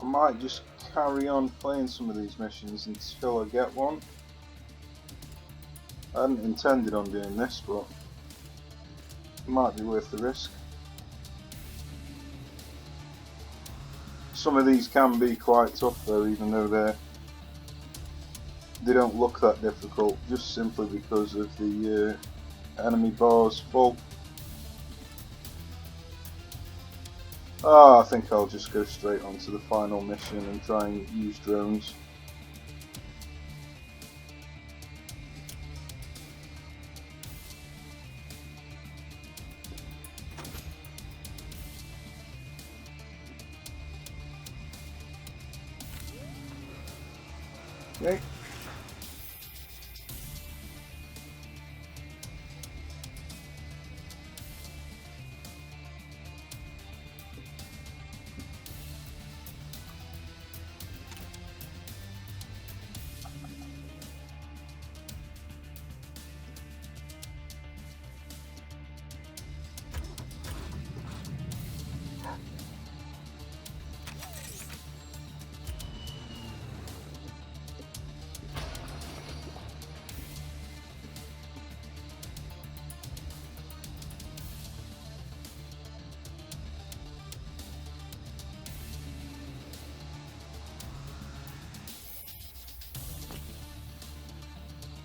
I might just carry on playing some of these missions until I get one. I hadn't intended on doing this, but it might be worth the risk. Some of these can be quite tough though, even though they don't look that difficult, just simply because of the enemy bars full. I think I'll just go straight on to the final mission and try and use drones. Okay.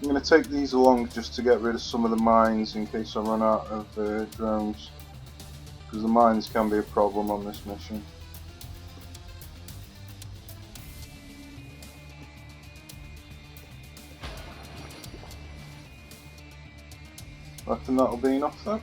I'm going to take these along just to get rid of some of the mines in case I run out of drones, because the mines can be a problem on this mission. I reckon that'll be enough then.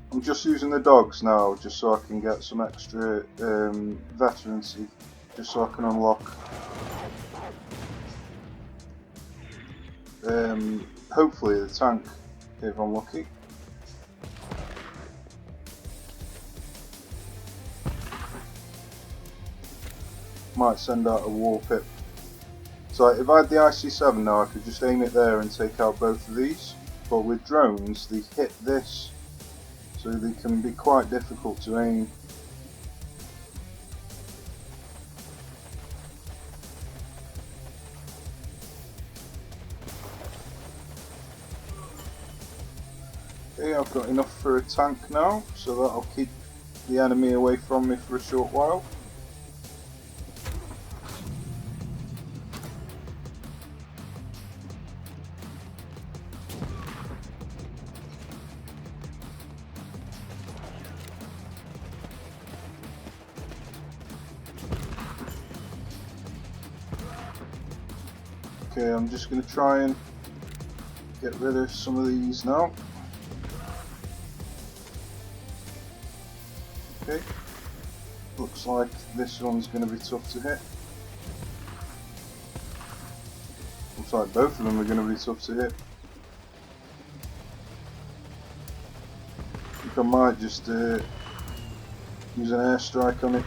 I'm just using the dogs now, just so I can get some extra veterancy, just so I can unlock hopefully the tank, if I'm lucky. Might send out a Warpip. So if I had the IC7 now, I could just aim it there and take out both of these, but with drones they hit this, so they can be quite difficult to aim. Okay, I've got enough for a tank now, so that'll keep the enemy away from me for a short while. Okay, I'm just going to try and get rid of some of these now. Looks like this one's going to be tough to hit. Looks like both of them are going to be tough to hit. I think I might just use an airstrike on it.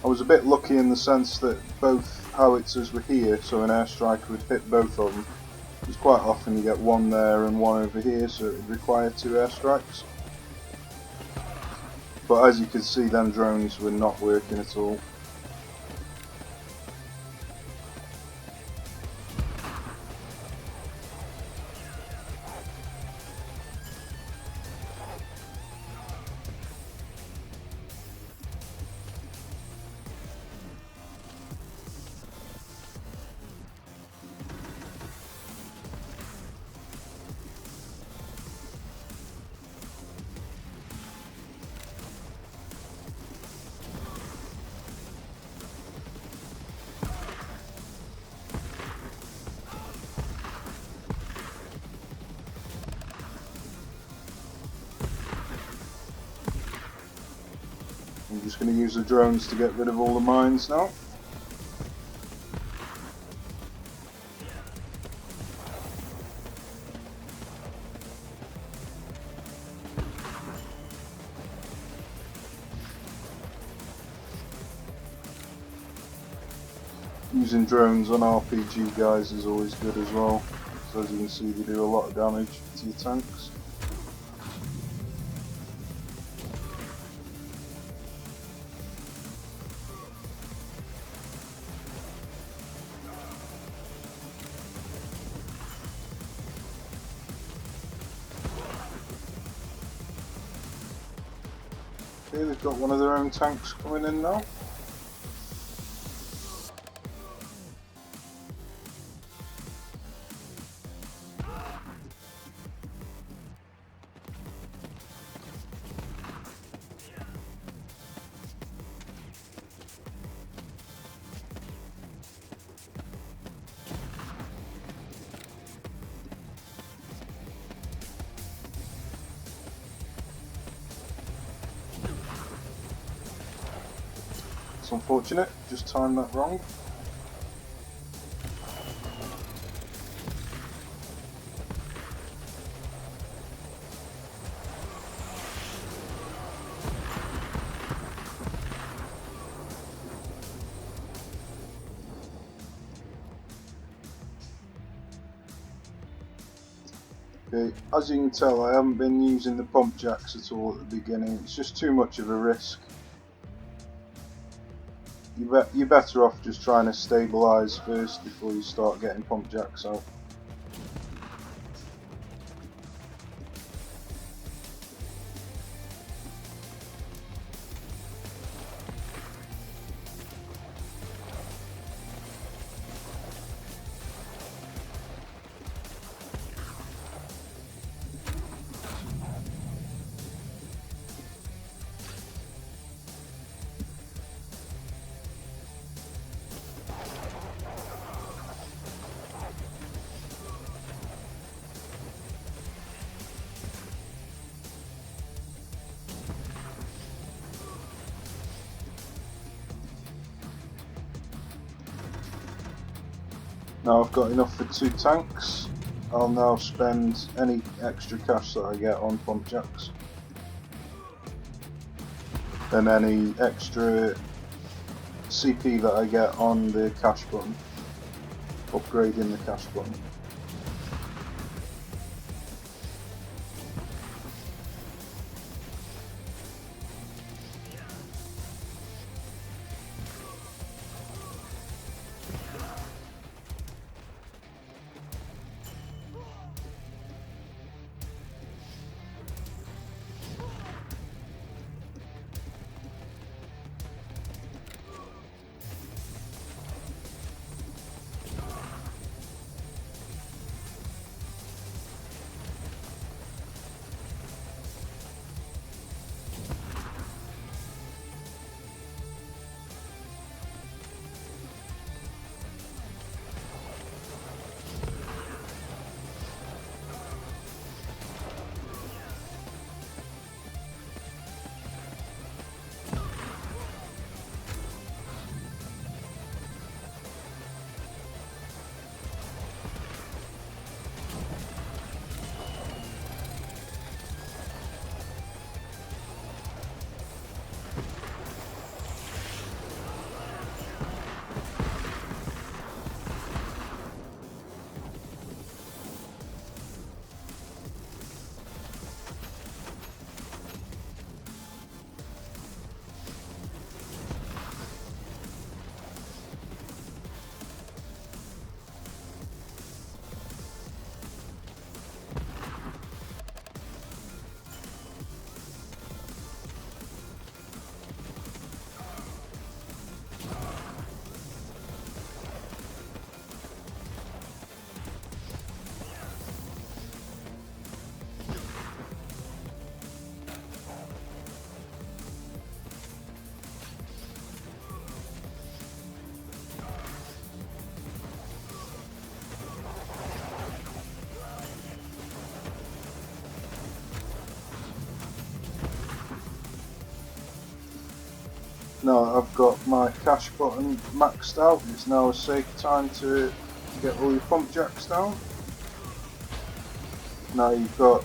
I was a bit lucky in the sense that both howitzers were here, so an airstrike would hit both of them. Because quite often you get one there and one over here, so it would require 2 airstrikes. But as you can see, them drones were not working at all. I'm just going to use the drones to get rid of all the mines now. Using drones on RPG guys is always good as well, so as you can see they do a lot of damage to your tanks. Okay, they've got one of their own tanks coming in now. It's unfortunate, just timed that wrong. Okay, as you can tell, I haven't been using the pump jacks at all at the beginning. It's just too much of a risk. You're better off just trying to stabilise first before you start getting pump jacks out. Now I've got enough for 2 tanks. I'll now spend any extra cash that I get on pump jacks. And any extra CP that I get on the cash button. Upgrading the cash button. Now I've got my cash button maxed out, it's now a safe time to get all your pump jacks down. Now you've got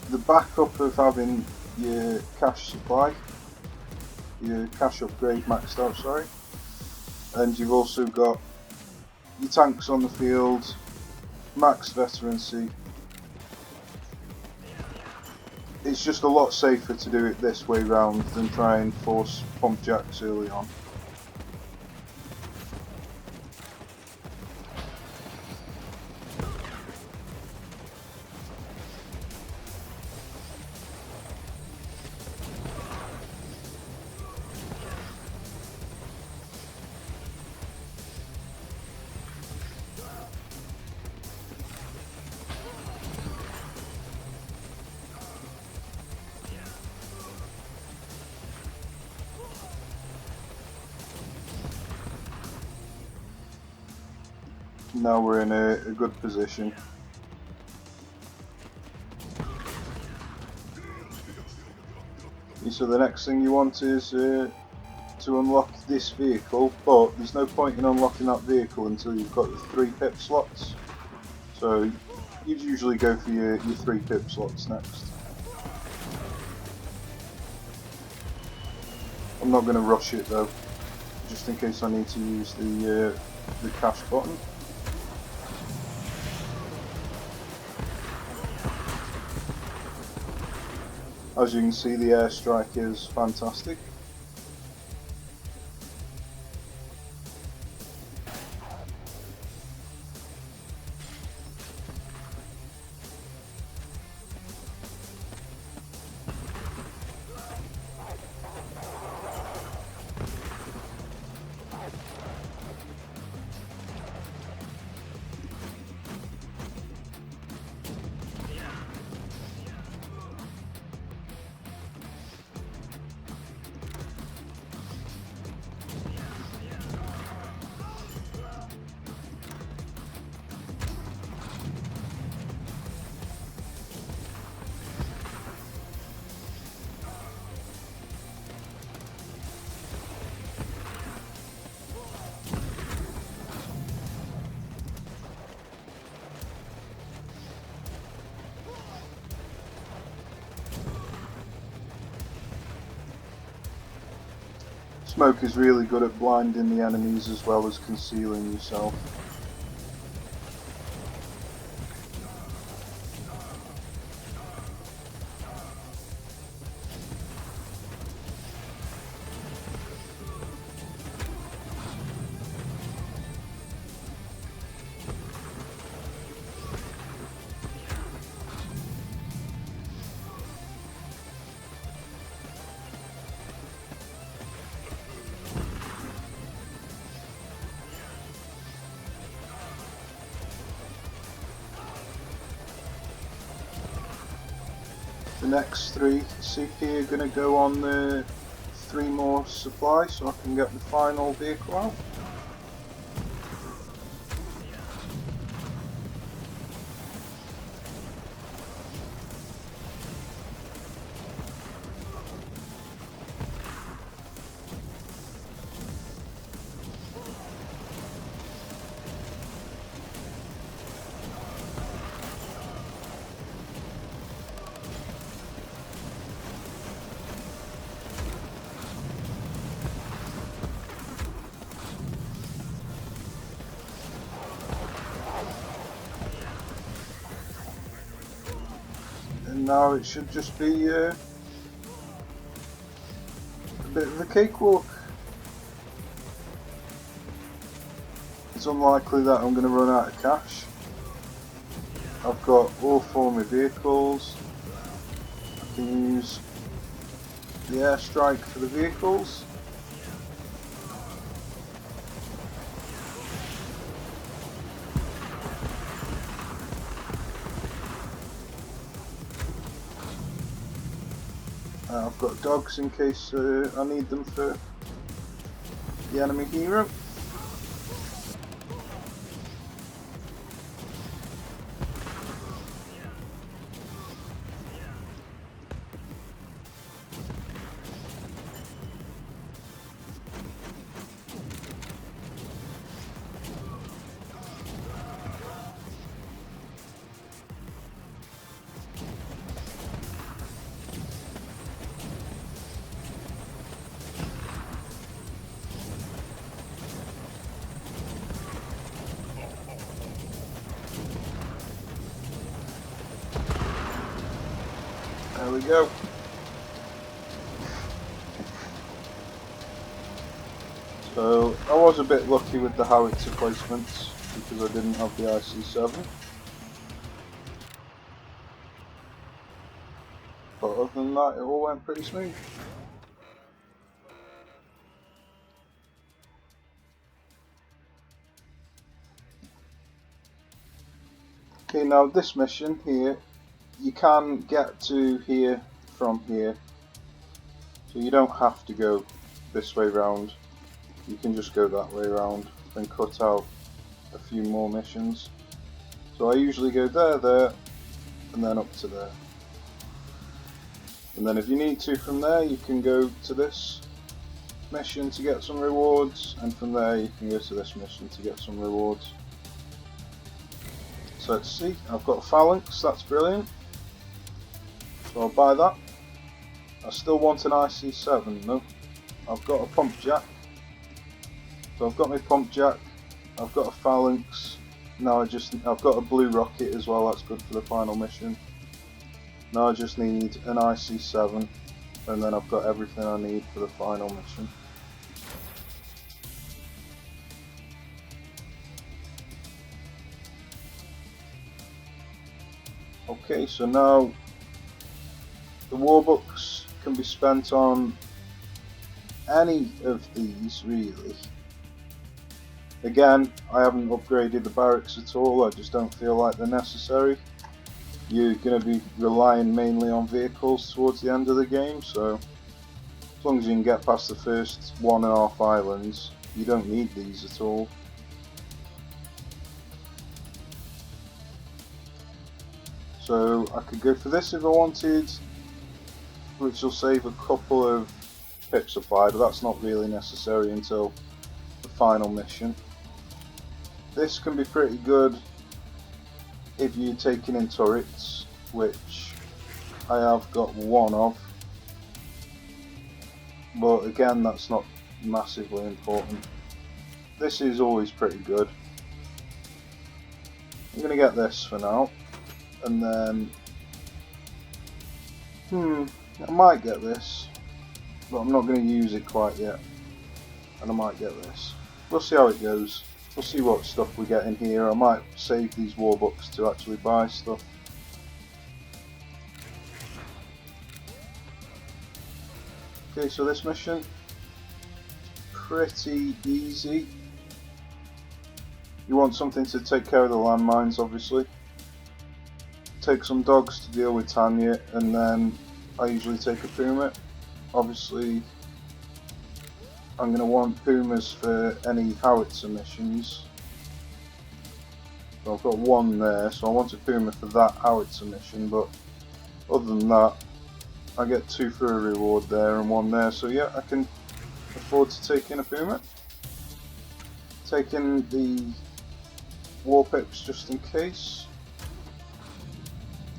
the backup of having your cash supply, your cash upgrade maxed out, sorry, and you've also got your tanks on the field, max veterancy. It's just a lot safer to do it this way round than try and force pump jacks early on. Now we're in a good position. So the next thing you want is to unlock this vehicle, but there's no point in unlocking that vehicle until you've got the 3 pip slots. So you'd usually go for your 3 pip slots next. I'm not going to rush it though, just in case I need to use the cash button. As you can see, the airstrike is fantastic. Smoke is really good at blinding the enemies as well as concealing yourself. The next 3 CP are going to go on the 3 more supply so I can get the final vehicle out. And now it should just be a bit of a cakewalk. It's unlikely that I'm going to run out of cash. I've got all 4 of my vehicles. I can use the airstrike for the vehicles. I've got dogs in case I need them for the enemy hero. There we go. So I was a bit lucky with the howitzer placements because I didn't have the IC7. But other than that, it all went pretty smooth. Okay, now this mission here, you can get to here from here. So you don't have to go this way round. You can just go that way round and cut out a few more missions. So I usually go there, and then up to there. And then if you need to from there, you can go to this mission to get some rewards, and from there you can go to this mission to get some rewards. So let's see, I've got a phalanx, that's brilliant. So I'll buy that. I still want an IC7 though. I've got a pump jack. So I've got my pump jack, I've got a phalanx. Now I've got a blue rocket as well, that's good for the final mission. Now I just need an IC7, and then I've got everything I need for the final mission. Okay, so now the warbucks can be spent on any of these really. Again, I haven't upgraded the barracks at all, I just don't feel like they're necessary. You're going to be relying mainly on vehicles towards the end of the game, so as long as you can get past the first 1.5 islands, you don't need these at all. So I could go for this if I wanted, which will save a couple of pip supply, but that's not really necessary until the final mission. This can be pretty good if you're taking in turrets, which I have got one of, but again that's not massively important. This is always pretty good. I'm going to get this for now, and then I might get this, but I'm not going to use it quite yet, and I might get this. We'll see how it goes. We'll see what stuff we get in here. I might save these warbucks to actually buy stuff. Okay, so this mission, pretty easy. You want something to take care of the landmines, obviously. Take some dogs to deal with Tanya, and then I usually take a puma. Obviously, I'm going to want pumas for any howitzer missions. So I've got one there, so I want a puma for that howitzer mission, but other than that, I get 2 for a reward there and 1 there, so yeah, I can afford to take in a puma. Taking the Warpips just in case.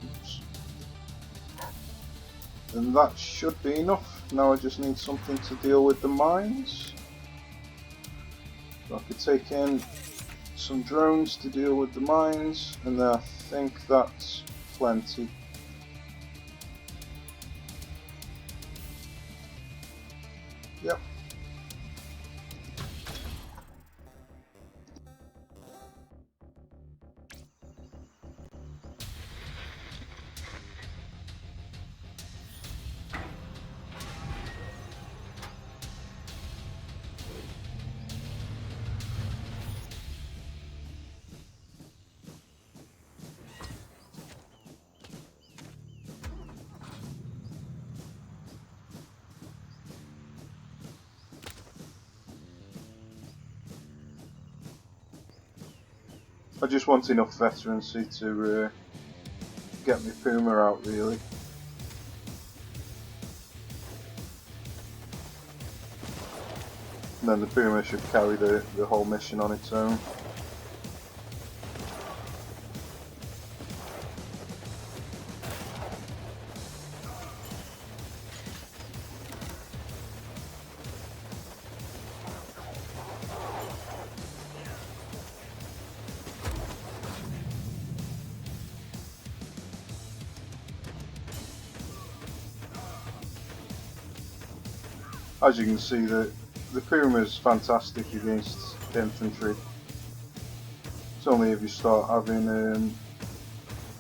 Oops. And that should be enough. Now I just need something to deal with the mines. So I could take in some drones to deal with the mines, and I think that's plenty. Yep. I just want enough veterancy to get my puma out really. And then the puma should carry the whole mission on its own. As you can see, the Puma is fantastic against infantry. It's only if you start having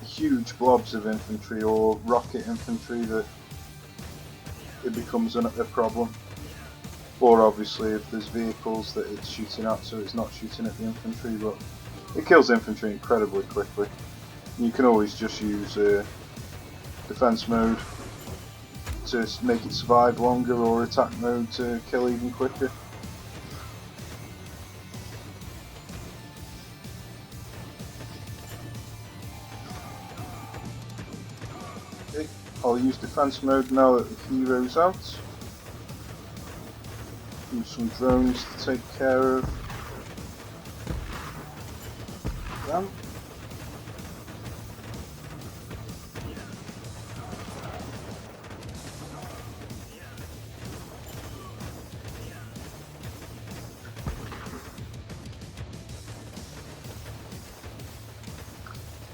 huge blobs of infantry or rocket infantry that it becomes a problem. Or obviously if there's vehicles that it's shooting at, so it's not shooting at the infantry, but it kills infantry incredibly quickly. You can always just use defense mode to make it survive longer, or attack mode to kill even quicker. Okay, I'll use defense mode now that the hero's out. Use some drones to take care of them.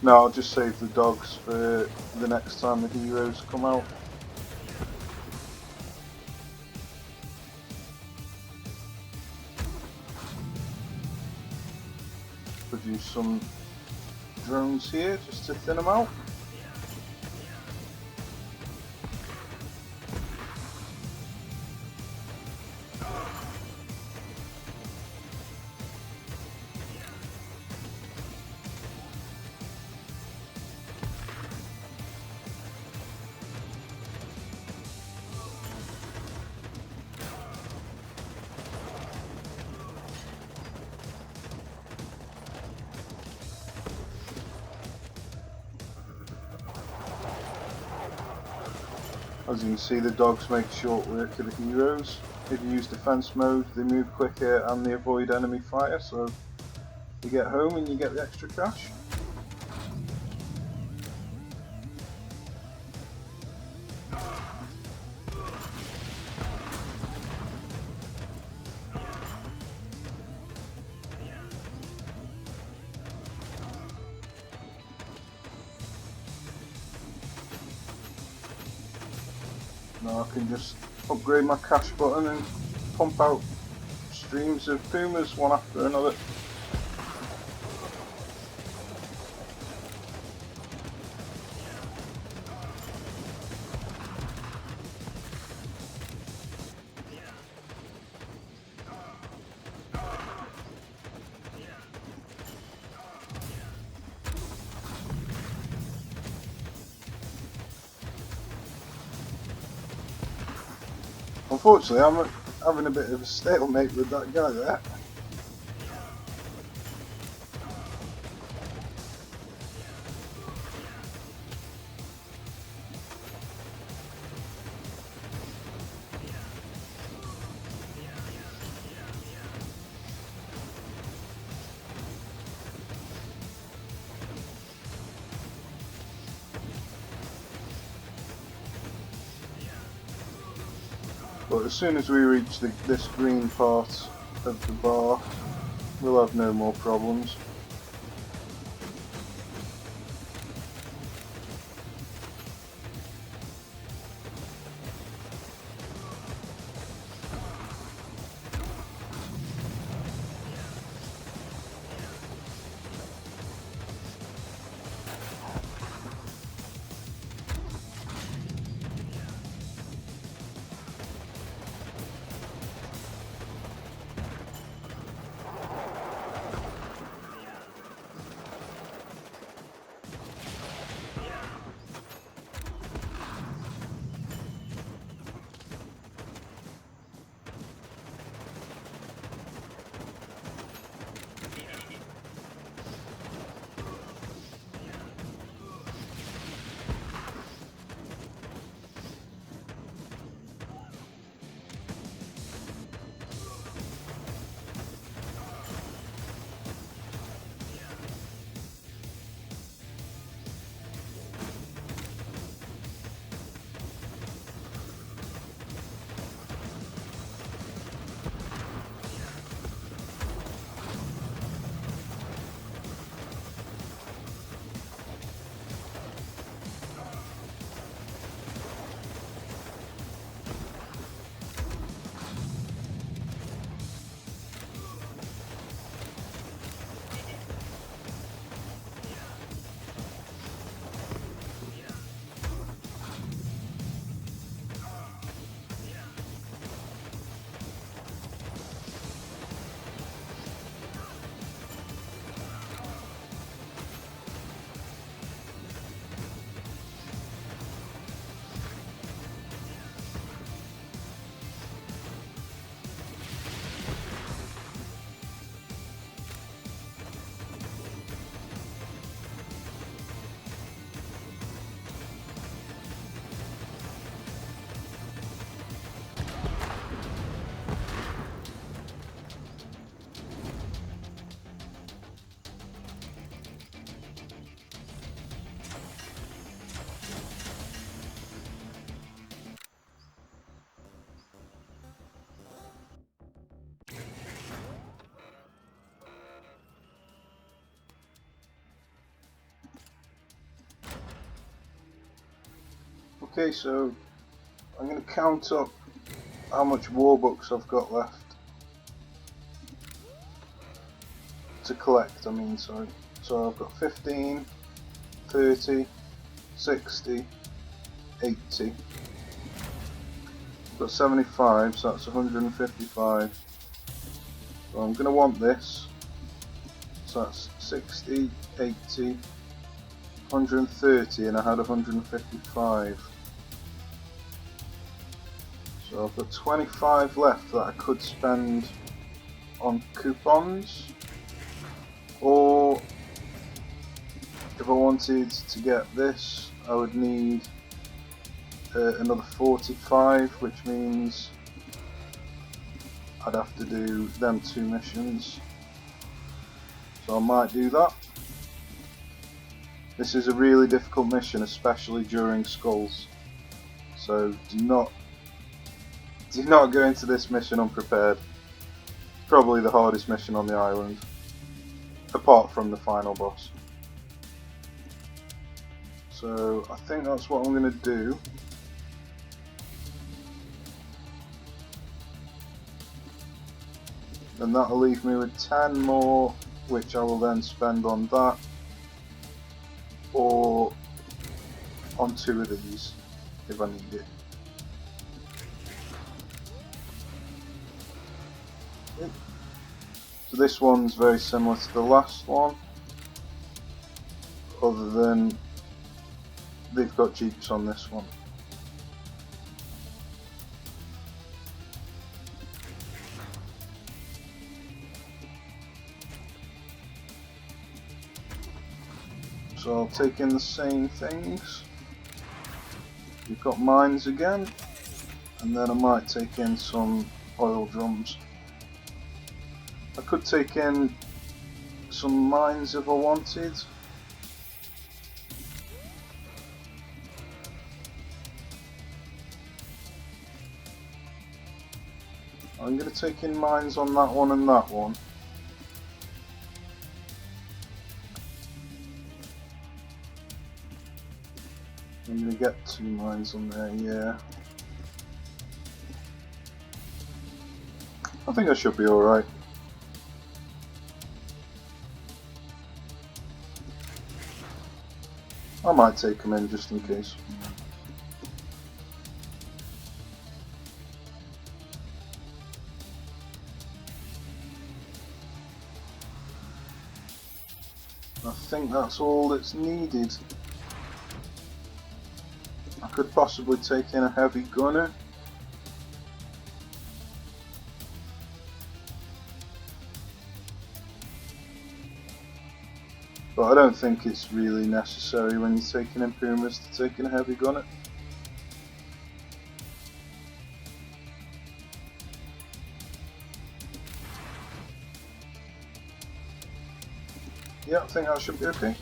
No, I'll just save the dogs for the next time the heroes come out. Produce some drones here just to thin them out. As you can see, the dogs make short work of the heroes. If you use defense mode, they move quicker and they avoid enemy fire, so you get home and you get the extra cash. Now I can just upgrade my cash button and pump out streams of Pumas one after another. Unfortunately, I'm having a bit of a stalemate with that guy there. But as soon as we reach this green part of the bar, we'll have no more problems. Okay, so I'm going to count up how much war books I've got left to collect, I mean, sorry. So I've got 15, 30, 60, 80. I've got 75, so that's 155. So I'm going to want this. So that's 60, 80, 130, and I had 155. So I've got 25 left that I could spend on coupons, or if I wanted to get this, I would need another 45, which means I'd have to do them 2 missions. So I might do that. This is a really difficult mission, especially during skulls. So do not go into this mission unprepared. It's probably the hardest mission on the island, apart from the final boss. So I think that's what I'm going to do. And that'll leave me with 10 more, which I will then spend on that, or on 2 of these, if I need it. Okay. So this one's very similar to the last one, other than they've got jeeps on this one. So I'll take in the same things. We've got mines again, and then I might take in some oil drums. I could take in some mines if I wanted. I'm going to take in mines on that one and that one. I'm going to get 2 mines on there, yeah. I think I should be alright. I might take them in just in case. I think that's all that's needed. I could possibly take in a heavy gunner. But I don't think it's really necessary when you're taking in Pumas to take in a heavy gunner. Yeah, I think that should be okay.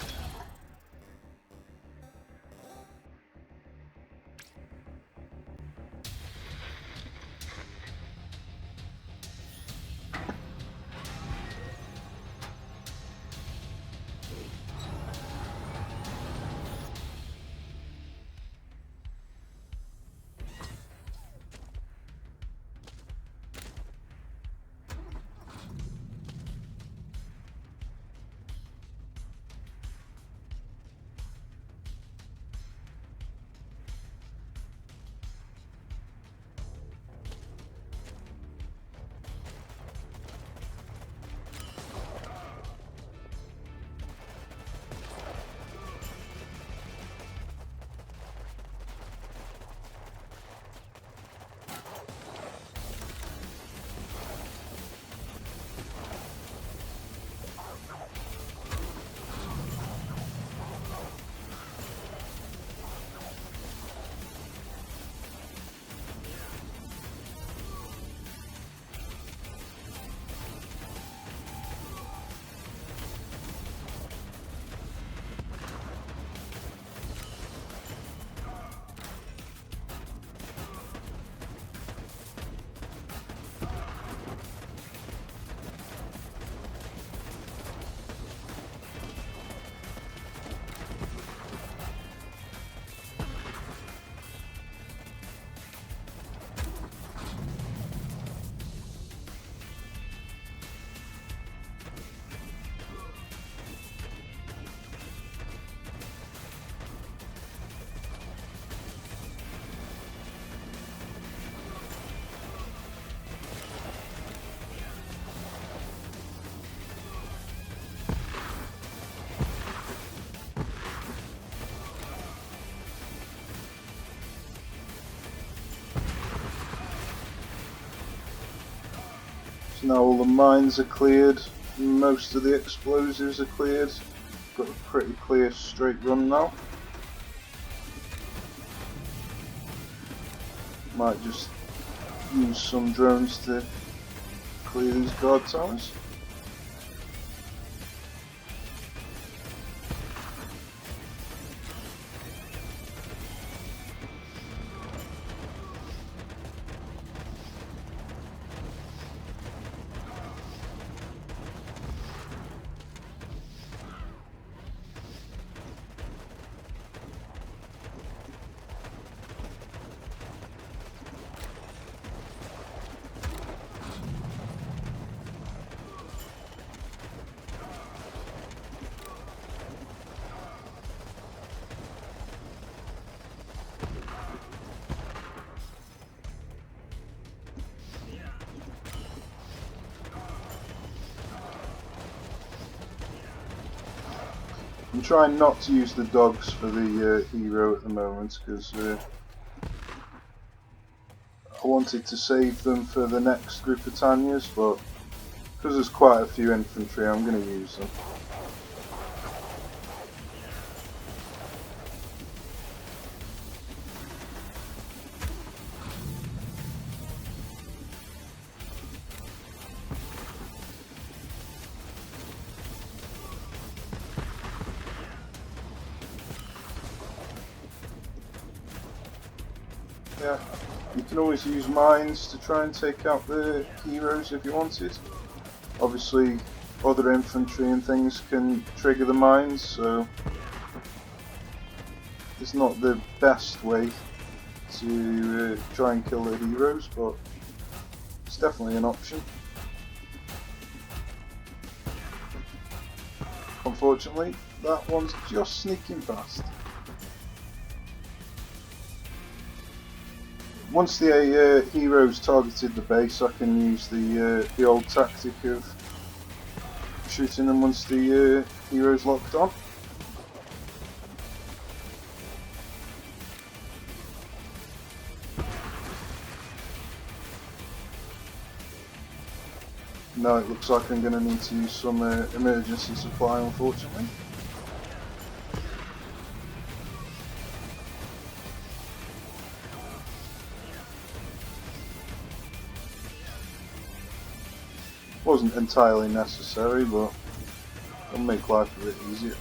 Now all the mines are cleared, most of the explosives are cleared. Got a pretty clear straight run now. Might just use some drones to clear these guard towers. I'm trying not to use the dogs for the hero at the moment because I wanted to save them for the next group of Tanyas, but because there's quite a few infantry, I'm going to use them. Yeah, you can always use mines to try and take out the heroes if you wanted. Obviously, other infantry and things can trigger the mines, so it's not the best way to try and kill the heroes, but it's definitely an option. Unfortunately, that one's just sneaking past. Once the hero's targeted the base, I can use the old tactic of shooting them once the hero's locked on. Now it looks like I'm going to need to use some emergency supply, unfortunately. Wasn't entirely necessary, but it'll make life a bit easier.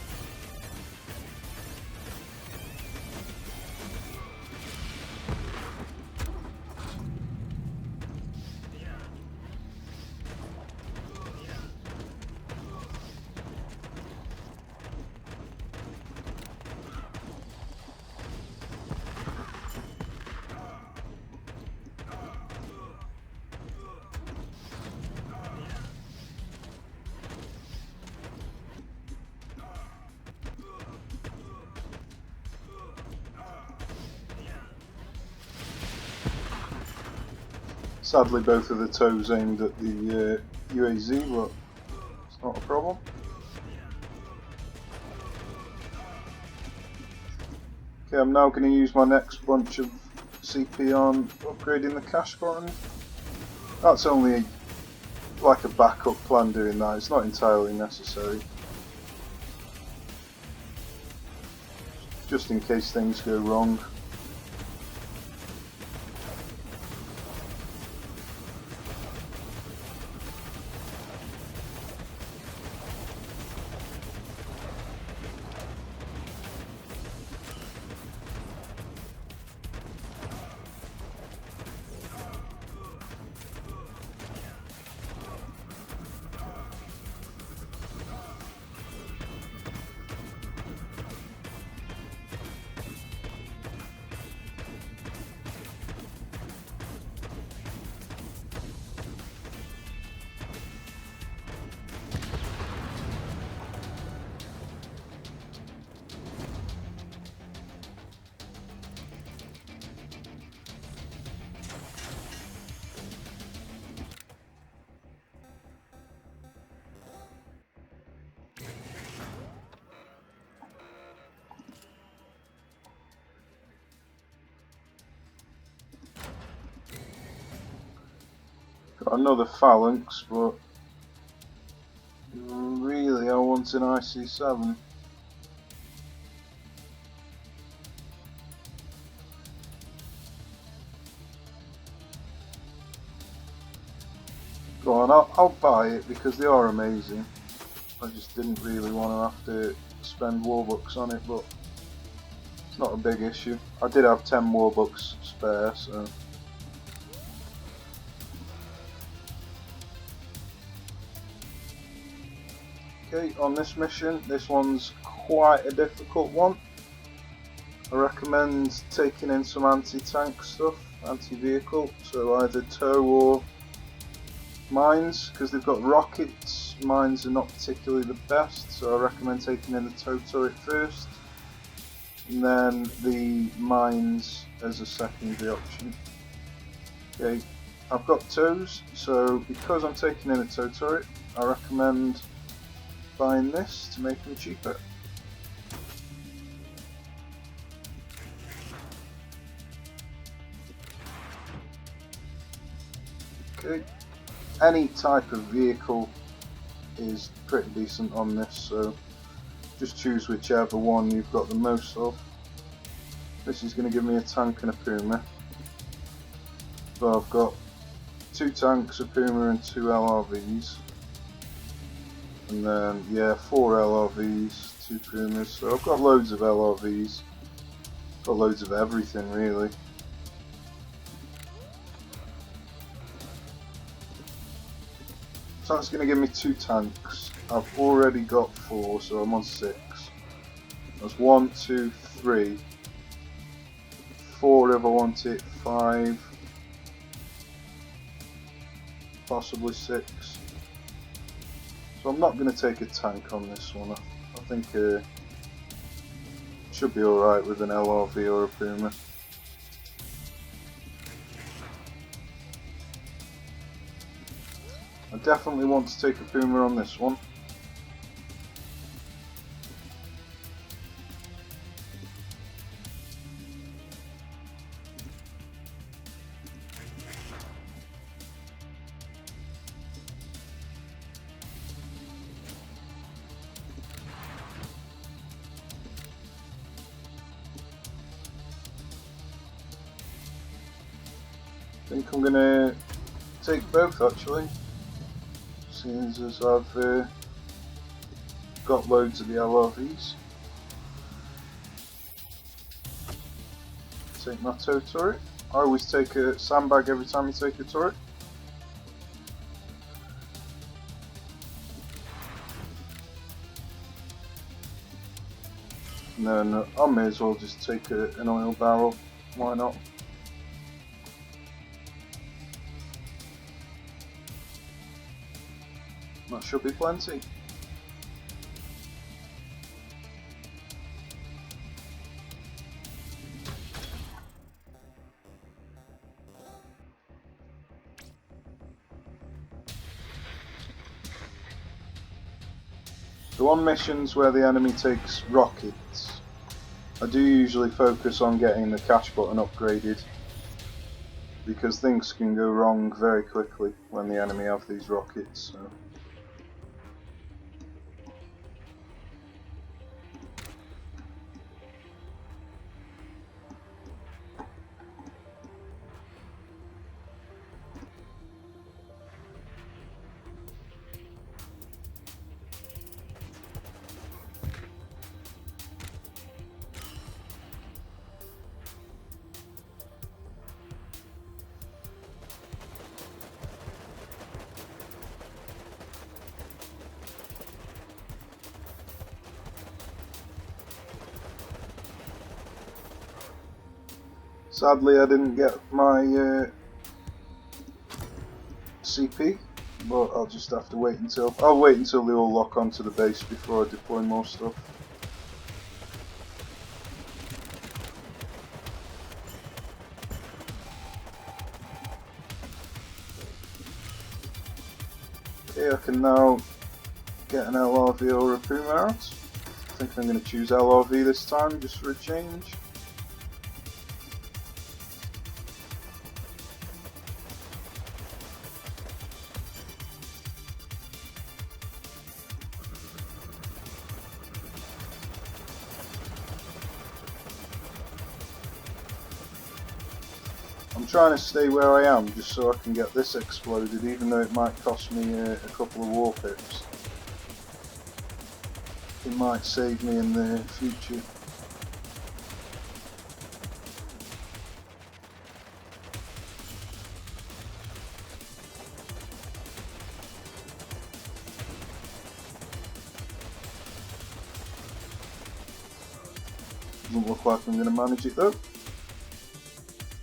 Sadly, both of the toes aimed at the UAZ, but it's not a problem. Okay, I'm now going to use my next bunch of CP on upgrading the cash button. That's only like a backup plan doing that, it's not entirely necessary. Just in case things go wrong. Got another phalanx, but really I want an IC7. Go on, I'll buy it because they are amazing. I just didn't really want to have to spend warbucks on it, but it's not a big issue. I did have 10 warbucks spare, so... Okay, on this mission, this one's quite a difficult one. I recommend taking in some anti-tank stuff, anti-vehicle, so either tow or mines, because they've got rockets. Mines are not particularly the best, so I recommend taking in the tow turret first, and then the mines as a secondary option. Okay, I've got tows, so because I'm taking in a tow turret, I recommend buying this to make them cheaper. Okay, any type of vehicle is pretty decent on this, so just choose whichever one you've got the most of. This is going to give me a tank and a Puma. So I've got 2 tanks, a Puma and 2 LRVs. And then, yeah, 4 LRVs, 2 Pumas, so I've got loads of LRVs. Got loads of everything really. So that's going to give me 2 tanks. I've already got 4, so I'm on 6. That's 1, 2, 3. 4 if I want it, 5. Possibly 6. So I'm not going to take a tank on this one. I think should be alright with an LRV or a Puma. I definitely want to take a Puma on this one. I think I'm gonna take both actually, seeing as I've got loads of the LRVs. Take my tow turret. I always take a sandbag every time you take a turret. And then I may as well just take an oil barrel, why not? That should be plenty. So on missions where the enemy takes rockets, I do usually focus on getting the cash button upgraded, because things can go wrong very quickly when the enemy have these rockets. So. Sadly I didn't get my CP, but I'll just have to wait until... I'll wait until they all lock onto the base before I deploy more stuff. Okay, I can now get an LRV or a Puma out. I think I'm going to choose LRV this time, just for a change. trying to stay where I am just so I can get this exploded, even though it might cost me a couple of Warpips. It might save me in the future. Doesn't look like I'm going to manage it though.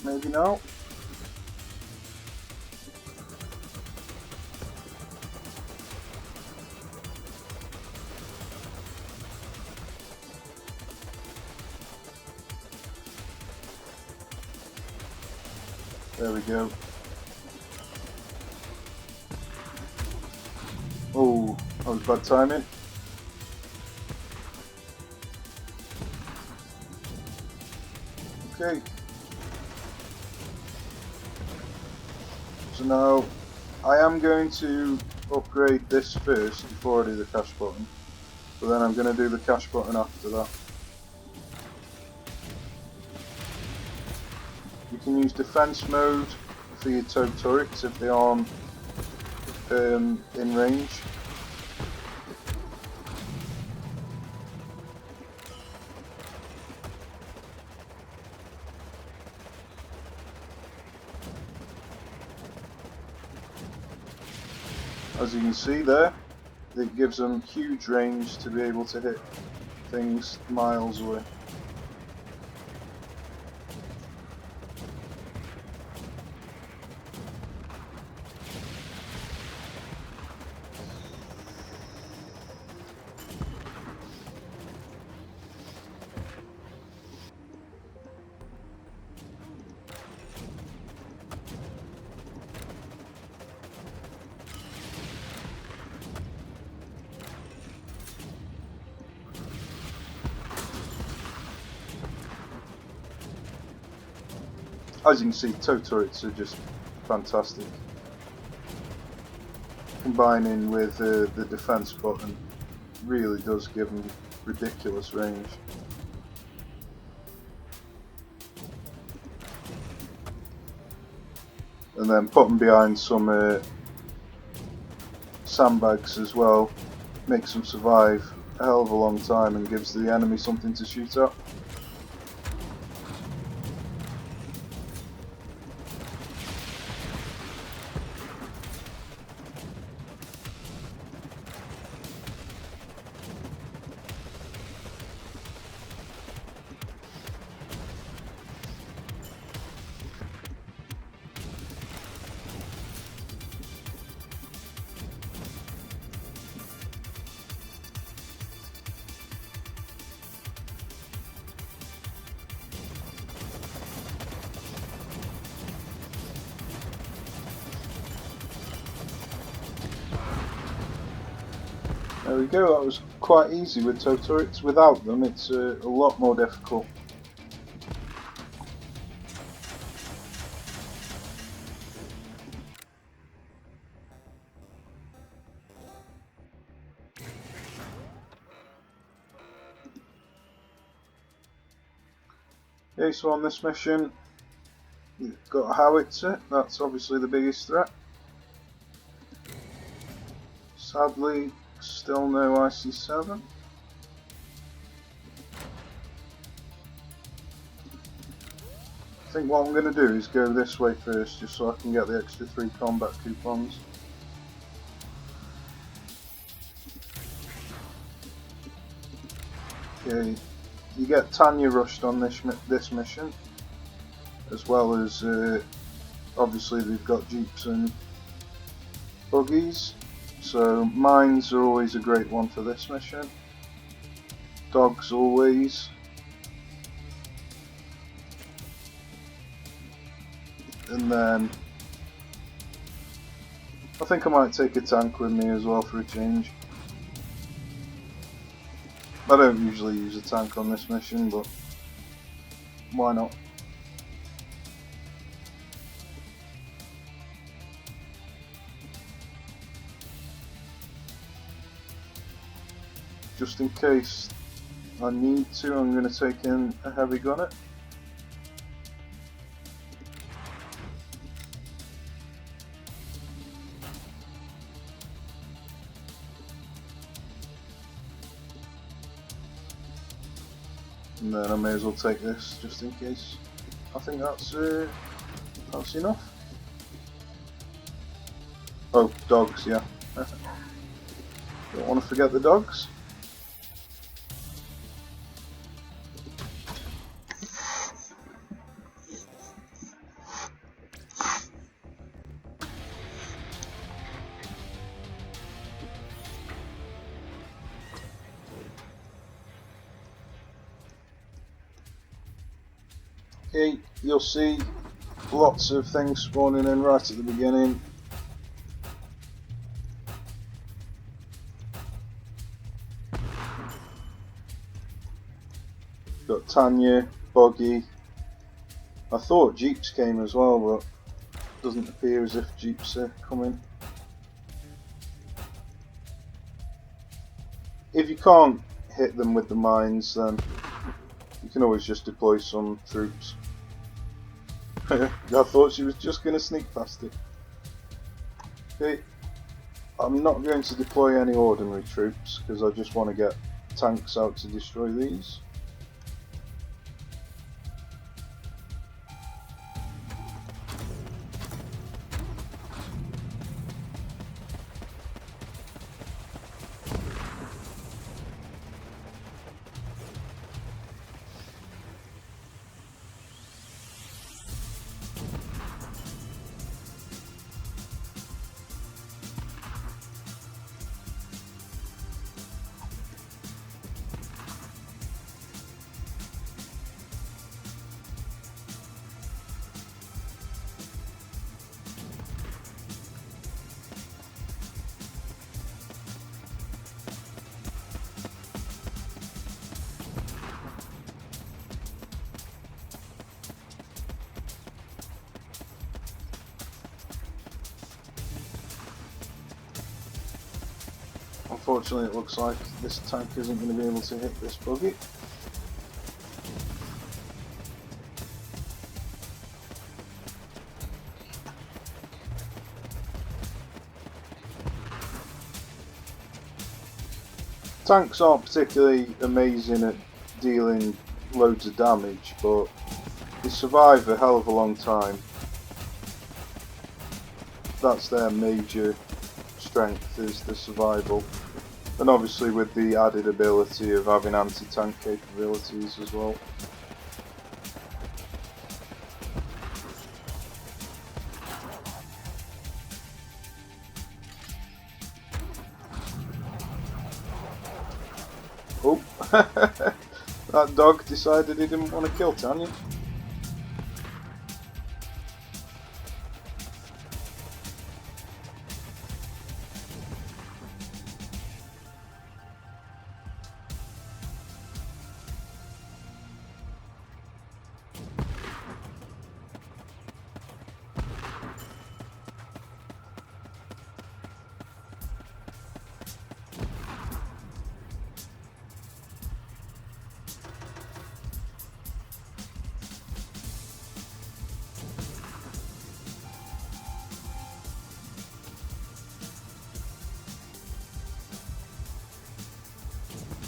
Maybe now. There we go. Oh, that was bad timing. Okay. So now I am going to upgrade this first before I do the cash button, but then I'm going to do the cash button after that. You can use defense mode for your tow turrets if they aren't in range. As you can see there, it gives them huge range to be able to hit things miles away. As you can see, tow turrets are just fantastic. Combining with the defense button really does give them ridiculous range. And then put them behind some sandbags as well makes them survive a hell of a long time and gives the enemy something to shoot at. There we go, that was quite easy with tow turrets. Without them it's a lot more difficult. Okay, so on this mission we've got a howitzer, that's obviously the biggest threat. Sadly, still no IC7. I think what I'm going to do is go this way first, just so I can get the extra 3 combat coupons. Okay, you get Tanya rushed on this mission, as well as obviously they've got jeeps and buggies. So mines are always a great one for this mission. Dogs always. And then I think I might take a tank with me as well for a change. I don't usually use a tank on this mission, but why not? Just in case I need to, I'm going to take in a heavy gunner. And then I may as well take this just in case. I think that's enough. Oh, dogs, yeah. Don't want to forget the dogs. Okay, you'll see lots of things spawning in right at the beginning. Got Tanya, Buggy. I thought Jeeps came as well, but doesn't appear as if Jeeps are coming. If you can't hit them with the mines, then you can always just deploy some troops. I thought she was just going to sneak past it. Okay, I'm not going to deploy any ordinary troops because I just want to get tanks out to destroy these. Unfortunately, it looks like this tank isn't going to be able to hit this buggy. Tanks aren't particularly amazing at dealing loads of damage, but they survive a hell of a long time. That's their major strength, is the survival. And obviously with the added ability of having anti-tank capabilities as well. Oh, that dog decided he didn't want to kill Tanya.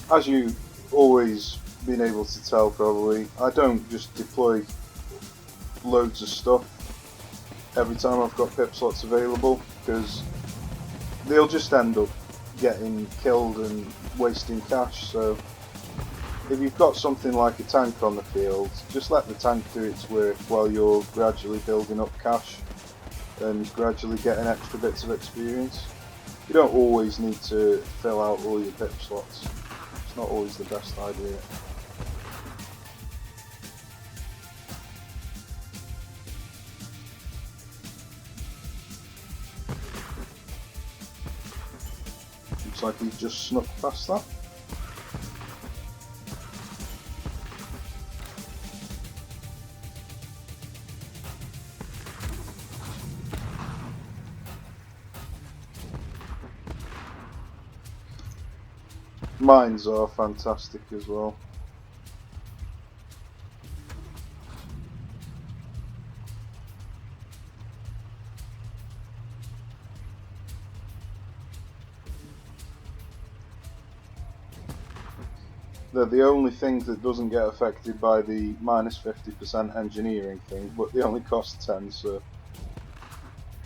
As you've always been able to tell probably, I don't just deploy loads of stuff every time I've got pip slots available, because they'll just end up getting killed and wasting cash. So if you've got something like a tank on the field, just let the tank do its work while you're gradually building up cash and gradually getting extra bits of experience. You don't always need to fill out all your pip slots. It's not always the best idea. Looks like he's just snuck past that. Mines are fantastic as well. they're the only thing that doesn't get affected by the minus 50% engineering thing, but they only cost 10, so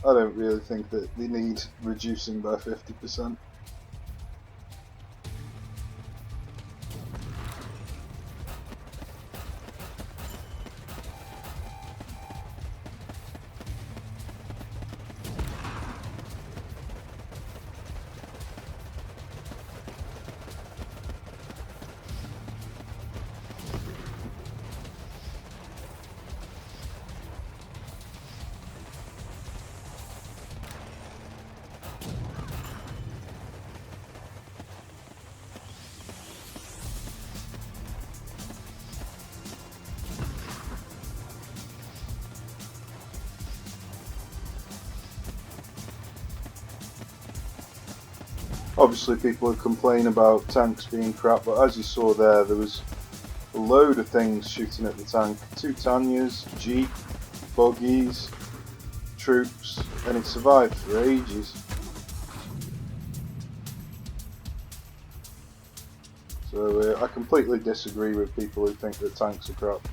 I don't really think that they need reducing by 50%. Obviously people complain about tanks being crap, but as you saw there was a load of things shooting at the tank. 2 Tanyas, Jeep, buggies, troops, and it survived for ages. So I completely disagree with people who think that tanks are crap.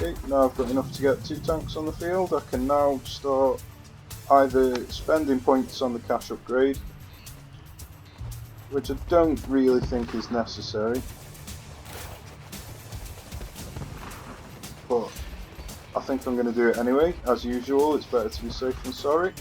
Okay, now I've got enough to get 2 tanks on the field. I can now start either spending points on the cash upgrade, which I don't really think is necessary, but I think I'm going to do it anyway. As usual, it's better to be safe than sorry.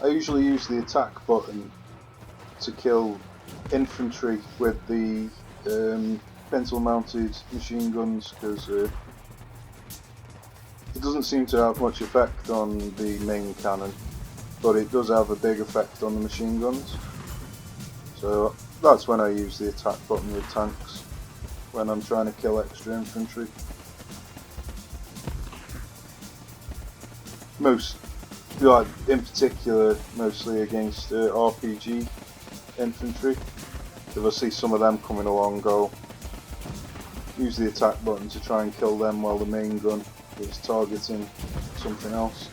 I usually use the attack button to kill infantry with the pencil mounted machine guns, because it doesn't seem to have much effect on the main cannon, but it does have a big effect on the machine guns. So that's when I use the attack button with tanks, when I'm trying to kill extra infantry. In particular, mostly against RPG infantry. If I see some of them coming along, I'll use the attack button to try and kill them while the main gun is targeting something else.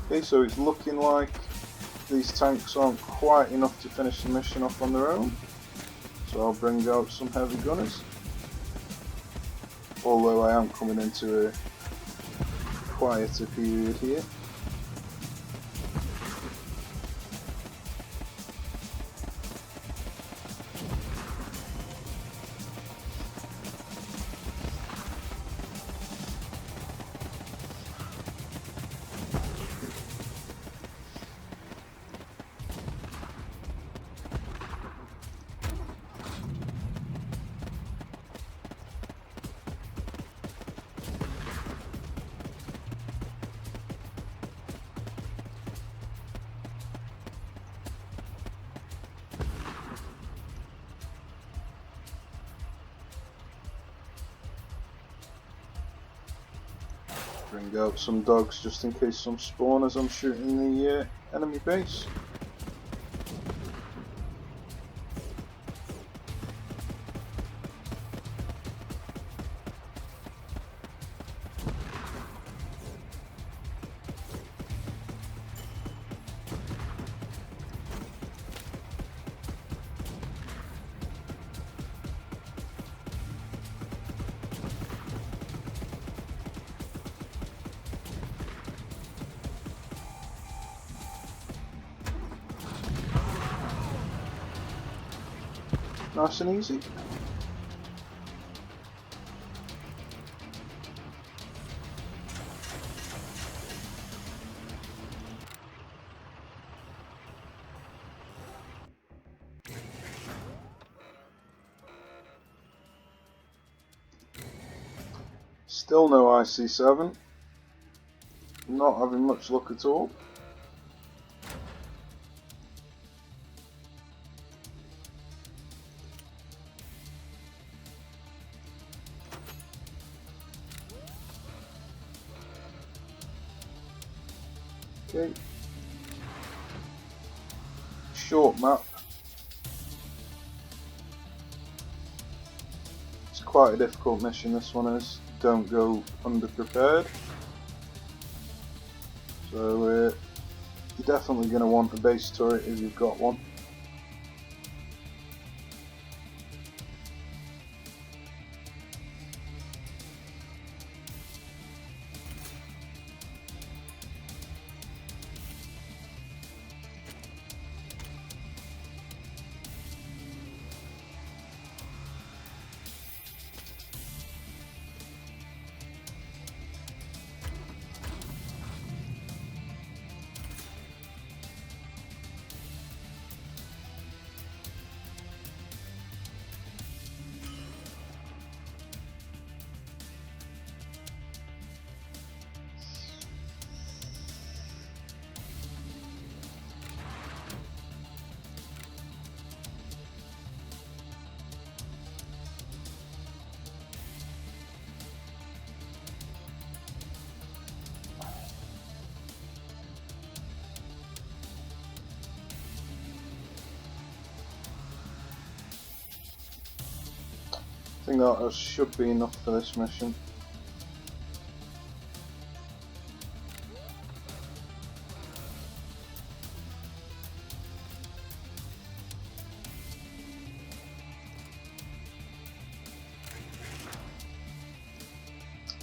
Okay, so it's looking like these tanks aren't quite enough to finish the mission off on their own, so I'll bring out some heavy gunners. Although I am coming into a quieter period here. Bring out some dogs just in case some spawn as I'm shooting the enemy base. Nice and easy. Still no IC7. Not having much luck at all. Okay. Short map. It's quite a difficult mission, this one is. Don't go underprepared. So you're definitely going to want a base turret if you've got one. I think that should be enough for this mission.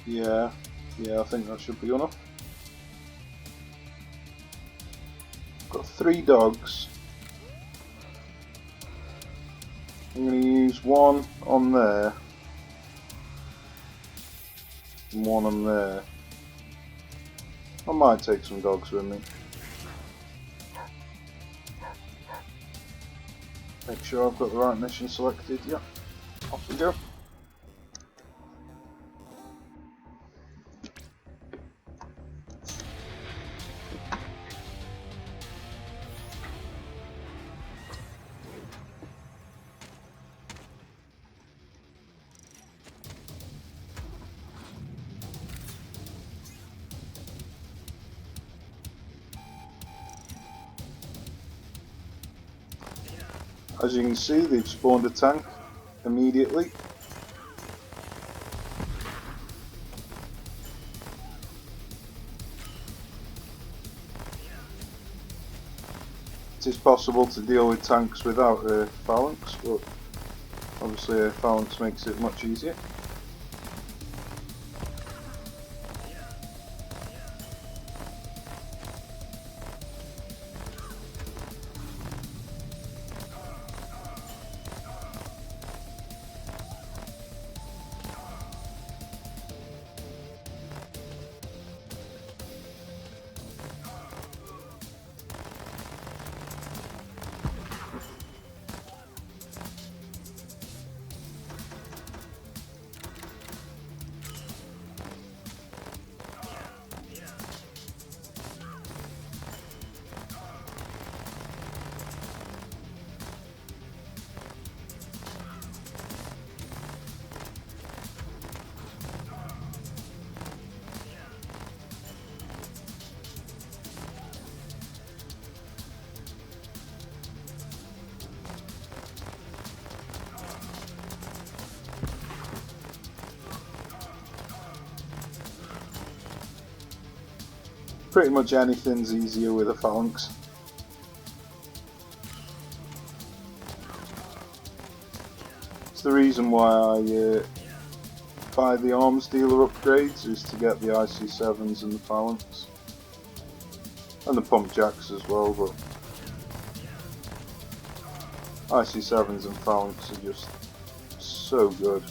Yeah, I think that should be enough. Got 3 dogs. I'm going to use one on there and one on there. I might take some dogs with me. Make sure I've got the right mission selected. Yeah, off we go. As you can see, they've spawned a tank immediately. It is possible to deal with tanks without a phalanx, but obviously a phalanx makes it much easier. Pretty much anything's easier with a phalanx. It's the reason why I buy the arms dealer upgrades, is to get the IC7s and the phalanx. And the pump jacks as well, but IC7s and phalanx are just so good.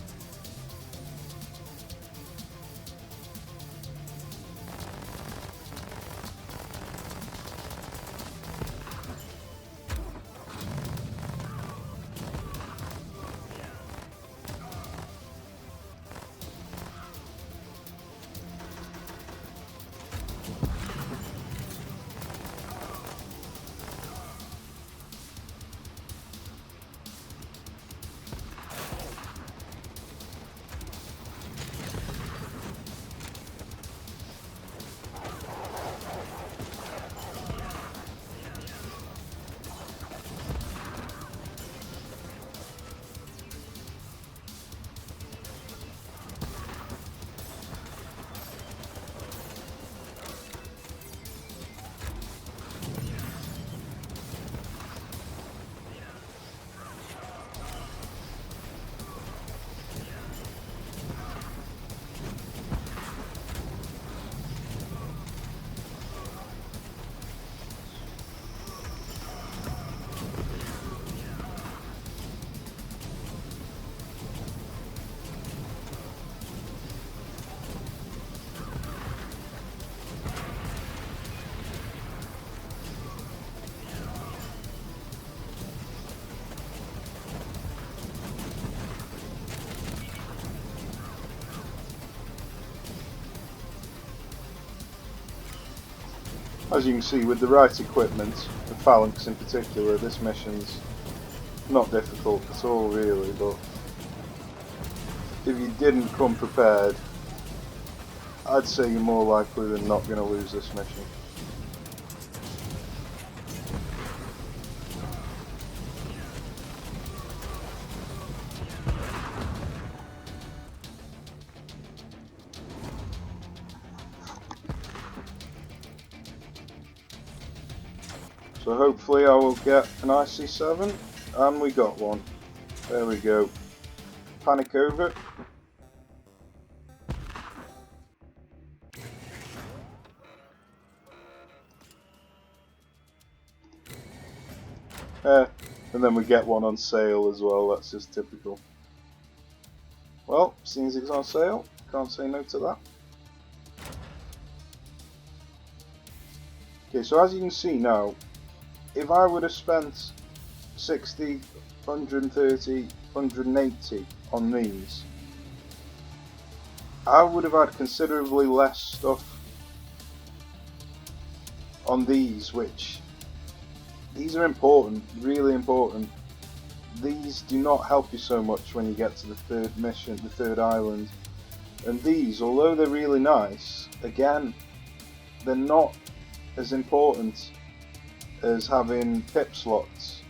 As you can see, with the right equipment, the phalanx in particular, this mission's not difficult at all really, but if you didn't come prepared, I'd say you're more likely than not going to lose this mission. So hopefully I will get an IC7, and we got one. There we go. Panic over. And then we get one on sale as well, that's just typical. Well, seeing as it's on sale, can't say no to that. Okay, so as you can see now, if I would have spent 60, 130, 180 on these, I would have had considerably less stuff on these, which these are important, really important. These do not help you so much when you get to the third mission, the third island. And these, although they're really nice, again, they're not as important as having pip slots,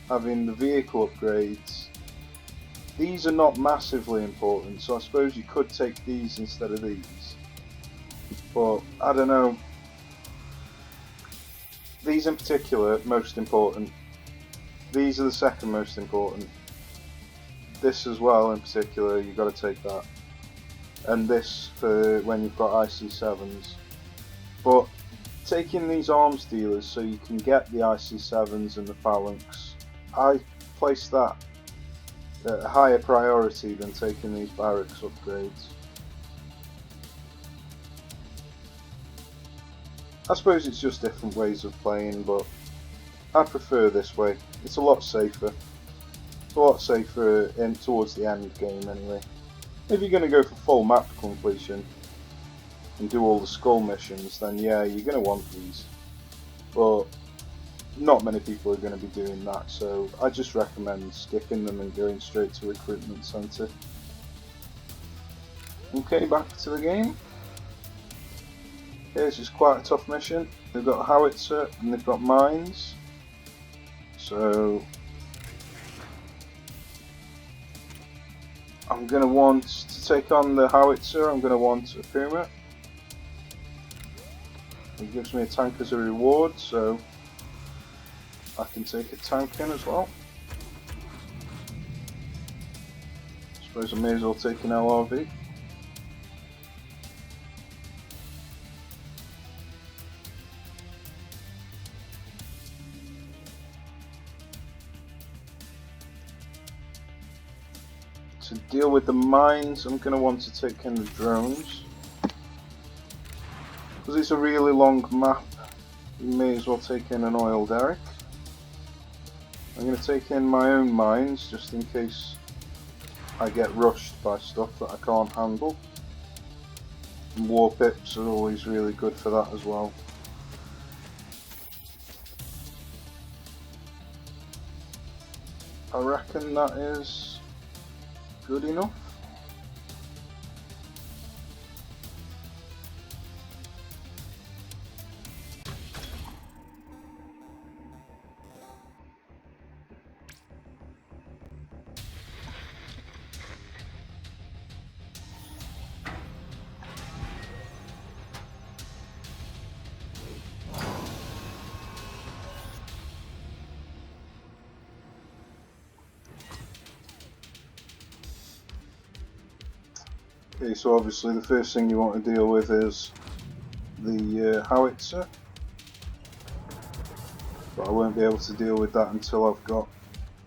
having the vehicle upgrades. These are not massively important, so I suppose you could take these instead of these. But, I don't know. These in particular, most important. These are the second most important. This as well in particular, you've got to take that. And this for when you've got IC7s. But taking these arms dealers so you can get the IC7s and the phalanx, I place that at a higher priority than taking these barracks upgrades. I suppose it's just different ways of playing, but I prefer this way. It's a lot safer. It's a lot safer towards the end game anyway. If you're going to go for full map completion and do all the skull missions, then yeah, you're going to want these. But not many people are going to be doing that, so I just recommend skipping them and going straight to recruitment centre. Okay, back to the game. Okay, this is quite a tough mission. They've got a howitzer and they've got mines. So I'm going to want to take on the howitzer, I'm going to want a Puma. It gives me a tank as a reward, so I can take a tank in as well. Suppose I may as well take an LRV. To deal with the mines, I'm going to want to take in the drones. Because it's a really long map, you may as well take in an oil derrick. I'm going to take in my own mines, just in case I get rushed by stuff that I can't handle. And Warpips are always really good for that as well. I reckon that is good enough. Okay, so obviously the first thing you want to deal with is the howitzer, but I won't be able to deal with that until I've got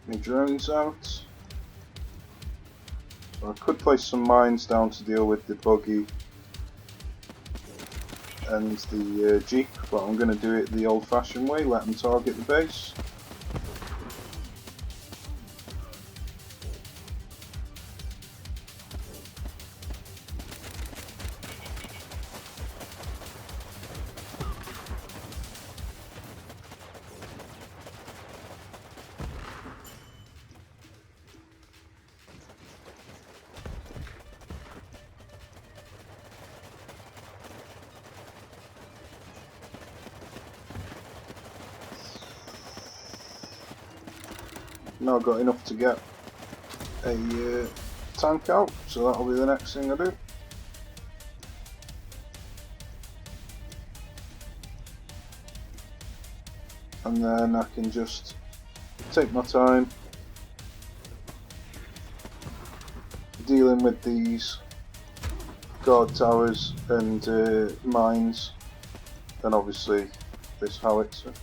my drones out. So I could place some mines down to deal with the buggy and the jeep, but I'm going to do it the old-fashioned way, let them target the base. now got enough to get a tank out, so that'll be the next thing I do. And then I can just take my time dealing with these guard towers and mines, and obviously this howitzer.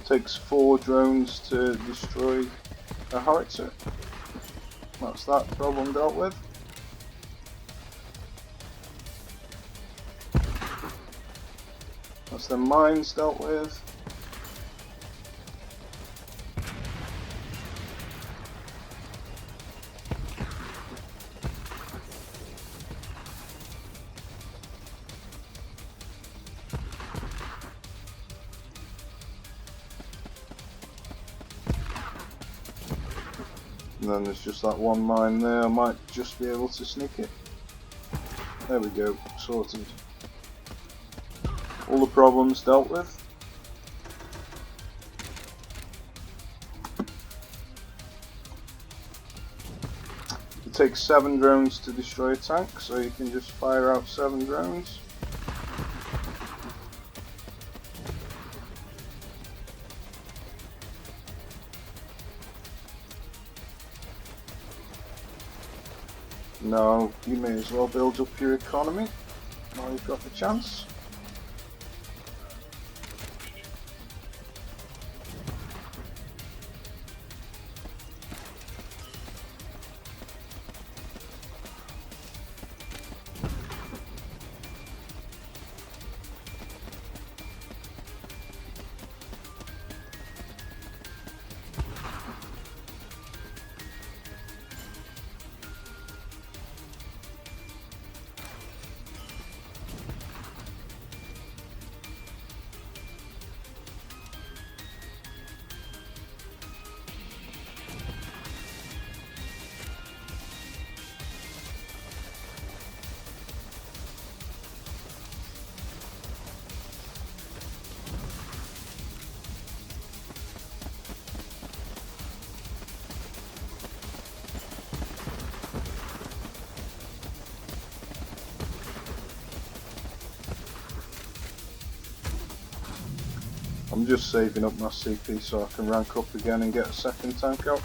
Takes 4 drones to destroy a howitzer. That's that problem dealt with. That's the mines dealt with. And then there's just that one mine there. I might just be able to sneak it. There we go, sorted. All the problems dealt with. It takes 7 drones to destroy a tank, so you can just fire out 7 drones. Now you may as well build up your economy while you've got the chance. I'm just saving up my CP so I can rank up again and get a second tank out.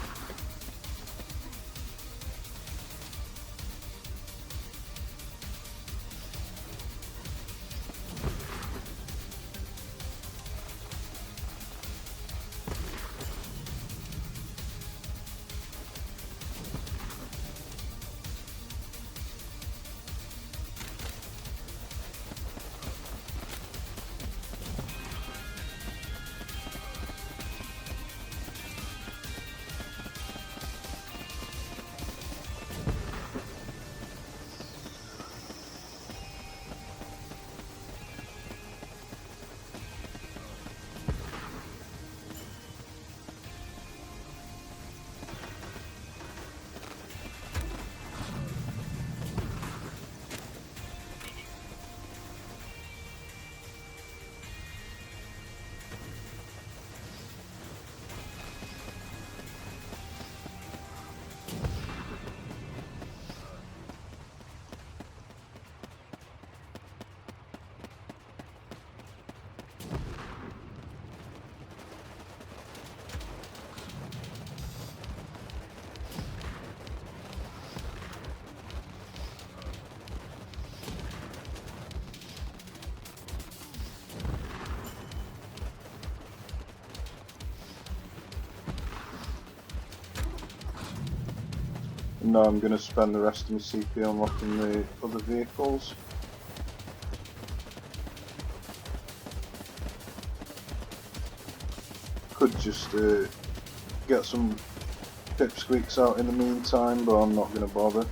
Now I'm going to spend the rest of my CP unlocking the other vehicles. Could just get some pipsqueaks out in the meantime, but I'm not going to bother.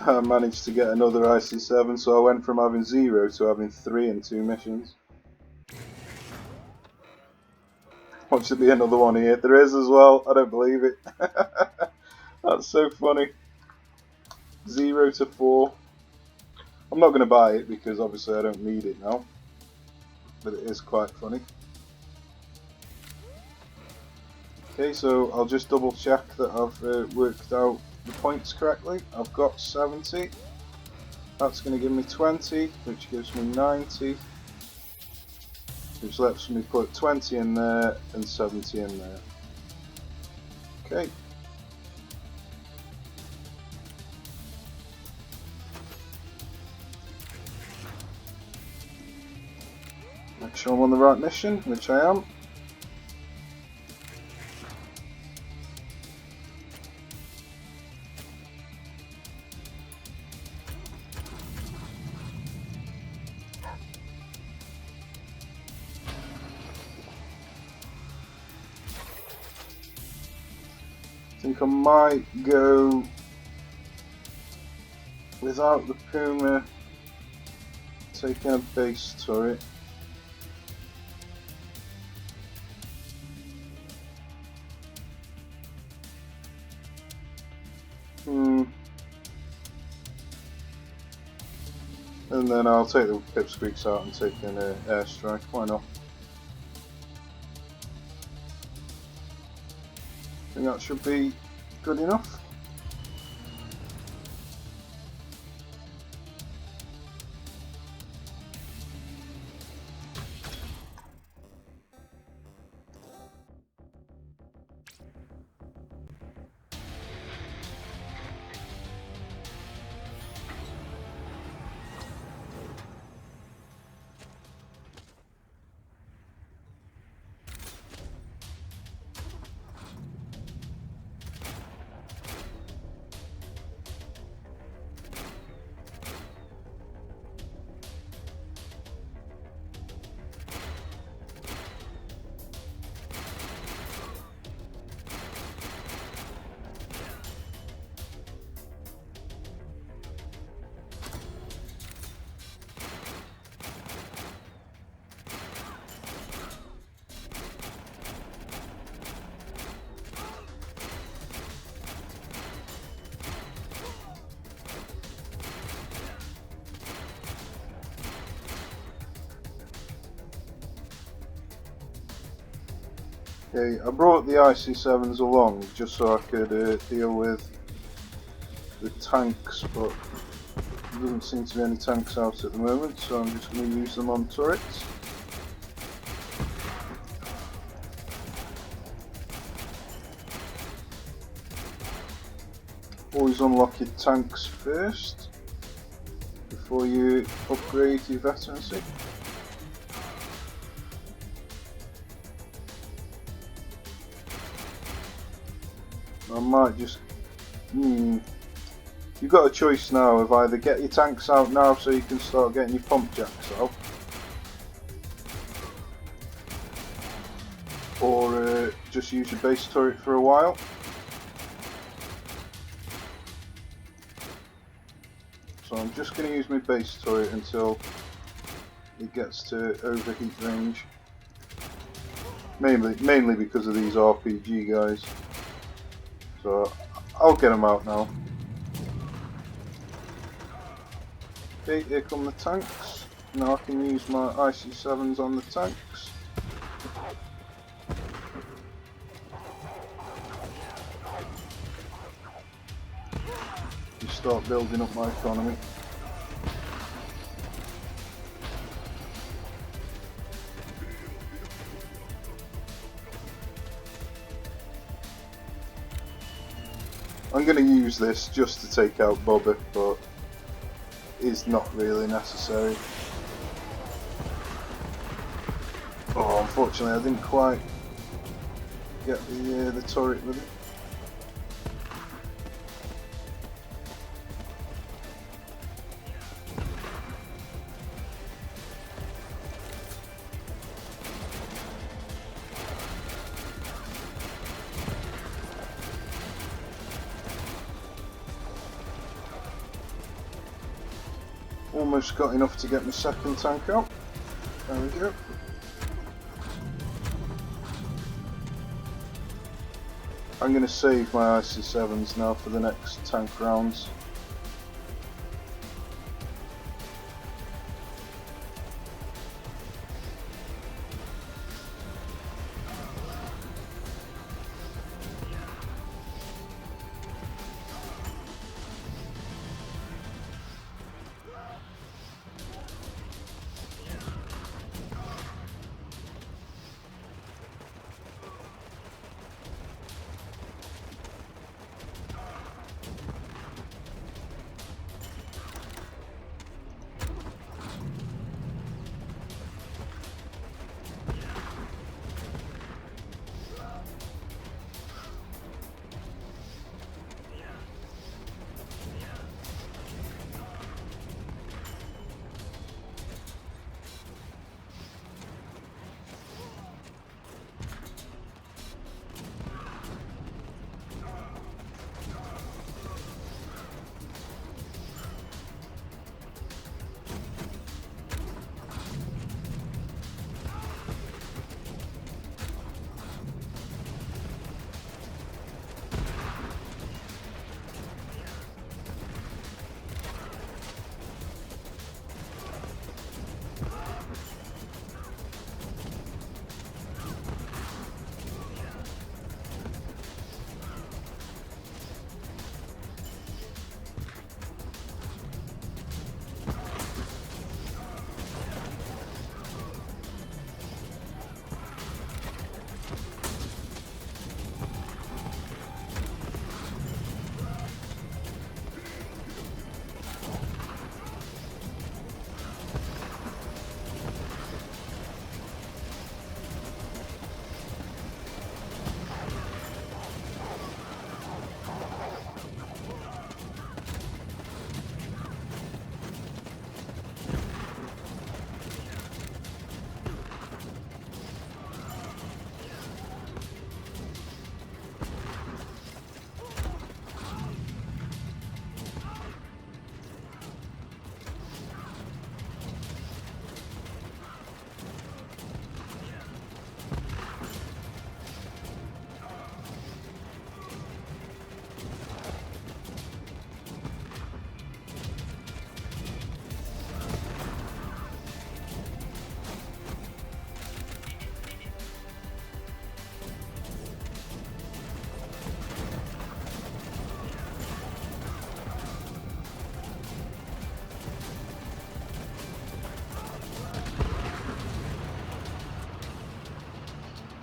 I managed to get another IC7, so I went from having 0 to having 3 in 2 missions. Watch there be another one here. There is as well. I don't believe it. That's so funny. 0 to 4. I'm not going to buy it because obviously I don't need it now. But it is quite funny. Okay, so I'll just double check that I've worked out the points correctly. I've got 70. That's going to give me 20, which gives me 90. Which lets me put 20 in there and 70 in there. Okay. Make sure I'm on the right mission, which I am. I think I might go without the Puma, taking a base turret. And then I'll take the pipsqueaks out and take an airstrike, why not? I think that should be good enough. Okay, I brought the IC7s along just so I could deal with the tanks, but there doesn't seem to be any tanks out at the moment, so I'm just going to use them on turrets. Always unlock your tanks first before you upgrade your veterancy. I might just... You've got a choice now of either get your tanks out now so you can start getting your pump jacks out, or just use your base turret for a while. So I'm just going to use my base turret until it gets to overheat range. Mainly because of these RPG guys. So I'll get them out now. Okay, here come the tanks. Now I can use my IC7s on the tanks. Just start building up my economy. I'm going to use this just to take out Bubba, but it's not really necessary. Oh, unfortunately I didn't quite get the turret with it. Almost got enough to get my second tank out. There we go. I'm going to save my IC7s now for the next tank rounds.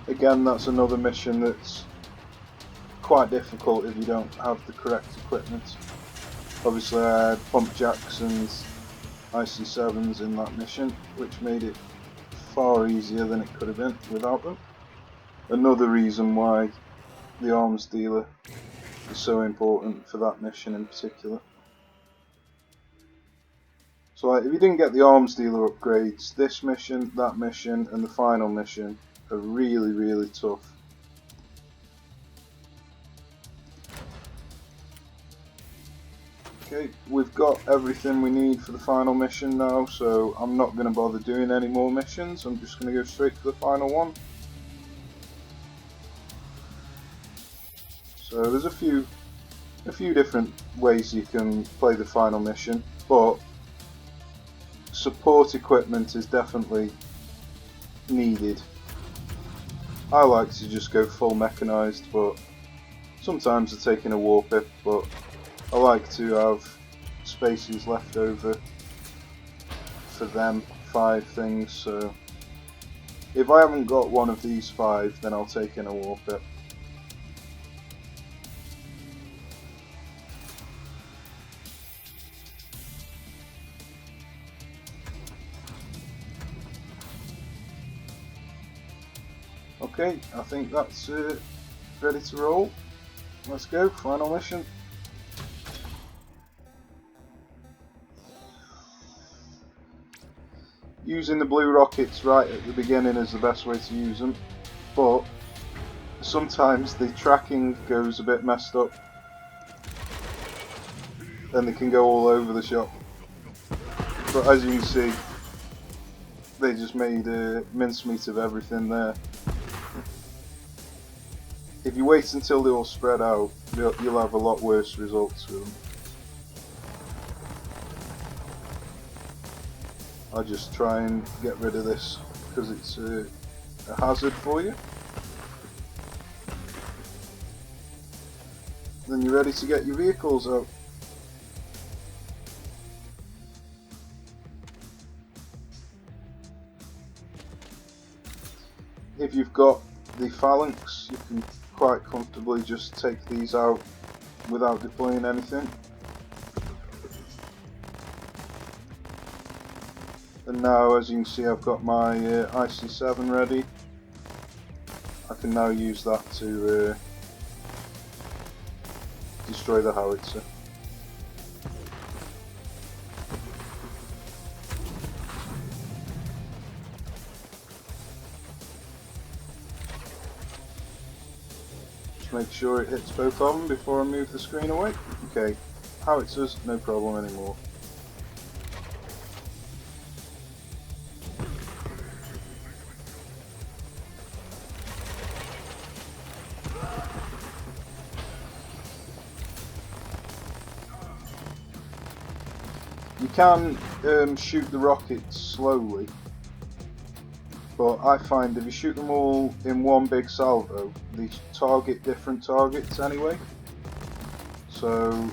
Again, that's another mission that's quite difficult if you don't have the correct equipment. Obviously I had pump jacks and IC7s in that mission, which made it far easier than it could have been without them. Another reason why the arms dealer is so important for that mission in particular. So if you didn't get the arms dealer upgrades, this mission, that mission and the final mission are really, really tough. Okay, we've got everything we need for the final mission now, so I'm not going to bother doing any more missions. I'm just going to go straight for the final one. So there's a few different ways you can play the final mission, but support equipment is definitely needed. I like to just go full mechanised, but sometimes I'm taking a Warpip, but I like to have spaces left over for them 5 things, so if I haven't got one of these 5, then I'll take in a Warpip. Okay, I think that's ready to roll. Let's go, final mission. Using the blue rockets right at the beginning is the best way to use them, but sometimes the tracking goes a bit messed up and they can go all over the shop. But as you can see, they just made a mincemeat of everything there. If you wait until they all spread out, you'll have a lot worse results with them. I just try and get rid of this because it's a hazard for you. Then you're ready to get your vehicles out. If you've got the phalanx, you can quite comfortably just take these out without deploying anything. And now, as you can see, I've got my IC7 ready. I can now use that to destroy the howitzer. Just make sure it hits both of them before I move the screen away. Okay, howitzers, no problem anymore. You can shoot the rockets slowly, but I find if you shoot them all in one big salvo, they target different targets anyway. So,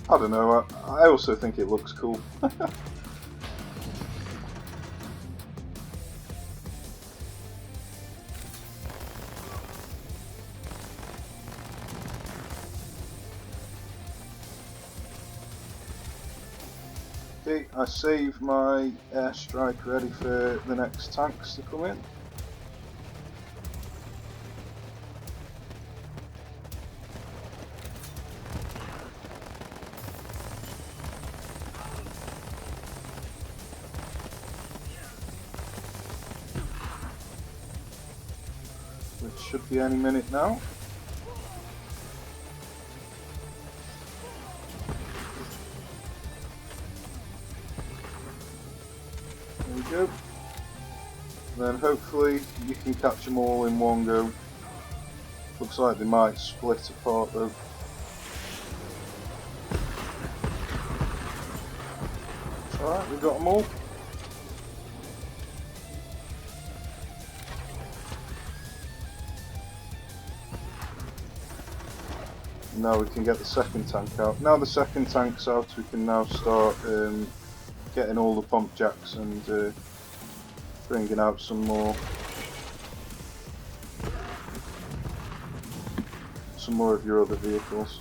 I don't know, I also think it looks cool. Okay, I save my airstrike ready for the next tanks to come in. Which should be any minute now. There we go. Then hopefully you can catch them all in one go. Looks like they might split apart though. Alright, we got them all. Now we can get the second tank out. Now the second tank's out, we can now start getting all the pump jacks and bringing out some more of your other vehicles.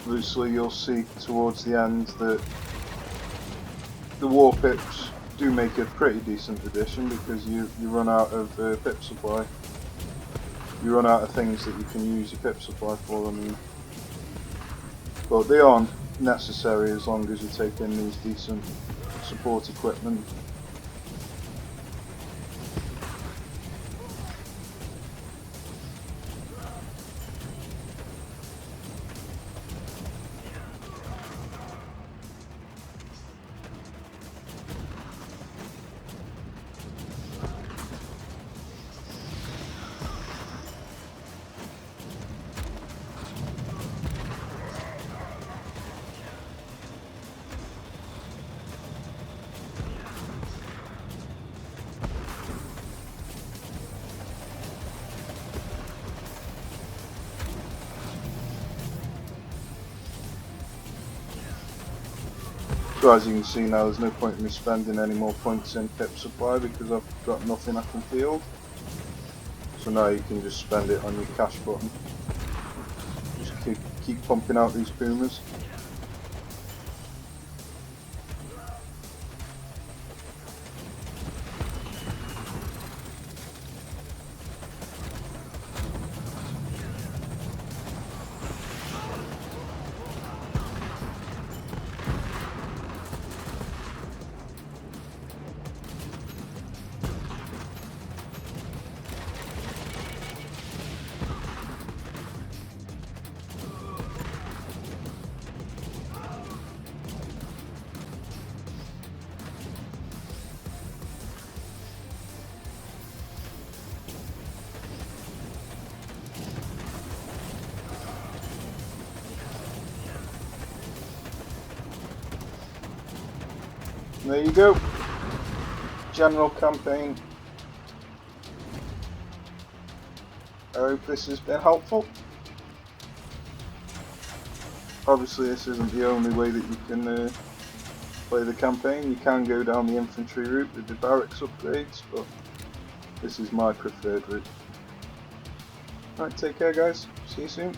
Obviously you'll see towards the end that the Warpips do make a pretty decent addition because you run out of pip supply. You run out of things that you can use your pip supply for them. But they aren't necessary as long as you take in these decent support equipment. So as you can see now, there's no point in me spending any more points in pip supply because I've got nothing I can field. So now you can just spend it on your cash button. Just keep pumping out these pumas. There you go. General campaign. I hope this has been helpful. Obviously this isn't the only way that you can play the campaign. You can go down the infantry route with the barracks upgrades, but this is my preferred route. Right, take care guys. See you soon.